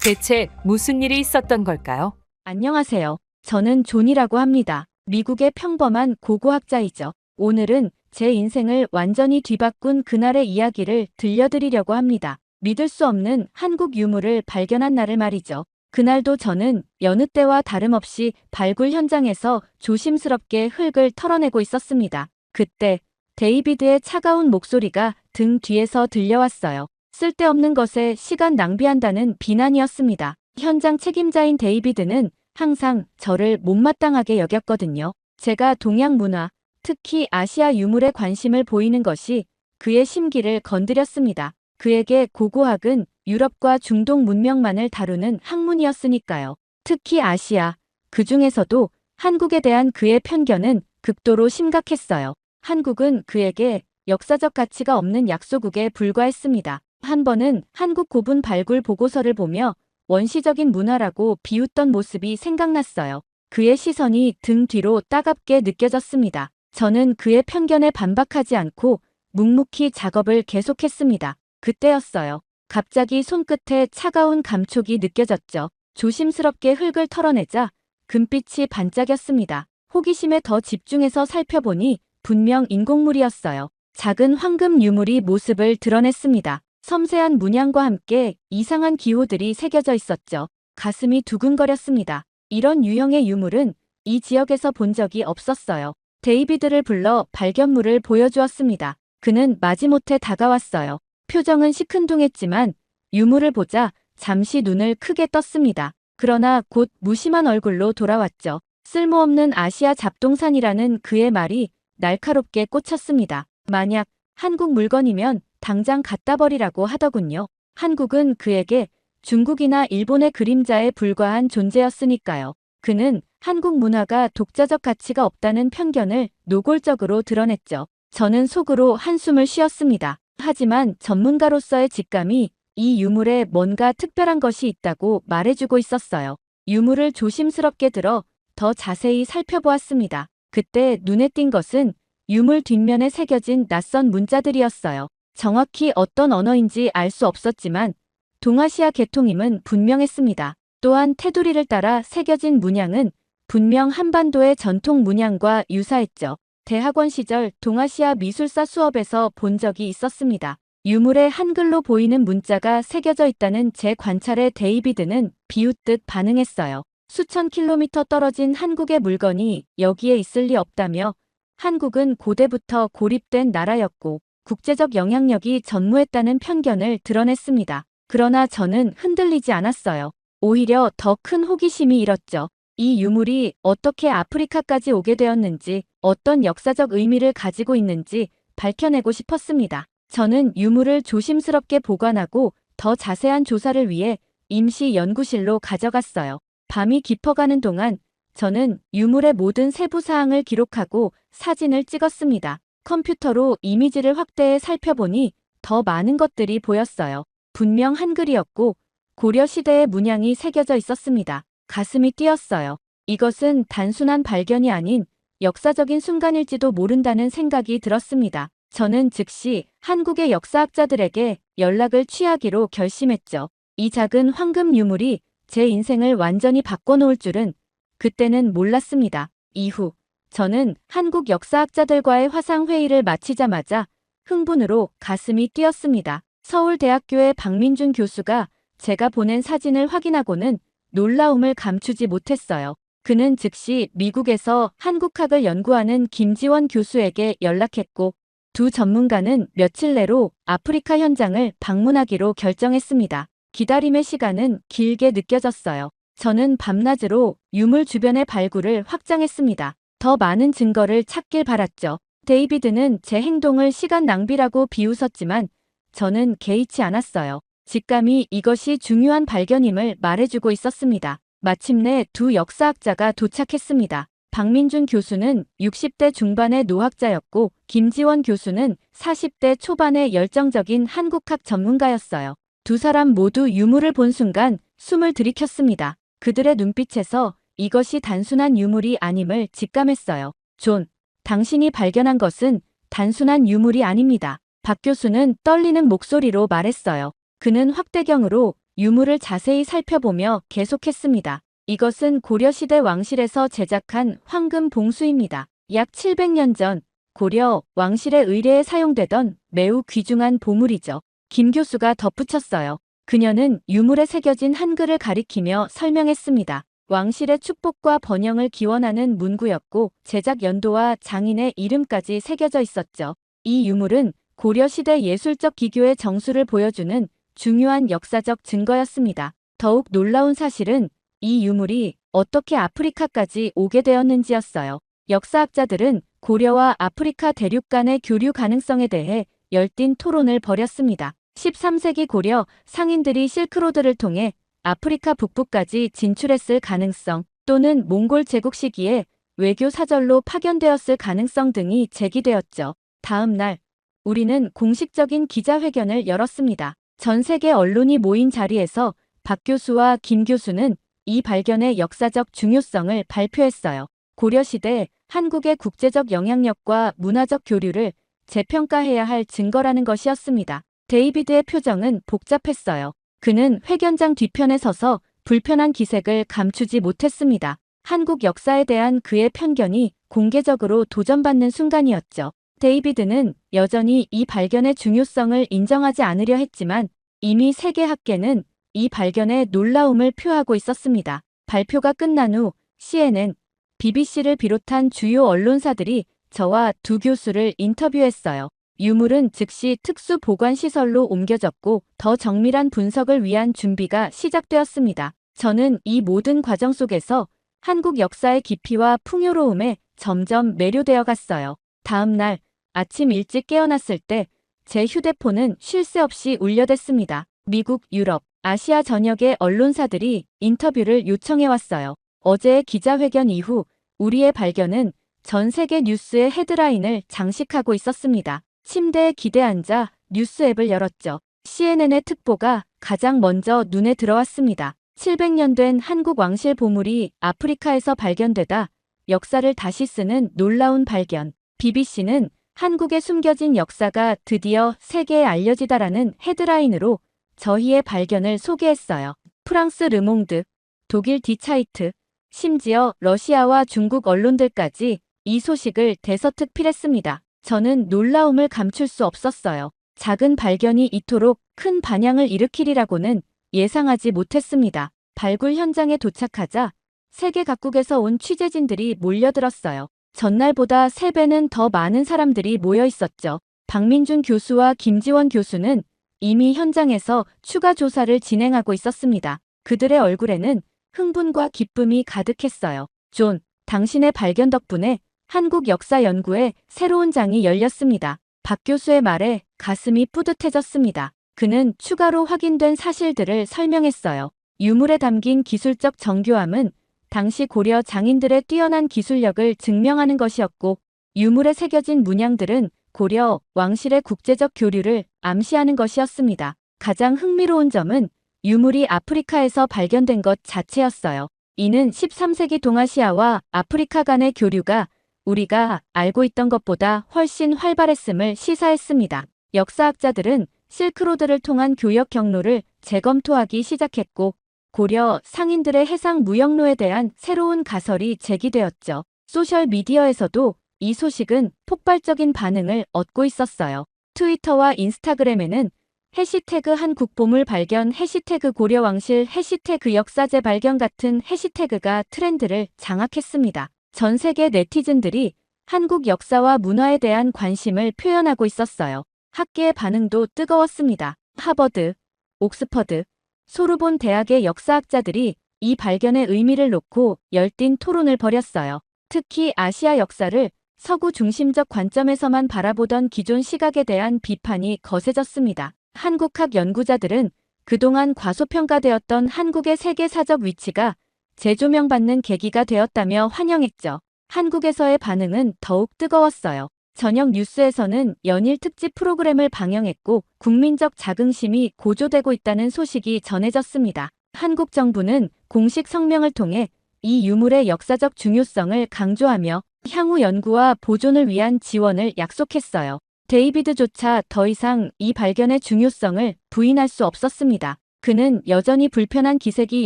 대체 무슨 일이 있었던 걸까요? 안녕하세요. 저는 존이라고 합니다. 미국의 평범한 고고학자이죠. 오늘은 제 인생을 완전히 뒤바꾼 그날의 이야기를 들려드리려고 합니다. 믿을 수 없는 한국 유물을 발견한 날을 말이죠. 그날도 저는 여느 때와 다름없이 발굴 현장에서 조심스럽게 흙을 털어내고 있었습니다. 그때 데이비드의 차가운 목소리가 등 뒤에서 들려왔어요. 쓸데없는 것에 시간 낭비한다는 비난이었습니다. 현장 책임자인 데이비드는 항상 저를 못마땅하게 여겼거든요. 제가 동양 문화, 특히 아시아 유물에 관심을 보이는 것이 그의 심기를 건드렸습니다. 그에게 고고학은 유럽과 중동 문명만을 다루는 학문이었으니까요. 특히 아시아, 그 중에서도 한국에 대한 그의 편견은 극도로 심각했어요. 한국은 그에게 역사적 가치가 없는 약소국에 불과했습니다. 한 번은 한국 고분 발굴 보고서를 보며 원시적인 문화라고 비웃던 모습이 생각났어요. 그의 시선이 등 뒤로 따갑게 느껴졌습니다. 저는 그의 편견에 반박하지 않고 묵묵히 작업을 계속했습니다. 그때였어요. 갑자기 손끝에 차가운 감촉이 느껴졌죠. 조심스럽게 흙을 털어내자 금빛이 반짝였습니다. 호기심에 더 집중해서 살펴보니 분명 인공물이었어요. 작은 황금 유물이 모습을 드러냈습니다. 섬세한 문양과 함께 이상한 기호들이 새겨져 있었죠. 가슴이 두근거렸습니다. 이런 유형의 유물은 이 지역에서 본 적이 없었어요. 데이비드를 불러 발견물을 보여주었습니다. 그는 마지못해 다가왔어요. 표정은 시큰둥했지만 유물을 보자 잠시 눈을 크게 떴습니다. 그러나 곧 무심한 얼굴로 돌아왔죠. 쓸모없는 아시아 잡동산이라는 그의 말이 날카롭게 꽂혔습니다. 만약 한국 물건이면 당장 갖다 버리라고 하더군요. 한국은 그에게 중국이나 일본의 그림자에 불과한 존재였으니까요. 그는 한국 문화가 독자적 가치가 없다는 편견을 노골적으로 드러냈죠. 저는 속으로 한숨을 쉬었습니다. 하지만 전문가로서의 직감이 이 유물에 뭔가 특별한 것이 있다고 말해주고 있었어요. 유물을 조심스럽게 들어 더 자세히 살펴보았습니다. 그때 눈에 띈 것은 유물 뒷면에 새겨진 낯선 문자들이었어요. 정확히 어떤 언어인지 알 수 없었지만 동아시아 계통임은 분명했습니다. 또한 테두리를 따라 새겨진 문양은 분명 한반도의 전통 문양과 유사했죠. 대학원 시절 동아시아 미술사 수업에서 본 적이 있었습니다. 유물에 한글로 보이는 문자가 새겨져 있다는 제 관찰에 데이비드는 비웃듯 반응했어요. 수천 킬로미터 떨어진 한국의 물건이 여기에 있을 리 없다며 한국은 고대부터 고립된 나라였고 국제적 영향력이 전무했다는 편견을 드러냈습니다. 그러나 저는 흔들리지 않았어요. 오히려 더 큰 호기심이 일었죠. 이 유물이 어떻게 아프리카까지 오게 되었는지, 어떤 역사적 의미를 가지고 있는지 밝혀내고 싶었습니다. 저는 유물을 조심스럽게 보관하고 더 자세한 조사를 위해 임시 연구실로 가져갔어요. 밤이 깊어가는 동안 저는 유물의 모든 세부 사항을 기록하고 사진을 찍었습니다. 컴퓨터로 이미지를 확대해 살펴보니 더 많은 것들이 보였어요. 분명 한글이었고 고려 시대의 문양이 새겨져 있었습니다. 가슴이 뛰었어요. 이것은 단순한 발견이 아닌 역사적인 순간일지도 모른다는 생각이 들었습니다. 저는 즉시 한국의 역사학자들에게 연락을 취하기로 결심했죠. 이 작은 황금 유물이 제 인생을 완전히 바꿔놓을 줄은 그때는 몰랐습니다. 이후 저는 한국 역사학자들과의 화상회의를 마치자마자 흥분으로 가슴이 뛰었습니다. 서울대학교의 박민준 교수가 제가 보낸 사진을 확인하고는 놀라움을 감추지 못했어요. 그는 즉시 미국에서 한국학을 연구하는 김지원 교수에게 연락했고 두 전문가는 며칠 내로 아프리카 현장을 방문하기로 결정했습니다. 기다림의 시간은 길게 느껴졌어요. 저는 밤낮으로 유물 주변의 발굴을 확장했습니다. 더 많은 증거를 찾길 바랐죠. 데이비드는 제 행동을 시간 낭비라고 비웃었지만 저는 개의치 않았어요. 직감이 이것이 중요한 발견임을 말해주고 있었습니다. 마침내 두 역사학자가 도착했습니다. 박민준 교수는 60대 중반의 노학자였고 김지원 교수는 40대 초반의 열정적인 한국학 전문가였어요. 두 사람 모두 유물을 본 순간 숨을 들이켰습니다. 그들의 눈빛에서 이것이 단순한 유물이 아님을 직감했어요. 존, 당신이 발견한 것은 단순한 유물이 아닙니다. 박 교수는 떨리는 목소리로 말했어요. 그는 확대경으로 유물을 자세히 살펴보며 계속했습니다. 이것은 고려시대 왕실에서 제작한 황금 봉수입니다. 약 700년 전 고려 왕실의 의례에 사용되던 매우 귀중한 보물이죠. 김 교수가 덧붙였어요. 그녀는 유물에 새겨진 한글을 가리키며 설명했습니다. 왕실의 축복과 번영을 기원하는 문구였고 제작 연도와 장인의 이름까지 새겨져 있었죠. 이 유물은 고려시대 예술적 기교의 정수를 보여주는 중요한 역사적 증거였습니다. 더욱 놀라운 사실은 이 유물이 어떻게 아프리카까지 오게 되었는지였어요. 역사학자들은 고려와 아프리카 대륙 간의 교류 가능성에 대해 열띤 토론을 벌였습니다. 13세기 고려 상인들이 실크로드를 통해 아프리카 북부까지 진출했을 가능성 또는 몽골 제국 시기에 외교 사절로 파견되었을 가능성 등이 제기되었죠. 다음 날 우리는 공식적인 기자회견을 열었습니다. 전 세계 언론이 모인 자리에서 박 교수와 김 교수는 이 발견의 역사적 중요성을 발표했어요. 고려시대 한국의 국제적 영향력과 문화적 교류를 재평가해야 할 증거라는 것이었습니다. 데이비드의 표정은 복잡했어요. 그는 회견장 뒤편에 서서 불편한 기색을 감추지 못했습니다. 한국 역사에 대한 그의 편견이 공개적으로 도전받는 순간이었죠. 데이비드는 여전히 이 발견의 중요성을 인정하지 않으려 했지만 이미 세계학계는 이 발견의 놀라움을 표하고 있었습니다. 발표가 끝난 후 CNN, BBC를 비롯한 주요 언론사들이 저와 두 교수를 인터뷰했어요. 유물은 즉시 특수 보관시설로 옮겨졌고 더 정밀한 분석을 위한 준비가 시작되었습니다. 저는 이 모든 과정 속에서 한국 역사의 깊이와 풍요로움에 점점 매료되어 갔어요. 다음 날 아침 일찍 깨어났을 때 제 휴대폰은 쉴 새 없이 울려댔습니다. 미국, 유럽, 아시아 전역의 언론사들이 인터뷰를 요청해왔어요. 어제의 기자회견 이후 우리의 발견은 전 세계 뉴스의 헤드라인을 장식하고 있었습니다. 침대에 기대 앉아 뉴스 앱을 열었죠. CNN의 특보가 가장 먼저 눈에 들어왔습니다. 700년 된 한국 왕실 보물이 아프리카에서 발견되다 역사를 다시 쓰는 놀라운 발견. BBC는 한국에 숨겨진 역사가 드디어 세계에 알려지다라는 헤드라인으로 저희의 발견을 소개했어요. 프랑스 르몽드, 독일 디차이트, 심지어 러시아와 중국 언론들까지 이 소식을 대서특필했습니다. 저는 놀라움을 감출 수 없었어요. 작은 발견이 이토록 큰 반향을 일으키리라고는 예상하지 못했습니다. 발굴 현장에 도착하자 세계 각국에서 온 취재진들이 몰려들었어요. 전날보다 3배는 더 많은 사람들이 모여 있었죠. 박민준 교수와 김지원 교수는 이미 현장에서 추가 조사를 진행하고 있었습니다. 그들의 얼굴에는 흥분과 기쁨이 가득했어요. 존, 당신의 발견 덕분에 한국 역사 연구에 새로운 장이 열렸습니다. 박 교수의 말에 가슴이 뿌듯해졌습니다. 그는 추가로 확인된 사실들을 설명했어요. 유물에 담긴 기술적 정교함은 당시 고려 장인들의 뛰어난 기술력을 증명하는 것이었고 유물에 새겨진 문양들은 고려 왕실의 국제적 교류를 암시하는 것이었습니다. 가장 흥미로운 점은 유물이 아프리카에서 발견된 것 자체였어요. 이는 13세기 동아시아와 아프리카 간의 교류가 우리가 알고 있던 것보다 훨씬 활발했음을 시사했습니다. 역사학자들은 실크로드를 통한 교역 경로를 재검토하기 시작했고 고려 상인들의 해상 무역로에 대한 새로운 가설이 제기되었죠. 소셜미디어에서도 이 소식은 폭발적인 반응을 얻고 있었어요. 트위터와 인스타그램에는 해시태그 한국보물 발견, 해시태그 고려왕실, 해시태그 역사재 발견 같은 해시태그가 트렌드를 장악했습니다. 전 세계 네티즌들이 한국 역사와 문화에 대한 관심을 표현하고 있었어요. 학계의 반응도 뜨거웠습니다. 하버드, 옥스퍼드, 소르본 대학의 역사학자들이 이 발견의 의미를 놓고 열띤 토론을 벌였어요. 특히 아시아 역사를 서구 중심적 관점에서만 바라보던 기존 시각에 대한 비판이 거세졌습니다. 한국학 연구자들은 그동안 과소평가되었던 한국의 세계사적 위치가 재조명받는 계기가 되었다며 환영했죠. 한국에서의 반응은 더욱 뜨거웠어요. 저녁 뉴스에서는 연일 특집 프로그램을 방영했고 국민적 자긍심이 고조되고 있다는 소식이 전해졌습니다. 한국 정부는 공식 성명을 통해 이 유물의 역사적 중요성을 강조하며 향후 연구와 보존을 위한 지원을 약속했어요. 데이비드조차 더 이상 이 발견의 중요성을 부인할 수 없었습니다. 그는 여전히 불편한 기색이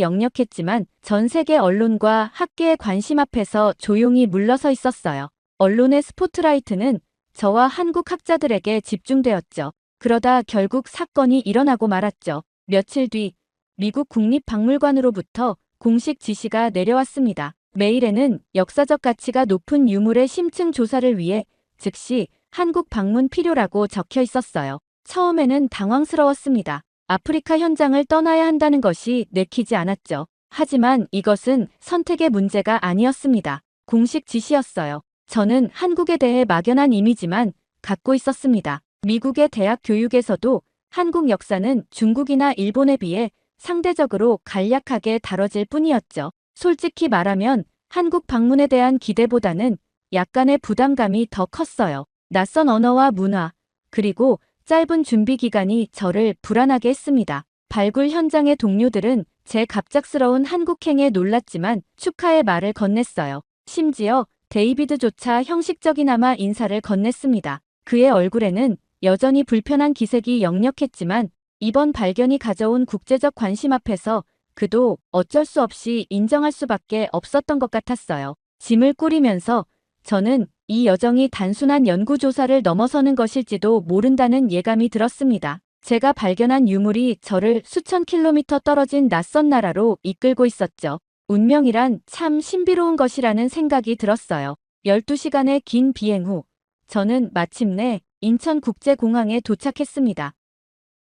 역력했지만 전 세계 언론과 학계의 관심 앞에서 조용히 물러서 있었어요. 언론의 스포트라이트는 저와 한국 학자들에게 집중되었죠. 그러다 결국 사건이 일어나고 말았죠. 며칠 뒤 미국 국립박물관으로부터 공식 지시가 내려왔습니다. 메일에는 역사적 가치가 높은 유물의 심층 조사를 위해 즉시 한국 방문 필요라고 적혀 있었어요. 처음에는 당황스러웠습니다. 아프리카 현장을 떠나야 한다는 것이 내키지 않았죠. 하지만 이것은 선택의 문제가 아니었습니다. 공식 지시였어요. 저는 한국에 대해 막연한 이미지만 갖고 있었습니다. 미국의 대학 교육에서도 한국 역사는 중국이나 일본에 비해 상대적으로 간략하게 다뤄질 뿐이었죠. 솔직히 말하면 한국 방문에 대한 기대보다는 약간의 부담감이 더 컸어요. 낯선 언어와 문화, 그리고 짧은 준비 기간이 저를 불안하게 했습니다. 발굴 현장의 동료들은 제 갑작스러운 한국행에 놀랐지만 축하의 말을 건넸어요. 심지어 데이비드조차 형식적이나마 인사를 건넸습니다. 그의 얼굴에는 여전히 불편한 기색이 역력했지만 이번 발견이 가져온 국제적 관심 앞에서 그도 어쩔 수 없이 인정할 수밖에 없었던 것 같았어요. 짐을 꾸리면서 저는 이 여정이 단순한 연구조사를 넘어서는 것일지도 모른다는 예감이 들었습니다. 제가 발견한 유물이 저를 수천 킬로미터 떨어진 낯선 나라로 이끌고 있었죠. 운명이란 참 신비로운 것이라는 생각이 들었어요. 12시간의 긴 비행 후 저는 마침내 인천국제공항에 도착했습니다.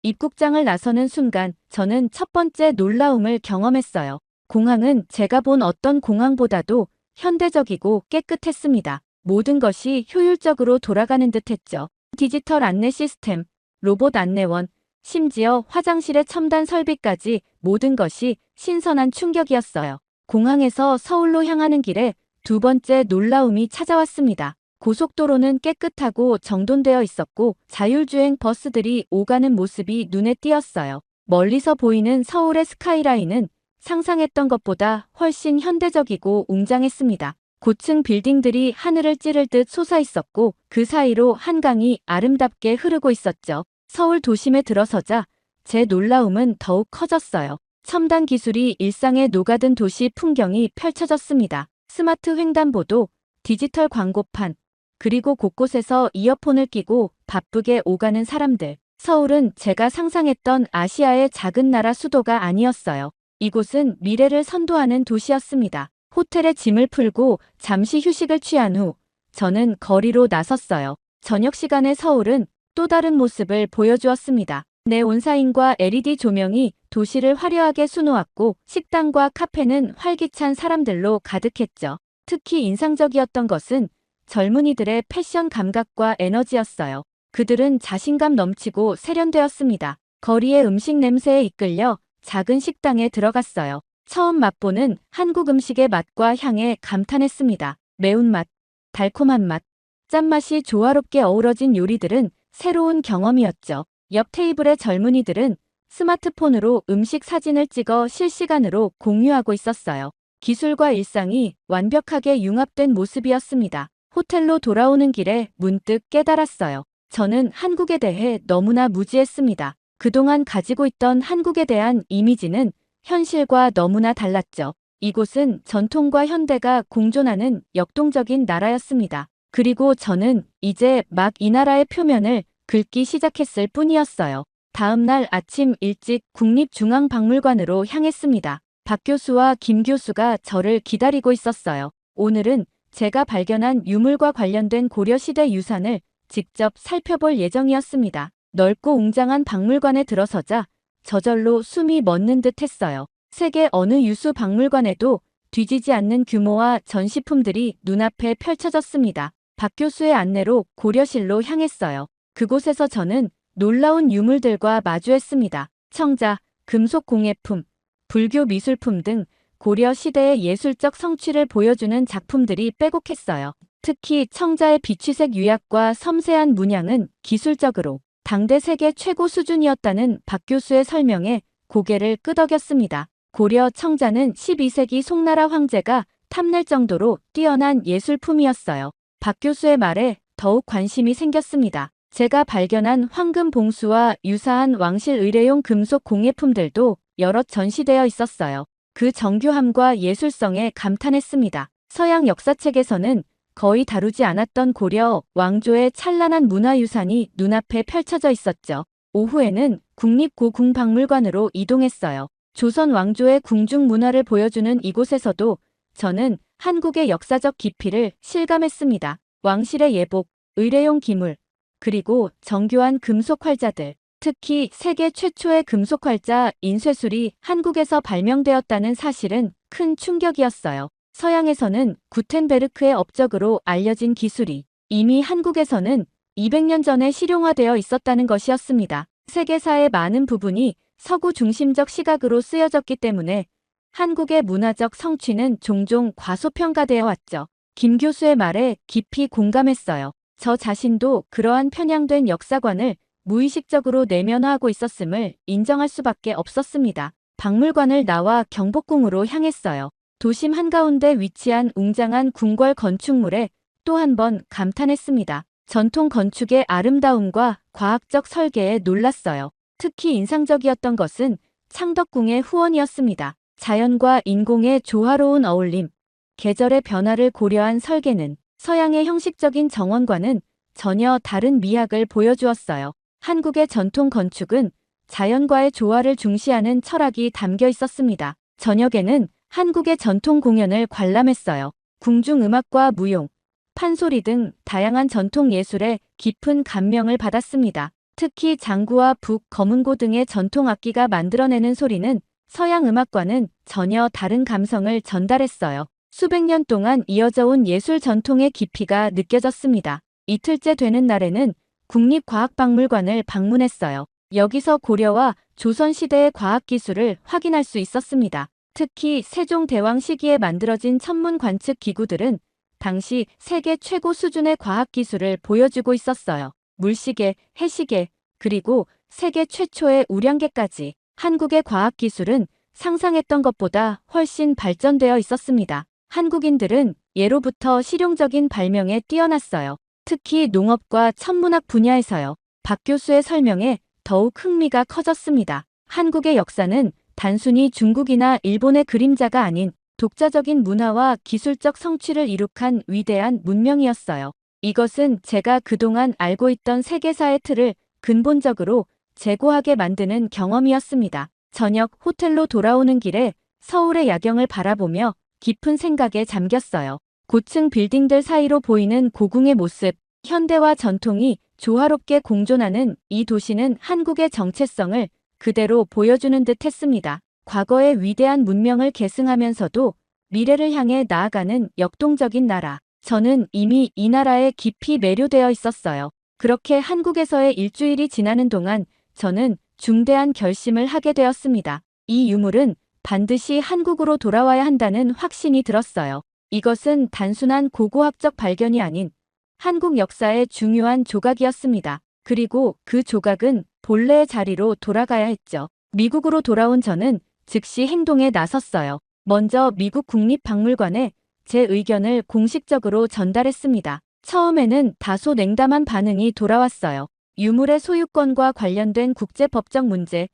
입국장을 나서는 순간 저는 첫 번째 놀라움을 경험했어요. 공항은 제가 본 어떤 공항보다도 현대적이고 깨끗했습니다. 모든 것이 효율적으로 돌아가는 듯했죠. 디지털 안내 시스템, 로봇 안내원, 심지어 화장실의 첨단 설비까지 모든 것이 신선한 충격이었어요. 공항에서 서울로 향하는 길에 두 번째 놀라움이 찾아왔습니다. 고속도로는 깨끗하고 정돈되어 있었고 자율주행 버스들이 오가는 모습이 눈에 띄었어요. 멀리서 보이는 서울의 스카이라인은 상상했던 것보다 훨씬 현대적이고 웅장했습니다. 고층 빌딩들이 하늘을 찌를 듯 솟아 있었고 그 사이로 한강이 아름답게 흐르고 있었죠. 서울 도심에 들어서자 제 놀라움은 더욱 커졌어요. 첨단 기술이 일상에 녹아든 도시 풍경이 펼쳐졌습니다. 스마트 횡단보도, 디지털 광고판, 그리고 곳곳에서 이어폰을 끼고 바쁘게 오가는 사람들. 서울은 제가 상상했던 아시아의 작은 나라 수도가 아니었어요. 이곳은 미래를 선도하는 도시였습니다. 호텔에 짐을 풀고 잠시 휴식을 취한 후 저는 거리로 나섰어요. 저녁 시간의 서울은 또 다른 모습을 보여주었습니다. 네온사인과 LED 조명이 도시를 화려하게 수놓았고 식당과 카페는 활기찬 사람들로 가득했죠. 특히 인상적이었던 것은 젊은이들의 패션 감각과 에너지였어요. 그들은 자신감 넘치고 세련되었습니다. 거리의 음식 냄새에 이끌려 작은 식당에 들어갔어요. 처음 맛보는 한국 음식의 맛과 향에 감탄했습니다. 매운맛, 달콤한 맛, 짠맛이 조화롭게 어우러진 요리들은 새로운 경험이었죠. 옆 테이블의 젊은이들은 스마트폰으로 음식 사진을 찍어 실시간으로 공유하고 있었어요. 기술과 일상이 완벽하게 융합된 모습이었습니다. 호텔로 돌아오는 길에 문득 깨달았어요. 저는 한국에 대해 너무나 무지했습니다. 그동안 가지고 있던 한국에 대한 이미지는 현실과 너무나 달랐죠. 이곳은 전통과 현대가 공존하는 역동적인 나라였습니다. 그리고 저는 이제 막 이 나라의 표면을 긁기 시작했을 뿐이었어요. 다음 날 아침 일찍 국립중앙박물관으로 향했습니다. 박 교수와 김 교수가 저를 기다리고 있었어요. 오늘은 제가 발견한 유물과 관련된 고려시대 유산을 직접 살펴볼 예정이었습니다. 넓고 웅장한 박물관에 들어서자 저절로 숨이 멎는 듯 했어요. 세계 어느 유수 박물관에도 뒤지지 않는 규모와 전시품들이 눈앞에 펼쳐졌습니다. 박 교수의 안내로 고려실로 향했어요. 그곳에서 저는 놀라운 유물들과 마주했습니다. 청자, 금속 공예품, 불교 미술품 등 고려 시대의 예술적 성취를 보여주는 작품들이 빼곡했어요. 특히 청자의 비취색 유약과 섬세한 문양은 기술적으로 당대 세계 최고 수준이었다는 박 교수의 설명에 고개를 끄덕였습니다. 고려 청자는 12세기 송나라 황제가 탐낼 정도로 뛰어난 예술품이었어요. 박 교수의 말에 더욱 관심이 생겼습니다. 제가 발견한 황금 봉수와 유사한 왕실 의뢰용 금속 공예품들도 여럿 전시되어 있었어요. 그 정교함과 예술성에 감탄했습니다. 서양 역사책에서는 거의 다루지 않았던 고려 왕조의 찬란한 문화유산이 눈앞에 펼쳐져 있었죠. 오후에는 국립고궁박물관으로 이동했어요. 조선 왕조의 궁중 문화를 보여주는 이곳에서도 저는 한국의 역사적 깊이를 실감했습니다. 왕실의 예복, 의뢰용 기물, 그리고 정교한 금속 활자들, 특히 세계 최초의 금속 활자 인쇄술이 한국에서 발명되었다는 사실은 큰 충격이었어요. 서양에서는 구텐베르크의 업적으로 알려진 기술이 이미 한국에서는 200년 전에 실용화되어 있었다는 것이었습니다. 세계사의 많은 부분이 서구 중심적 시각으로 쓰여졌기 때문에 한국의 문화적 성취는 종종 과소평가되어 왔죠. 김 교수의 말에 깊이 공감했어요. 저 자신도 그러한 편향된 역사관을 무의식적으로 내면화하고 있었음을 인정할 수밖에 없었습니다. 박물관을 나와 경복궁으로 향했어요. 도심 한가운데 위치한 웅장한 궁궐 건축물에 또 한 번 감탄했습니다. 전통 건축의 아름다움과 과학적 설계에 놀랐어요. 특히 인상적이었던 것은 창덕궁의 후원이었습니다. 자연과 인공의 조화로운 어울림, 계절의 변화를 고려한 설계는 서양의 형식적인 정원과는 전혀 다른 미학을 보여주었어요. 한국의 전통 건축은 자연과의 조화를 중시하는 철학이 담겨 있었습니다. 저녁에는 한국의 전통 공연을 관람했어요. 궁중음악과 무용, 판소리 등 다양한 전통 예술에 깊은 감명을 받았습니다. 특히 장구와 북, 검은고 등의 전통 악기가 만들어내는 소리는 서양 음악과는 전혀 다른 감성을 전달했어요. 수백 년 동안 이어져 온 예술 전통의 깊이가 느껴졌습니다. 이틀째 되는 날에는 국립과학박물관을 방문했어요. 여기서 고려와 조선시대의 과학기술을 확인할 수 있었습니다. 특히 세종대왕 시기에 만들어진 천문 관측 기구들은 당시 세계 최고 수준의 과학기술을 보여주고 있었어요. 물시계, 해시계, 그리고 세계 최초의 우량계까지 한국의 과학기술은 상상했던 것보다 훨씬 발전되어 있었습니다. 한국인들은 예로부터 실용적인 발명에 뛰어났어요. 특히 농업과 천문학 분야에서요. 박 교수의 설명에 더욱 흥미가 커졌습니다. 한국의 역사는 단순히 중국이나 일본의 그림자가 아닌 독자적인 문화와 기술적 성취를 이룩한 위대한 문명이었어요. 이것은 제가 그동안 알고 있던 세계사의 틀을 근본적으로 재고하게 만드는 경험이었습니다. 저녁 호텔로 돌아오는 길에 서울의 야경을 바라보며 깊은 생각에 잠겼어요. 고층 빌딩들 사이로 보이는 고궁의 모습, 현대와 전통이 조화롭게 공존하는 이 도시는 한국의 정체성을 그대로 보여주는 듯 했습니다. 과거의 위대한 문명을 계승하면서도 미래를 향해 나아가는 역동적인 나라. 저는 이미 이 나라에 깊이 매료되어 있었어요. 그렇게 한국에서의 일주일이 지나는 동안 저는 중대한 결심을 하게 되었습니다. 이 유물은 반드시 한국으로 돌아와야 한다는 확신이 들었어요. 이것은 단순한 고고학적 발견이 아닌 한국 역사의 중요한 조각이었습니다. 그리고 그 조각은 본래의 자리로 돌아가야 했죠. 미국으로 돌아온 저는 즉시 행동에 나섰어요. 먼저 미국 국립박물관에 제 의견을 공식적으로 전달했습니다. 처음에는 다소 냉담한 반응이 돌아왔어요. 유물의 소유권과 관련된 국제법적 문제,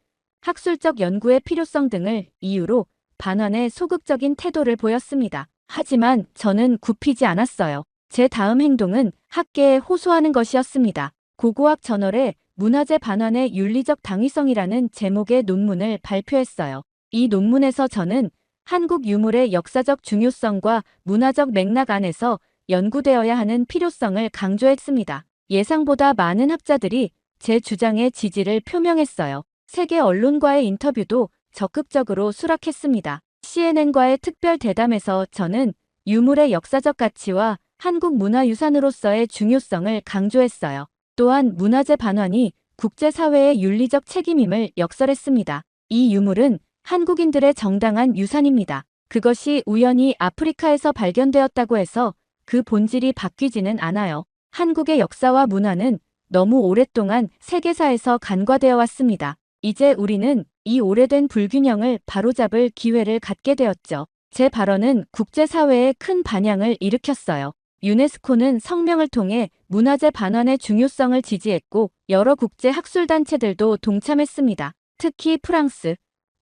학술적 연구의 필요성 등을 이유로 반환에 소극적인 태도를 보였습니다. 하지만 저는 굽히지 않았어요. 제 다음 행동은 학계에 호소하는 것이었습니다. 고고학 저널에 문화재 반환의 윤리적 당위성이라는 제목의 논문을 발표했어요. 이 논문에서 저는 한국 유물의 역사적 중요성과 문화적 맥락 안에서 연구되어야 하는 필요성을 강조했습니다. 예상보다 많은 학자들이 제 주장에 지지를 표명했어요. 세계 언론과의 인터뷰도 적극적으로 수락했습니다. CNN과의 특별 대담에서 저는 유물의 역사적 가치와 한국 문화유산으로서의 중요성을 강조했어요. 또한 문화재 반환이 국제사회의 윤리적 책임임을 역설했습니다. 이 유물은 한국인들의 정당한 유산입니다. 그것이 우연히 아프리카에서 발견되었다고 해서 그 본질이 바뀌지는 않아요. 한국의 역사와 문화는 너무 오랫동안 세계사에서 간과되어 왔습니다. 이제 우리는 이 오래된 불균형을 바로잡을 기회를 갖게 되었죠. 제 발언은 국제사회에 큰 반향을 일으켰어요. 유네스코는 성명을 통해 문화재 반환의 중요성을 지지했고 여러 국제 학술단체들도 동참했습니다. 특히 프랑스,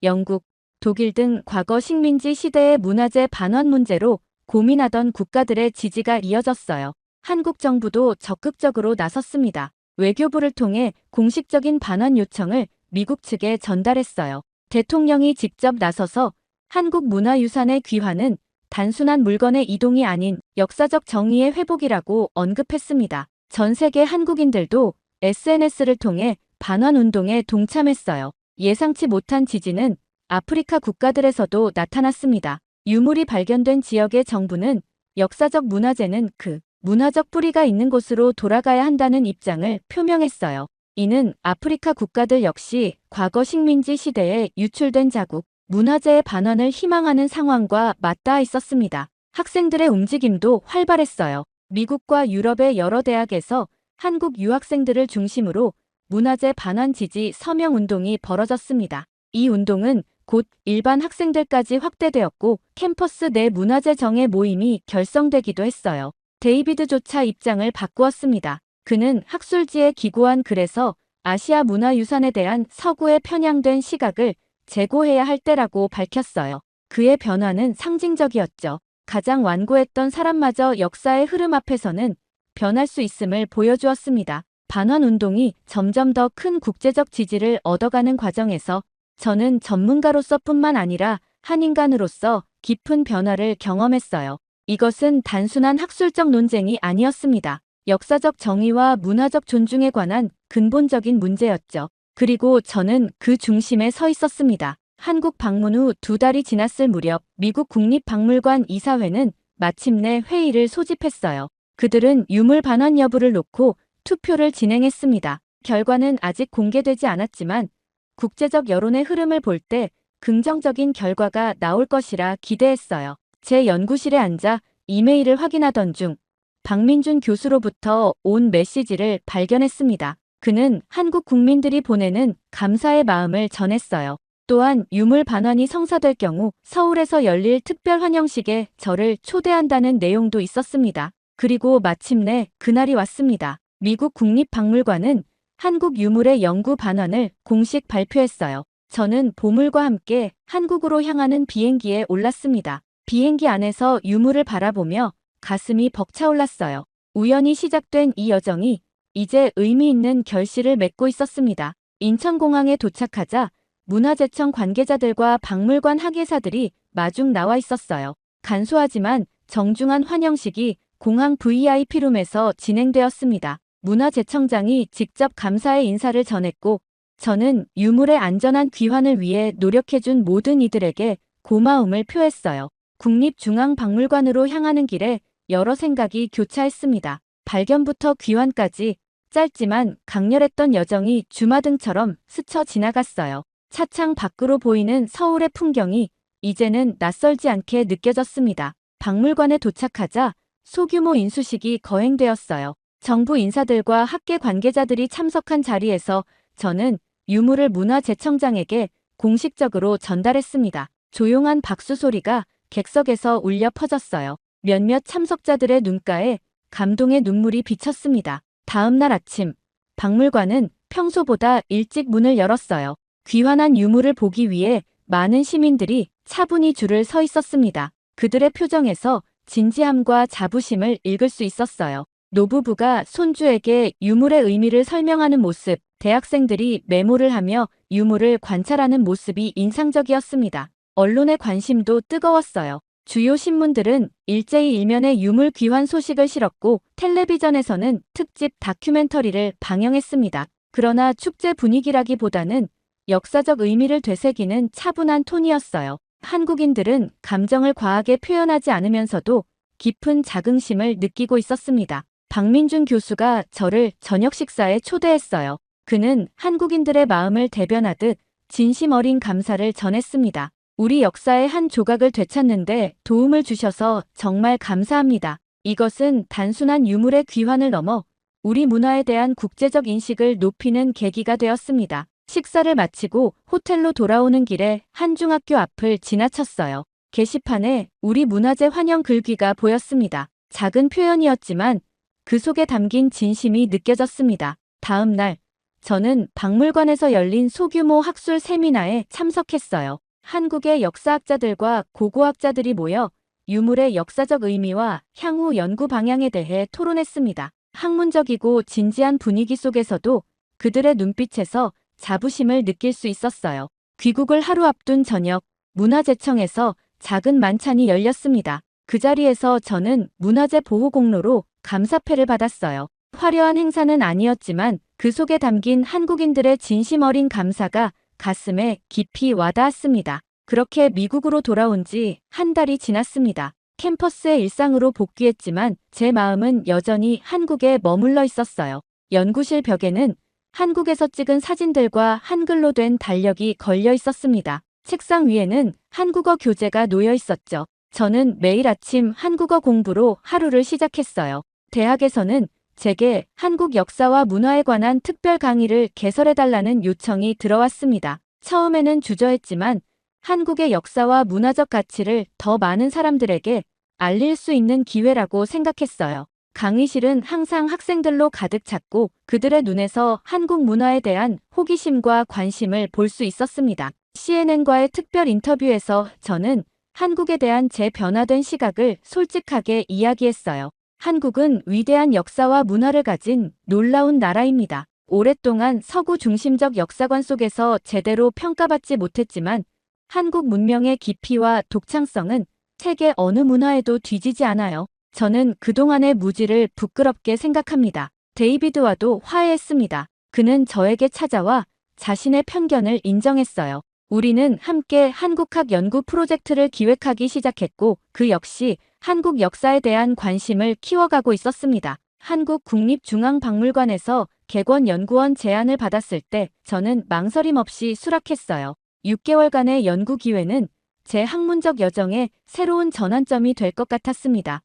영국, 독일 등 과거 식민지 시대의 문화재 반환 문제로 고민하던 국가들의 지지가 이어졌어요. 한국 정부도 적극적으로 나섰습니다. 외교부를 통해 공식적인 반환 요청을 미국 측에 전달했어요. 대통령이 직접 나서서 한국 문화유산의 귀환은 단순한 물건의 이동이 아닌 역사적 정의의 회복이라고 언급했습니다. 전 세계 한국인들도 SNS를 통해 반환 운동에 동참했어요. 예상치 못한 지지는 아프리카 국가들에서도 나타났습니다. 유물이 발견된 지역의 정부는 역사적 문화재는 그 문화적 뿌리가 있는 곳으로 돌아가야 한다는 입장을 표명했어요. 이는 아프리카 국가들 역시 과거 식민지 시대에 유출된 자국, 문화재의 반환을 희망하는 상황과 맞닿아 있었습니다. 학생들의 움직임도 활발했어요. 미국과 유럽의 여러 대학에서 한국 유학생들을 중심으로 문화재 반환 지지 서명 운동이 벌어졌습니다. 이 운동은 곧 일반 학생들까지 확대되었고 캠퍼스 내 문화재 정의 모임이 결성되기도 했어요. 데이비드조차 입장을 바꾸었습니다. 그는 학술지에 기고한 글에서 아시아 문화유산에 대한 서구의 편향된 시각을 재고해야 할 때라고 밝혔어요. 그의 변화는 상징적이었죠. 가장 완고했던 사람마저 역사의 흐름 앞에서는 변할 수 있음을 보여주었습니다. 반환 운동이 점점 더 큰 국제적 지지를 얻어가는 과정에서 저는 전문가로서뿐만 아니라 한 인간으로서 깊은 변화를 경험했어요. 이것은 단순한 학술적 논쟁이 아니었습니다. 역사적 정의와 문화적 존중에 관한 근본적인 문제였죠. 그리고 저는 그 중심에 서 있었습니다. 한국 방문 후 2달이 지났을 무렵 미국 국립박물관 이사회는 마침내 회의를 소집했어요. 그들은 유물 반환 여부를 놓고 투표를 진행했습니다. 결과는 아직 공개되지 않았지만 국제적 여론의 흐름을 볼 때 긍정적인 결과가 나올 것이라 기대했어요. 제 연구실에 앉아 이메일을 확인하던 중 박민준 교수로부터 온 메시지를 발견했습니다. 그는 한국 국민들이 보내는 감사의 마음을 전했어요. 또한 유물 반환이 성사될 경우 서울에서 열릴 특별 환영식에 저를 초대한다는 내용도 있었습니다. 그리고 마침내 그날이 왔습니다. 미국 국립박물관은 한국 유물의 영구 반환을 공식 발표했어요. 저는 보물과 함께 한국으로 향하는 비행기에 올랐습니다. 비행기 안에서 유물을 바라보며 가슴이 벅차올랐어요. 우연히 시작된 이 여정이 이제 의미 있는 결실을 맺고 있었습니다. 인천공항에 도착하자 문화재청 관계자들과 박물관 학예사들이 마중 나와 있었어요. 간소하지만 정중한 환영식이 공항 VIP룸에서 진행되었습니다. 문화재청장이 직접 감사의 인사를 전했고 저는 유물의 안전한 귀환을 위해 노력해준 모든 이들에게 고마움을 표했어요. 국립중앙박물관으로 향하는 길에 여러 생각이 교차했습니다. 발견부터 귀환까지 짧지만 강렬했던 여정이 주마등처럼 스쳐 지나갔어요. 차창 밖으로 보이는 서울의 풍경이 이제는 낯설지 않게 느껴졌습니다. 박물관에 도착하자 소규모 인수식이 거행되었어요. 정부 인사들과 학계 관계자들이 참석한 자리에서 저는 유물을 문화재청장에게 공식적으로 전달했습니다. 조용한 박수 소리가 객석에서 울려 퍼졌어요. 몇몇 참석자들의 눈가에 감동의 눈물이 비쳤습니다. 다음 날 아침, 박물관은 평소보다 일찍 문을 열었어요. 귀환한 유물을 보기 위해 많은 시민들이 차분히 줄을 서 있었습니다. 그들의 표정에서 진지함과 자부심을 읽을 수 있었어요. 노부부가 손주에게 유물의 의미를 설명하는 모습, 대학생들이 메모를 하며 유물을 관찰하는 모습이 인상적이었습니다. 언론의 관심도 뜨거웠어요. 주요 신문들은 일제히 일면에 유물 귀환 소식을 실었고 텔레비전에서는 특집 다큐멘터리를 방영했습니다. 그러나 축제 분위기라기보다는 역사적 의미를 되새기는 차분한 톤이었어요. 한국인들은 감정을 과하게 표현하지 않으면서도 깊은 자긍심을 느끼고 있었습니다. 박민준 교수가 저를 저녁 식사에 초대했어요. 그는 한국인들의 마음을 대변하듯 진심 어린 감사를 전했습니다. 우리 역사의 한 조각을 되찾는데 도움을 주셔서 정말 감사합니다. 이것은 단순한 유물의 귀환을 넘어 우리 문화에 대한 국제적 인식을 높이는 계기가 되었습니다. 식사를 마치고 호텔로 돌아오는 길에 한 중학교 앞을 지나쳤어요. 게시판에 우리 문화재 환영 글귀가 보였습니다. 작은 표현이었지만 그 속에 담긴 진심이 느껴졌습니다. 다음 날, 저는 박물관에서 열린 소규모 학술 세미나에 참석했어요. 한국의 역사학자들과 고고학자들이 모여 유물의 역사적 의미와 향후 연구 방향에 대해 토론했습니다. 학문적이고 진지한 분위기 속에서도 그들의 눈빛에서 자부심을 느낄 수 있었어요. 귀국을 하루 앞둔 저녁, 문화재청에서 작은 만찬이 열렸습니다. 그 자리에서 저는 문화재 보호 공로로 감사패를 받았어요. 화려한 행사는 아니었지만 그 속에 담긴 한국인들의 진심 어린 감사가 가슴에 깊이 와닿았습니다. 그렇게 미국으로 돌아온 지 한 달이 지났습니다. 캠퍼스의 일상으로 복귀했지만 제 마음은 여전히 한국에 머물러 있었어요. 연구실 벽에는 한국에서 찍은 사진들과 한글로 된 달력이 걸려 있었습니다. 책상 위에는 한국어 교재가 놓여 있었죠. 저는 매일 아침 한국어 공부로 하루를 시작했어요. 대학에서는 제게 한국 역사와 문화에 관한 특별 강의를 개설해달라는 요청이 들어왔습니다. 처음에는 주저했지만 한국의 역사와 문화적 가치를 더 많은 사람들에게 알릴 수 있는 기회라고 생각했어요. 강의실은 항상 학생들로 가득 찼고 그들의 눈에서 한국 문화에 대한 호기심과 관심을 볼 수 있었습니다. CNN과의 특별 인터뷰에서 저는 한국에 대한 제 변화된 시각을 솔직하게 이야기했어요. 한국은 위대한 역사와 문화를 가진 놀라운 나라입니다. 오랫동안 서구 중심적 역사관 속에서 제대로 평가받지 못했지만 한국 문명의 깊이와 독창성은 세계 어느 문화에도 뒤지지 않아요. 저는 그동안의 무지를 부끄럽게 생각합니다. 데이비드와도 화해했습니다. 그는 저에게 찾아와 자신의 편견을 인정했어요. 우리는 함께 한국학 연구 프로젝트를 기획하기 시작했고 그 역시 한국 역사에 대한 관심을 키워가고 있었습니다. 한국국립중앙박물관에서 객원연구원 제안을 받았을 때 저는 망설임 없이 수락했어요. 6개월간의 연구 기회는 제 학문적 여정의 새로운 전환점이 될 것 같았습니다.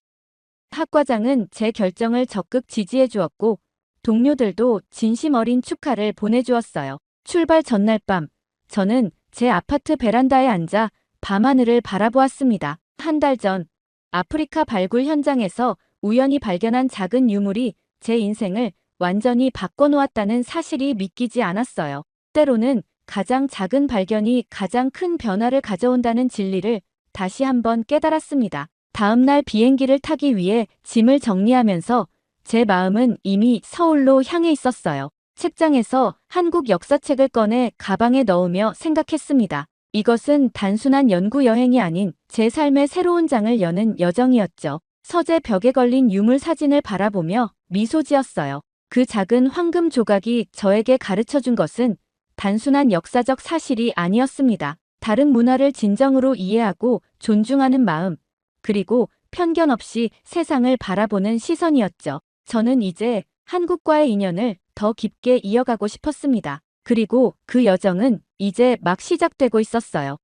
학과장은 제 결정을 적극 지지해 주었고 동료들도 진심 어린 축하를 보내주었어요. 출발 전날 밤, 저는 제 아파트 베란다에 앉아 밤하늘을 바라보았습니다. 한 달 전, 아프리카 발굴 현장에서 우연히 발견한 작은 유물이 제 인생을 완전히 바꿔놓았다는 사실이 믿기지 않았어요. 때로는 가장 작은 발견이 가장 큰 변화를 가져온다는 진리를 다시 한번 깨달았습니다. 다음 날 비행기를 타기 위해 짐을 정리하면서 제 마음은 이미 서울로 향해 있었어요. 책장에서 한국 역사책을 꺼내 가방에 넣으며 생각했습니다. 이것은 단순한 연구 여행이 아닌 제 삶의 새로운 장을 여는 여정이었죠. 서재 벽에 걸린 유물 사진을 바라보며 미소 지었어요. 그 작은 황금 조각이 저에게 가르쳐준 것은 단순한 역사적 사실이 아니었습니다. 다른 문화를 진정으로 이해하고 존중하는 마음, 그리고 편견 없이 세상을 바라보는 시선이었죠. 저는 이제 한국과의 인연을 더 깊게 이어가고 싶었습니다. 그리고 그 여정은 이제 막 시작되고 있었어요.